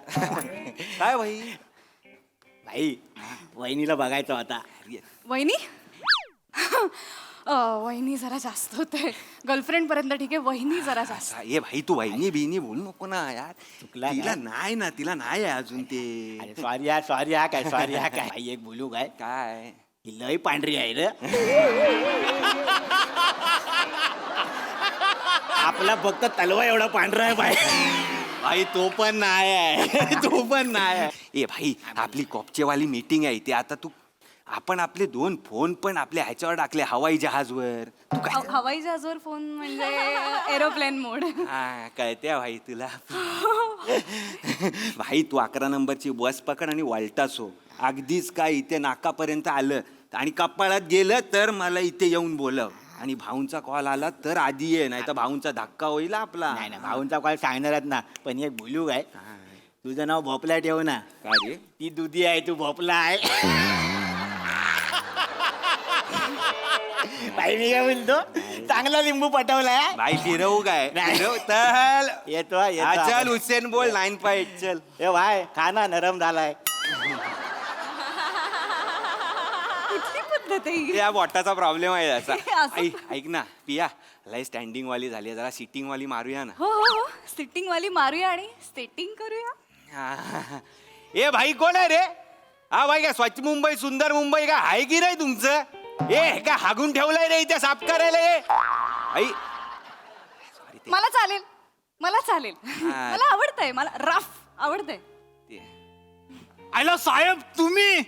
काय भाई भाई वहिनीला बघायचं होता. वहिनी? वहिनी जरा जास्त होते. गर्लफ्रेंड पर्यंत ठीक आहे, वहिनी जरा जास्त. ये भाई तू वहिनी बिहिनी बोलू नको ना यार. चुकला तिला नाही ना, तिला नाही आहे अजून ते. सॉरी हा काय सॉरी हा काय. भाई एक बोलू काय. काय ही लय पांढरी आहे रे. आपला फक्त तलवा एवढा पांढरा आहे बाई. भाई तो पण नाही आहे, तो पण नाही आहे. ए भाई आपली कॉपचेवाली मीटिंग आहे, ते आता तू आपण आपले 2 फोन पण आपल्या ह्याच्यावर टाकले, हवाई जहाजवर. तू काय हवाई जहाजवर फोन म्हणजे एरोप्लेन मोड. हा कळते भाई तुला. भाई तू 11 नंबरची बस पकड आणि वळटासो. अगदीच काय इथे नाकापर्यंत आलं आणि कपाळात गेलं तर मला इथे येऊन बोलव. आणि भाऊंचा कॉल आला तर आधी ये, नाही तर भाऊंचा धक्का होईल आपला. नाही ना, भाऊंचा कॉल सांगणारच ना. पण एक बोलू काय, तुझं नाव भोपला ठेव ना. काय रे, ती दुधी आहे, तू भोपला आहे. भाई मी काय बोलतो, चांगला लिंबू पटवलाय. भाई फिरवू काय. फिरव तर येतो चल हुसेन बोल 9.5 चल. ए भाई खाना नरम झालाय. या बोटाचा प्रॉब्लेम आहे असा. असं? ऐक ना पिया, लय स्टँडिंग वाली झाली, जरा सिटिंग वाली मारूया ना. हो हो हो, सिटिंग वाली मारूया आणि सेटिंग करूया. ए भाई कोण आहे रे. हा भाई काय स्वच्छ मुंबई सुंदर मुंबई का आहे की नाही तुमचं. ए का हागून ठेवलंय रे इथे साफ करायला. आई मला चालेल, मला चालेल. मला आवडतंय, मला रफ आवडतंय. आयला साहेब तुम्ही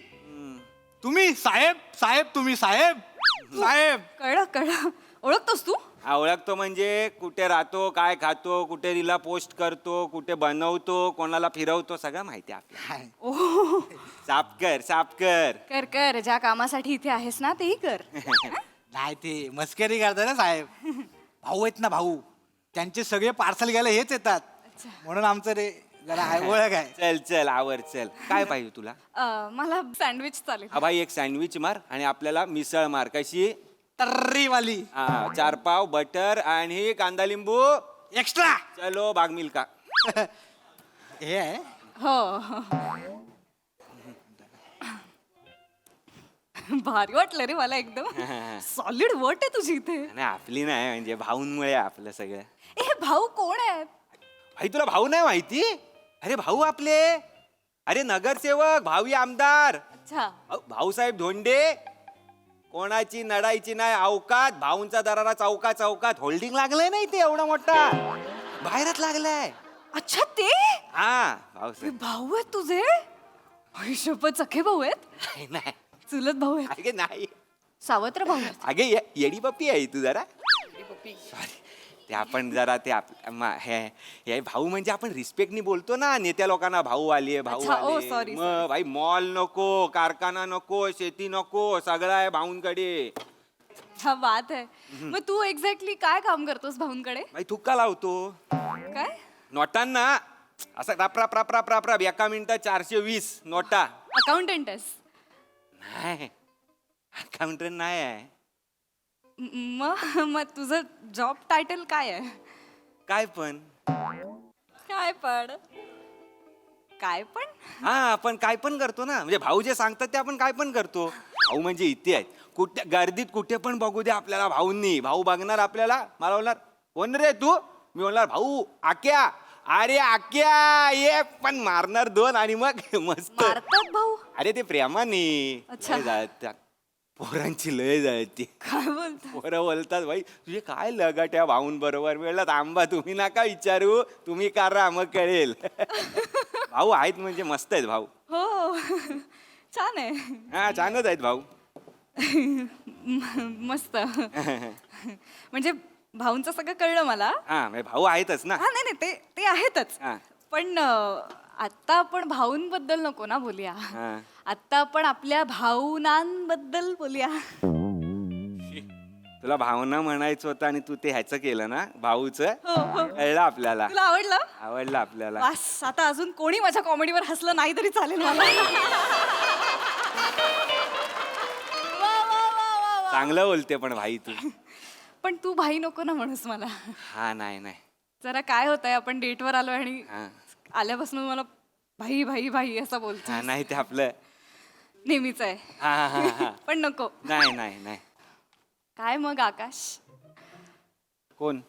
साहेब तुम्ही साहेब. कळलं ओळखतोस तू. ओळखतो म्हणजे कुठे राहतो, काय खातो, कुठे रीला पोस्ट करतो, कुठे बनवतो, कोणाला फिरवतो, सगळं माहिती आपल्याला. साफ कर कर ज्या कामासाठी इथे आहेस ना तेही कर. नाही ते मस्करी करता ना साहेब. भाऊ आहेत ना भाऊ, त्यांचे सगळे पार्सल घ्यायला हेच येतात, म्हणून आमचं रे जरा ओळख आहे. चल आवर चल. काय पाहिजे तुला. मला सँडविच चालेल. हा भाई एक सँडविच मार आणि आपल्याला मिसळ मार. कशी. तर्रीवाली. 4 पाव बटर आणि कांदा लिंबू एक्स्ट्रा. चलो बाग मिल्का. हे आहे. हो भारी वाटलं रे मला, एकदम सॉलिड वट आहे तुझी इथे. नाही आपली नाही, म्हणजे भाऊंमुळे आपलं सगळं. ए भाऊ कोण आहेत. भाई तुला भाऊ नाही माहिती. अरे भाऊ आपले, अरे नगरसेवक, भावी आमदार. अच्छा. भाऊसाहेब धोंडे. कोणाची नडायची नाही अवकात. भाऊंचा दरारा चौकात होल्डिंग लागलंय नाही ते एवढा मोठा, बाहेरच लागलाय. अच्छा ते. हा भाऊसाहेब. भाऊ आहेत तुझे. शपथ सखे भाऊ आहेत. नाही चुलत भाऊ आहेत. अगे नाही, सावत्र भाऊ आहेत. अगे येडी पप्पी आहे तू जरा. सॉरी ते आपण जरा ते हे भाऊ म्हणजे आपण रिस्पेक्टनी बोलतो ना, नेत्या लोकांना भाऊ आले भाऊ अच्छा, ओ, आले. sorry, मग भाई मॉल नको, कारखाना नको, शेती नको, सगळं आहे भाऊंकडे. हा बात आहे. मग तू एक्झॅक्टली काय काम करतोस भाऊंकडे. भाई थुक्का लावतो. काय. नोटांना असं राप एका मिनिटात 420 नोटा. अकाउंटंट आहेस. नाही अकाउंटंट नाही आहे. मग तुझं जॉब टायटल काय आहे. काय पण हा आपण काय पण करतो ना, म्हणजे भाऊ जे सांगतात ते आपण काय पण करतो. भाऊ म्हणजे इथे आहेत, कुठे गर्दीत कुठे पण बघू दे आपल्याला भाऊंनी. भाऊ बघणार आपल्याला, मला बोलणार कोण रे तू, मी बोलणार भाऊ आक्या. अरे आक्या ये, पण मारणार 2 आणि मग मस्त मारतात भाऊ. अरे ते प्रेमाने. अच्छा. लय जाळतात. पोरांची लय जाळती. काय बोलतात. पोरं बोलतात भाई तुझे काय लगट आहे भाऊन बरोबर. वेळात आंबा तुम्ही नका विचारू, तुम्ही करा मग कळेल. भाऊ आहेत म्हणजे मस्त आहेत भाऊ. हो छान आहे. हा छानच आहेत भाऊ. मस्त. म्हणजे भाऊंचं सगळं कळलं मला. हा भाऊ आहेतच ना. हा नाही ते आहेतच. हा. पण आता आपण भाऊंबद्दल नको ना बोलूया. हा. आता आपण आपल्या भाऊनांबद्दल बोलूया. तुला भावना म्हणायचं होतं आणि तू ते ह्याचं केलं ना भाऊचं. कळलं आपल्याला. तुला आवडलं? आवडलं आपल्याला. बस आता अजून कोणी माझ्या कॉमेडीवर हसलं नाही तरी चालेल मला. चांगलं बोलते पण भाई तू. पण तू भाई नको ना म्हणूस मला. हा नाही नाही. जरा काय होतंय आपण डेटवर आलोय आणि हा आल्यापासून मला भाई भाई भाई असं बोलतो. हा नाही ते आपलं नेहमीच आहे. हा हा हा. पण नको. नाही नाही नाही. काय मग आकाश? कोण?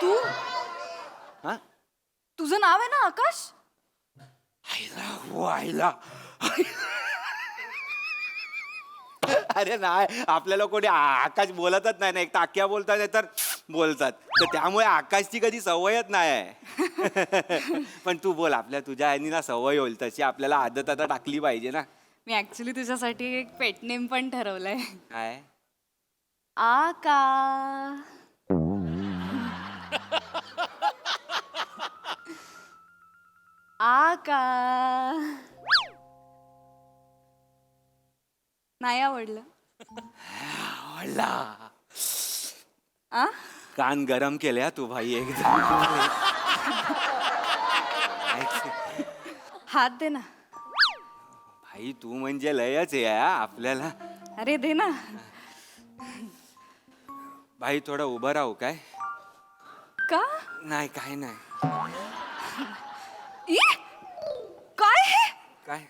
तू हा तुझं नाव आहे ना आकाश? व्हायला. अरे नाही आपल्याला कोणी आकाश बोलतच नाही ना. एक टाक्या बोलतात तर बोलतात तर त्यामुळे आकाशची कधी सवयच नाही आहे. पण तू बोल आपल्या तुझ्या आईनी ना सवय होईल तशी आपल्याला आदत आता टाकली पाहिजे ना. मी ऍक्च्युली तुझ्यासाठी एक पेट नेम पण ठरवलंय. काय? आका. आका. नाही आवडलं? आवडला. आ? कान गरम केले हा तू भाई एकदम. हात दे ना. भाई तू म्हणजे लयच आहे हा आपल्याला. अरे दे ना. भाई थोडं उभं राहू काय? का? नाही काय नाही. ई? काय हे? काय?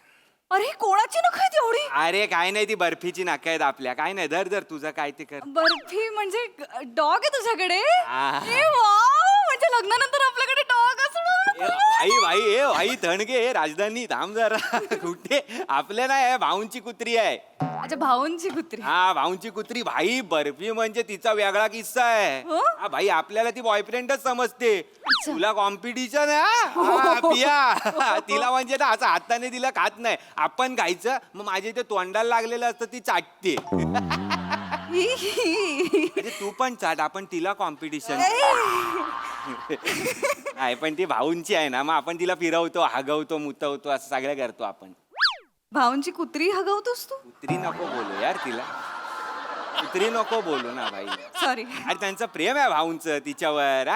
अरे कोणाची नख आहेत एवढी? अरे काय नाही ती बर्फीची नाका आहेत आपल्या. काय नाही धर धर तुझं काय ते कर. बर्फी म्हणजे डॉग आहे तुझ्याकडे? आ. ए वाव, म्हणजे लग्नानंतर आपल्याकडे डॉग असणार. भाई भाई ए भाई थणगे राजधानी थांब जरा. कुठे आपल्या नाही भाऊंची कुत्री आहे. अच्छा भाऊंची कुत्री. हा भाऊंची कुत्री. भाई बर्फी म्हणजे तिचा वेगळा किस्सा आहे. हो? हा भाई आपल्याला ती बॉयफ्रेंडच समजते. तुला कॉम्पिटिशन आहे पिया. तिला म्हणजे ना असं हाताने तिला खात नाही आपण खायचं. मग माझ्या इथे तोंडाला लागलेलं असतं ती चाटते. म्हणजे तू पण चाट आपण तिला कॉम्पिटिशन. नाही पण ती भाऊंची आहे ना मग आपण तिला फिरवतो हागवतो मुतवतो असं सगळं करतो आपण. भाऊंची कुत्री हगवतोस तू? कुत्री नको बोलू यार तिला. कुत्री नको बोलू ना भाई. सॉरी. अरे त्यांचं प्रेम आहे भाऊंचं तिच्यावर.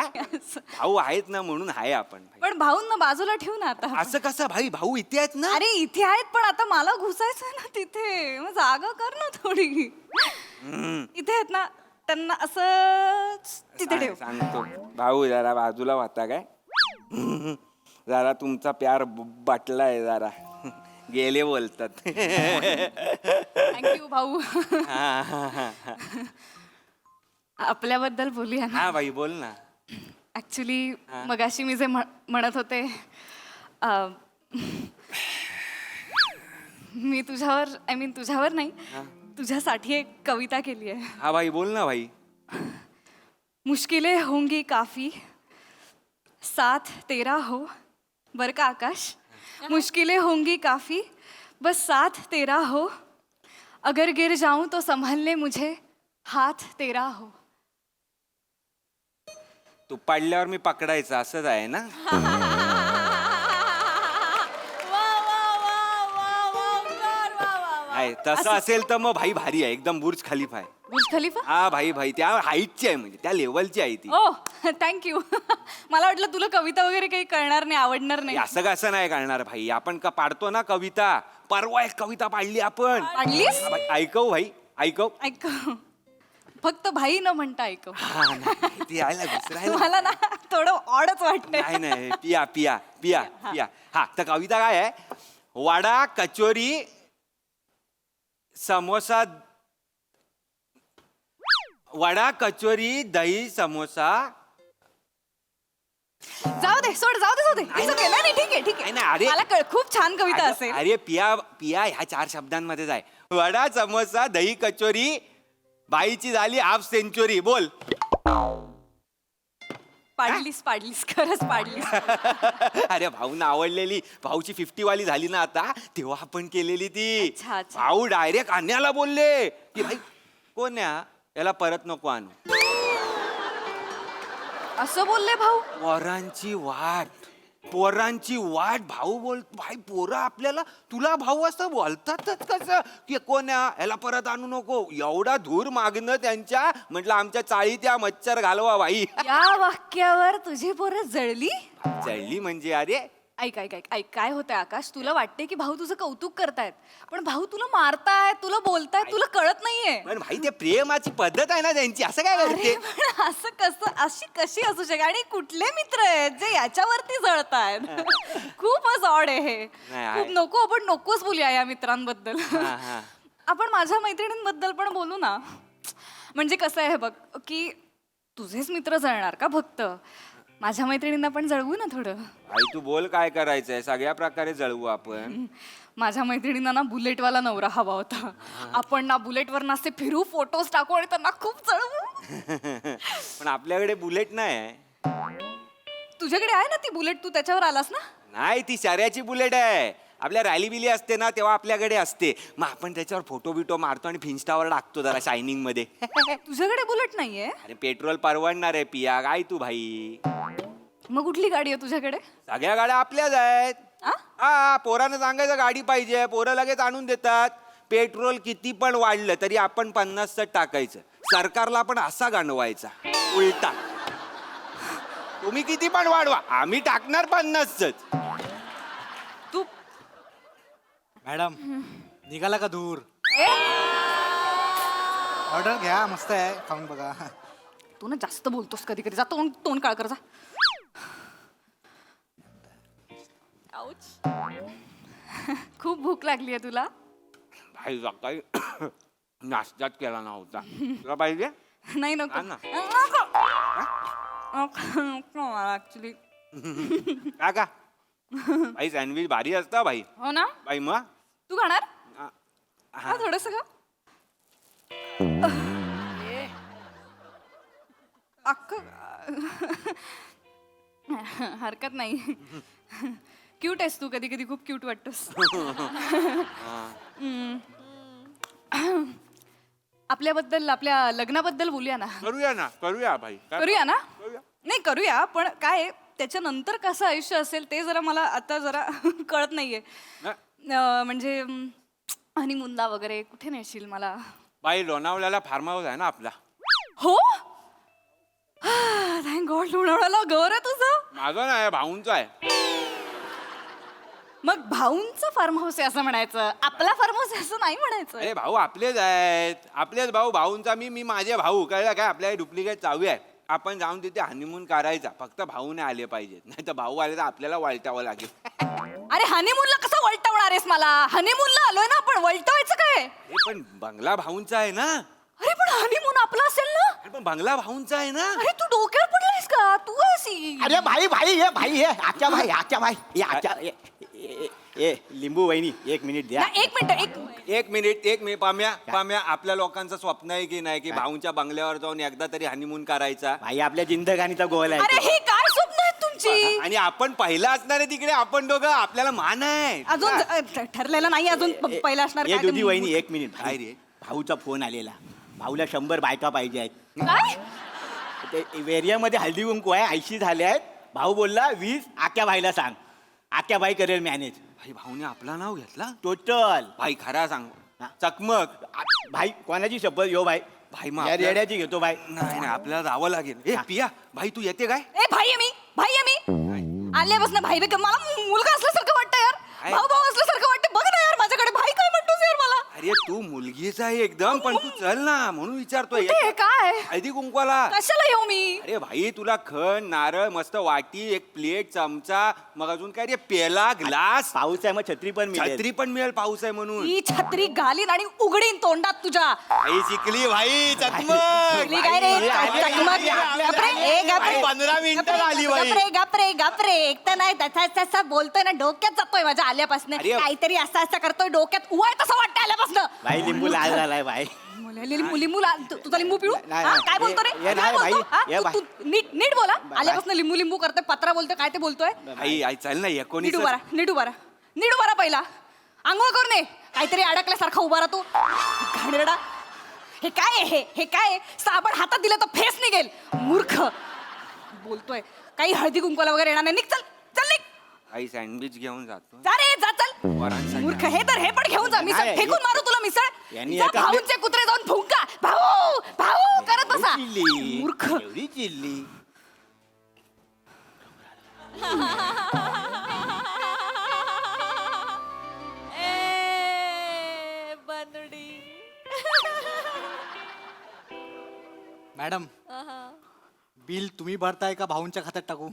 भाऊ आहेत ना म्हणून आहे आपण. पण भाऊंना बाजूला ठेवू ना आता. असं कसं भाई भाऊ इथे आहेत ना. अरे इथे आहेत पण आता मला घुसायचं ना तिथे. मग जागा कर ना थोडी. इथे आहेत ना त्यांना असं तिथे ठेव. सांगतो भाऊ जरा बाजूला वाता काय. जरा तुमचा प्यार बाटलाय जरा. गेले बोलतात. थँक्यू भाऊ. आपल्याबद्दल बोलूया ना. हा भाई बोल ना. ऍक्च्युली मगाशी मी जे म्हणत होते मी तुझ्यावर तुझ्यावर नाही तुझ्यासाठी एक कविता केली आहे. हा भाई बोल ना भाई. मुश्किलें होंगी काफी साथ तेरा हो. बरं का आकाश? मुश्किलें होंगी काफी बस साथ तेरा हो. अगर गिर जाऊं तो संभलने मुझे हाथ तेरा हो. तू पडल्यावर मी पकडायचं असंच आहे ना. तसं असेल तर मग भाई भारी आहे एकदम. बुर्ज खलिफा आहे. बुर्ज खलिफा? हा भाई भाई त्या हाईटची आहे म्हणजे त्या लेवलची आहे ती. ओ थँक्यू. मला वाटलं तुला कविता वगैरे काही कळणार नाही आवडणार नाही. असं कसं नाही कळणार भाई. आपण का पाडतो ना कविता. परवा एक कविता पाडली आपण. पाडलीस? ऐकव भाई ऐकव. ऐकव. फक्त भाई न म्हणता ऐकव. ती आयला विसरायला. मला ना थोडं ऑडच वाटतंय. नाही नाही पिया पिया पिया पिया. हा तर कविता काय आहे. वडा कचोरी समोसा. वडा कचोरी दही समोसा. जाऊ दे सोड जाऊ दे. नाही ठीक आहे ठीक आहे. अरे मला कळ खूप छान कविता असेल. अरे पिया पिया ह्या 4 शब्दांमध्येच आहे. वडा समोसा दही कचोरी बाईची झाली हाफ सेंचुरी. बोल. पाडलीस खरंच पाडलीस. अरे भाऊना आवडलेली. भाऊची 50 वाली झाली ना आता तेव्हा आपण केलेली ती. अच्छा, अच्छा. भाऊ डायरेक्ट अन्याला बोलले की भाई कोण याला परत नको आणू. असं बोलले भाऊ? वरांची वाट. पोरांची वाट भाऊ भाई पोरं आपल्याला तुला भाऊ असं बोलतातच कसं की कोण्या याला परत आणू नको एवढा धूर मागणं त्यांच्या म्हटलं आमच्या चाळीत या मच्छर घालवा भाई. या वाक्यावर तुझी पोरं जळली. जळली म्हणजे अरे ऐक ऐक ऐक ऐक काय होतंय आकाश, तुला वाटते की भाऊ तुझं कौतुक करतायत पण भाऊ तुला मारतायत, तुला बोलतायत, तुला कळत नाहीये. पण भाई ते प्रेमाची पद्धत आहे ना त्यांची, असं काय करते. अरे, पण असं कसं, अशी कशी असू शकेल आणि कुठले मित्र आहेत जे याच्यावरती जळतायत. खूपच ऑड आहे हे. नाही, खूप नको, आपण नकोच बोलूया या मित्रांबद्दल. आपण माझ्या मैत्रिणींबद्दल पण बोलू ना. म्हणजे कसं आहे बघ की तुझेच मित्र जळणार का फक्त, माझ्या मैत्रिणींना पण जळवू ना थोडं. भाई तू बोल काय करायचंय, सगळ्या प्रकारे जळवू आपण. माझ्या मैत्रिणींना ना बुलेटवाला नवरा हवा होता. आपण ना बुलेटवर नाचे फिरू, फोटोज टाकू आणि त्यांना खूप जळवू. पण आपल्याकडे बुलेट नाही. तुझ्याकडे आहे ना ती बुलेट, तू त्याच्यावर आलास ना. नाही ती शर्याची बुलेट आहे. आपल्या रॅली बिली असते ना तेव्हा आपल्याकडे असते, मग आपण त्याच्यावर फोटो बिटो मारतो आणि फिन्स्टावर टाकतो जरा शायनिंग मध्ये. तुझ्याकडे बुलेट नाहीये. अरे पेट्रोल परवडणार आहे पिया, काय तू भाई. मग कुठली गाडी आहे तुझ्याकडे. सगळ्या गाड्या आपल्याच आहेत. हा पोरानं सांगायचं गाडी पाहिजे, पोरं लगेच आणून देतात. पेट्रोल किती पण वाढलं तरी आपण 50 टाकायचं, सरकारला पण असा गाणवायचा उलटा. तुम्ही किती पण वाढवा, आम्ही टाकणार 50. तू मॅडम निघाला का दूर. ऑर्डर घ्या, मस्त आहे, खाऊन बघा. तू ना जास्त बोलतोस कधी कधी. जा तोंड काळ कर जा. खूप भूक लागली आहे तुला. भाई सकाळी नाश्ताच केला नव्हता. तुला पाहिजे. नाही नको आण ना. ऍक्च्युली. का भाई सँडविच भारी असतं भाई. हो ना भाई मग तू खाणार. हा थोडस का हरकत नाही. क्यूट आहेस तू, कधी कधी खूप क्यूट वाटतोस. आपल्याबद्दल, आपल्या लग्नाबद्दल बोलूया ना. करूया भाई. करूया ना. नाही करूया, पण काय त्याच्यानंतर कसं आयुष्य असेल ते जरा मला आता जरा कळत नाहीये. म्हणजे हनीमूनला वगैरे कुठे नेशील मला. बाई लोणावळ्याला फार्म हाऊस आहे ना आपला. हो थँक गॉड. लोणावळ्याला घर आहे तुझं. माझं नाही, भाऊंचं आहे. मग भाऊंचं फार्म हाऊस आहे असं म्हणायचं, आपला फार्म हाऊस आहे असं नाही म्हणायचं. अरे भाऊ आपलेच आहेत, आपलेच भाऊ. भाऊंचा मी माझे भाऊ. कळलं काय, आपल्या डुप्लिकेट चावी आहे. आपण जाऊन तिथे हनीमून करायचा, फक्त भाऊ नाही आले पाहिजेत, नाही तर भाऊ आले तर आपल्याला वळटावं लागेल. अरे हनीमूनला कसं वळटवणार आहेस मला. हनीमूनला आलोय ना आपण, वळटवायचं काय. पण बंगला भाऊंचा आहे ना. अरे पण हनीमून आपला असेल ना. पण बंगला भाऊंचा आहे ना. अरे तू डोक्यावर पडलायस का तू अशी. अरे भाई भाई ये भाई ये आच्या भाई आच्या भाई ये आच्या ए लिंबू वहिनी 1 मिनिट द्या. एक मिनिट पाम्या आपल्या लोकांचं स्वप्न आहे की नाही की भाऊंच्या बंगल्यावर जाऊन एकदा तरी हनीमून करायचा. भाई आपल्या जिंदगानीचा गोल आहे. अरे हे काय स्वप्न आहेत तुमची. आणि आपण पहिला असणार आहे तिकडे, आपण दोघं, आपल्याला मान आहे अजून ठरलेलं नाही. अजून पहिला असणार. ये दुधी वहिनी 1 मिनिट. काय रे भाऊचा फोन आलेला, भाऊला 100 बायका पाहिजे आहेत. काय ते एरियामध्ये हळदी कुंकू आहे, 80 झाले आहेत. भाऊ बोलला 20 आक्या भाईला सांग, आक्या भाई करेल मॅनेज. भाई भाऊने आपला नाव घेतला टोटल. भाई खरा सांग चकमक. भाई कोणाची शपथ यो भाई. भाई या रेड्याची घेतो भाई. नाही आपल्याला जावं लागेल. ए पिया भाई तू येते काय. ए भाई आहे मी आल्यापासून भाई मला मुलगा असल्यासारखं वाटतं यार. भाऊ असल्यासारखं वाटतं. बघ ना यार माझ्याकडे भाई काय म्हणतोस यार मला. अरे तू मुलगीच आहे एकदम, पण तू चल ना म्हणून विचारतोय. काय हळदी कुंकवाला कशाला येऊ मी. अरे भाई तुला खण नारळ मस्त वाटी, 1 प्लेट, चमचा, मग अजून काय रे पेला, ग्लास. पाऊस आहे मग छत्री पण मिळेल पाऊस आहे म्हणून. ही छत्री घालीन आणि उघडीन तोंडात तुझ्या. आई शिकली भाई चकमक. काय रे चकमक. 15 मिनिटं झाली भाई. गपरे एक तर नाही तसा बोलतोय ना डोक्यात जातोय माझ्या आल्यापासून. काहीतरी असं करतोय डोक्यात उवाय तसं वाटतं आल्यापासून. भाई लिंबू लाल झालाय भाई. लिंबू तुझा लिंबू पिळू. काय बोलतो रे तू नीट बोला. आल्यापासून लिंबू करतोय, पत्रा बोलतोय, काय ते बोलतोय. आई चल ना 19. नीट उभारा पहिला. आंघोळ करून ये. काहीतरी अडकल्यासारखा उभा राहतो घाणेरडा. हे काय आहे हे काय. साबण हातात दिलं तर फेस निघेल. मूर्ख बोलतोय. काही हळदी कुंकवाला वगैरे येणार नाही. निघ चल निघ. आई सँडविच घेऊन जातो जा रे जा चल पोरांसाठी. मूर्ख हे तर हे पण घेऊन जा मिसळ नाही, फेकून मारू तुला मिसळ यांनी जा, एका- भाऊंचे कुत्रे जाऊन फुंका भाऊ भाऊ करत बसा मूर्ख एवढी चिल्ली ए, बनडी. मॅडम आहा. बिल तुम्ही भरताय का भाऊंच्या खात्यात टाकू?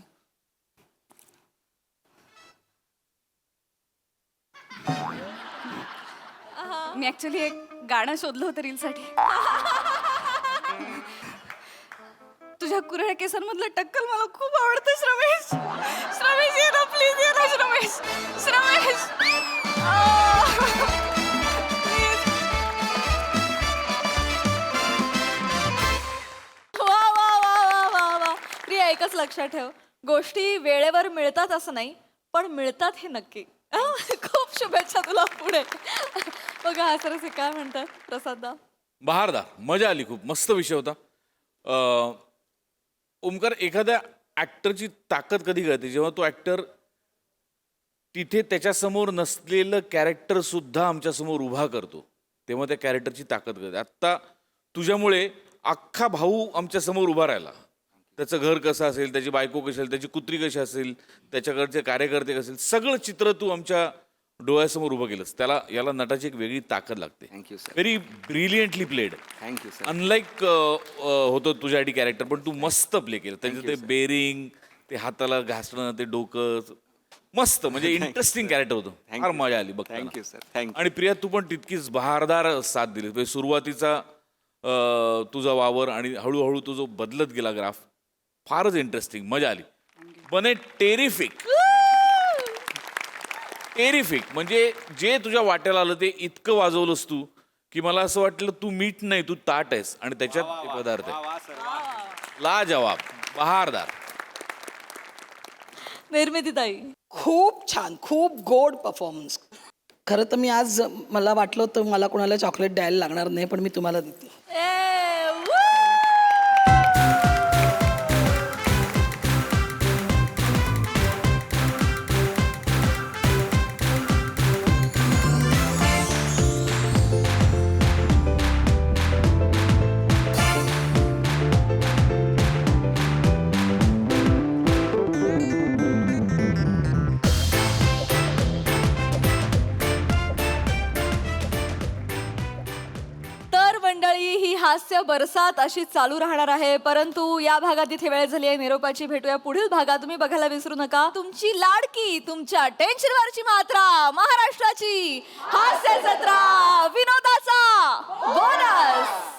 मी ऍक्च्युली एक गाणं शोधलं होतं रीलसाठी तुझ्या कुरळ्या केसांमधलं टक्कल मला खूप आवडतं श्रमेश श्रमेश ये ना प्लीज ये ना श्रमेश श्रमेश वा वा वा वा वा वा प्रिया एकच लक्षात ठेव गोष्टी वेळेवर मिळतात असं नाही पण मिळतात हे नक्की खूप शुभेच्छा तुला पुढे बघा हा सरस काय म्हणतात प्रसाददा बहारदार मजा आली खूप मस्त विषय होता ओमकार एखाद्या ॲक्टरची ताकद कधी कळते जेव्हा तो ॲक्टर तिथे त्याच्यासमोर नसलेलं कॅरेक्टर सुद्धा आमच्यासमोर उभा करतो तेव्हा त्या कॅरेक्टरची ताकद कळते आत्ता तुझ्यामुळे अख्खा भाऊ आमच्यासमोर उभा राहिला त्याचं घर कसं असेल त्याची बायको कशी असेल त्याची कुत्री कशी असेल त्याच्याकडचे कार्यकर्ते कसे असेल सगळं चित्र तू आमच्या डोळ्यासमोर उभं केलंस त्याला याला नटाची एक वेगळी ताकद लागते thank you sir very brilliantly played thank you sir unlike होतं तुझ्यासाठी कॅरेक्टर पण तू मस्त प्ले केलं त्याचं ते बेरिंग ते हाताला घासणं ते डोकं मस्त म्हणजे इंटरेस्टिंग कॅरेक्टर होतं फार मजा आली बघ थँक्यू सर थँक्यू आणि प्रिया तू पण तितकीच बहारदार साथ दिली म्हणजे सुरुवातीचा तुझा वावर आणि हळूहळू तुझं बदलत गेला ग्राफ फारच इंटरेस्टिंग मजा आली बने टेरिफिक टेरिफिक म्हणजे जे तुझ्या वाट्याला आलं ते इतकं वाजवलंस तू की मला असं वाटलं तू मीठ नाही तू ताट आहेस आणि त्याच्यात ते पदार्थ आहे लाजवाब बहारदार निर्मितीताई खूप छान खूप गोड परफॉर्मन्स खरं तर मी आज मला वाटलं होतं मला कोणाला चॉकलेट द्यायला लागणार नाही पण मी तुम्हाला देते मंडळी ही हास्य बरसात अशी चालू राहणार आहे परंतु या भागात इथे वेळ झाली आहे निरोपाची भेटूया पुढील भागात तुम्ही बघायला विसरू नका तुमची लाडकी तुमच्या टेन्शनवरची मात्रा महाराष्ट्राची हास्य जत्रा विनोदाचा बोनस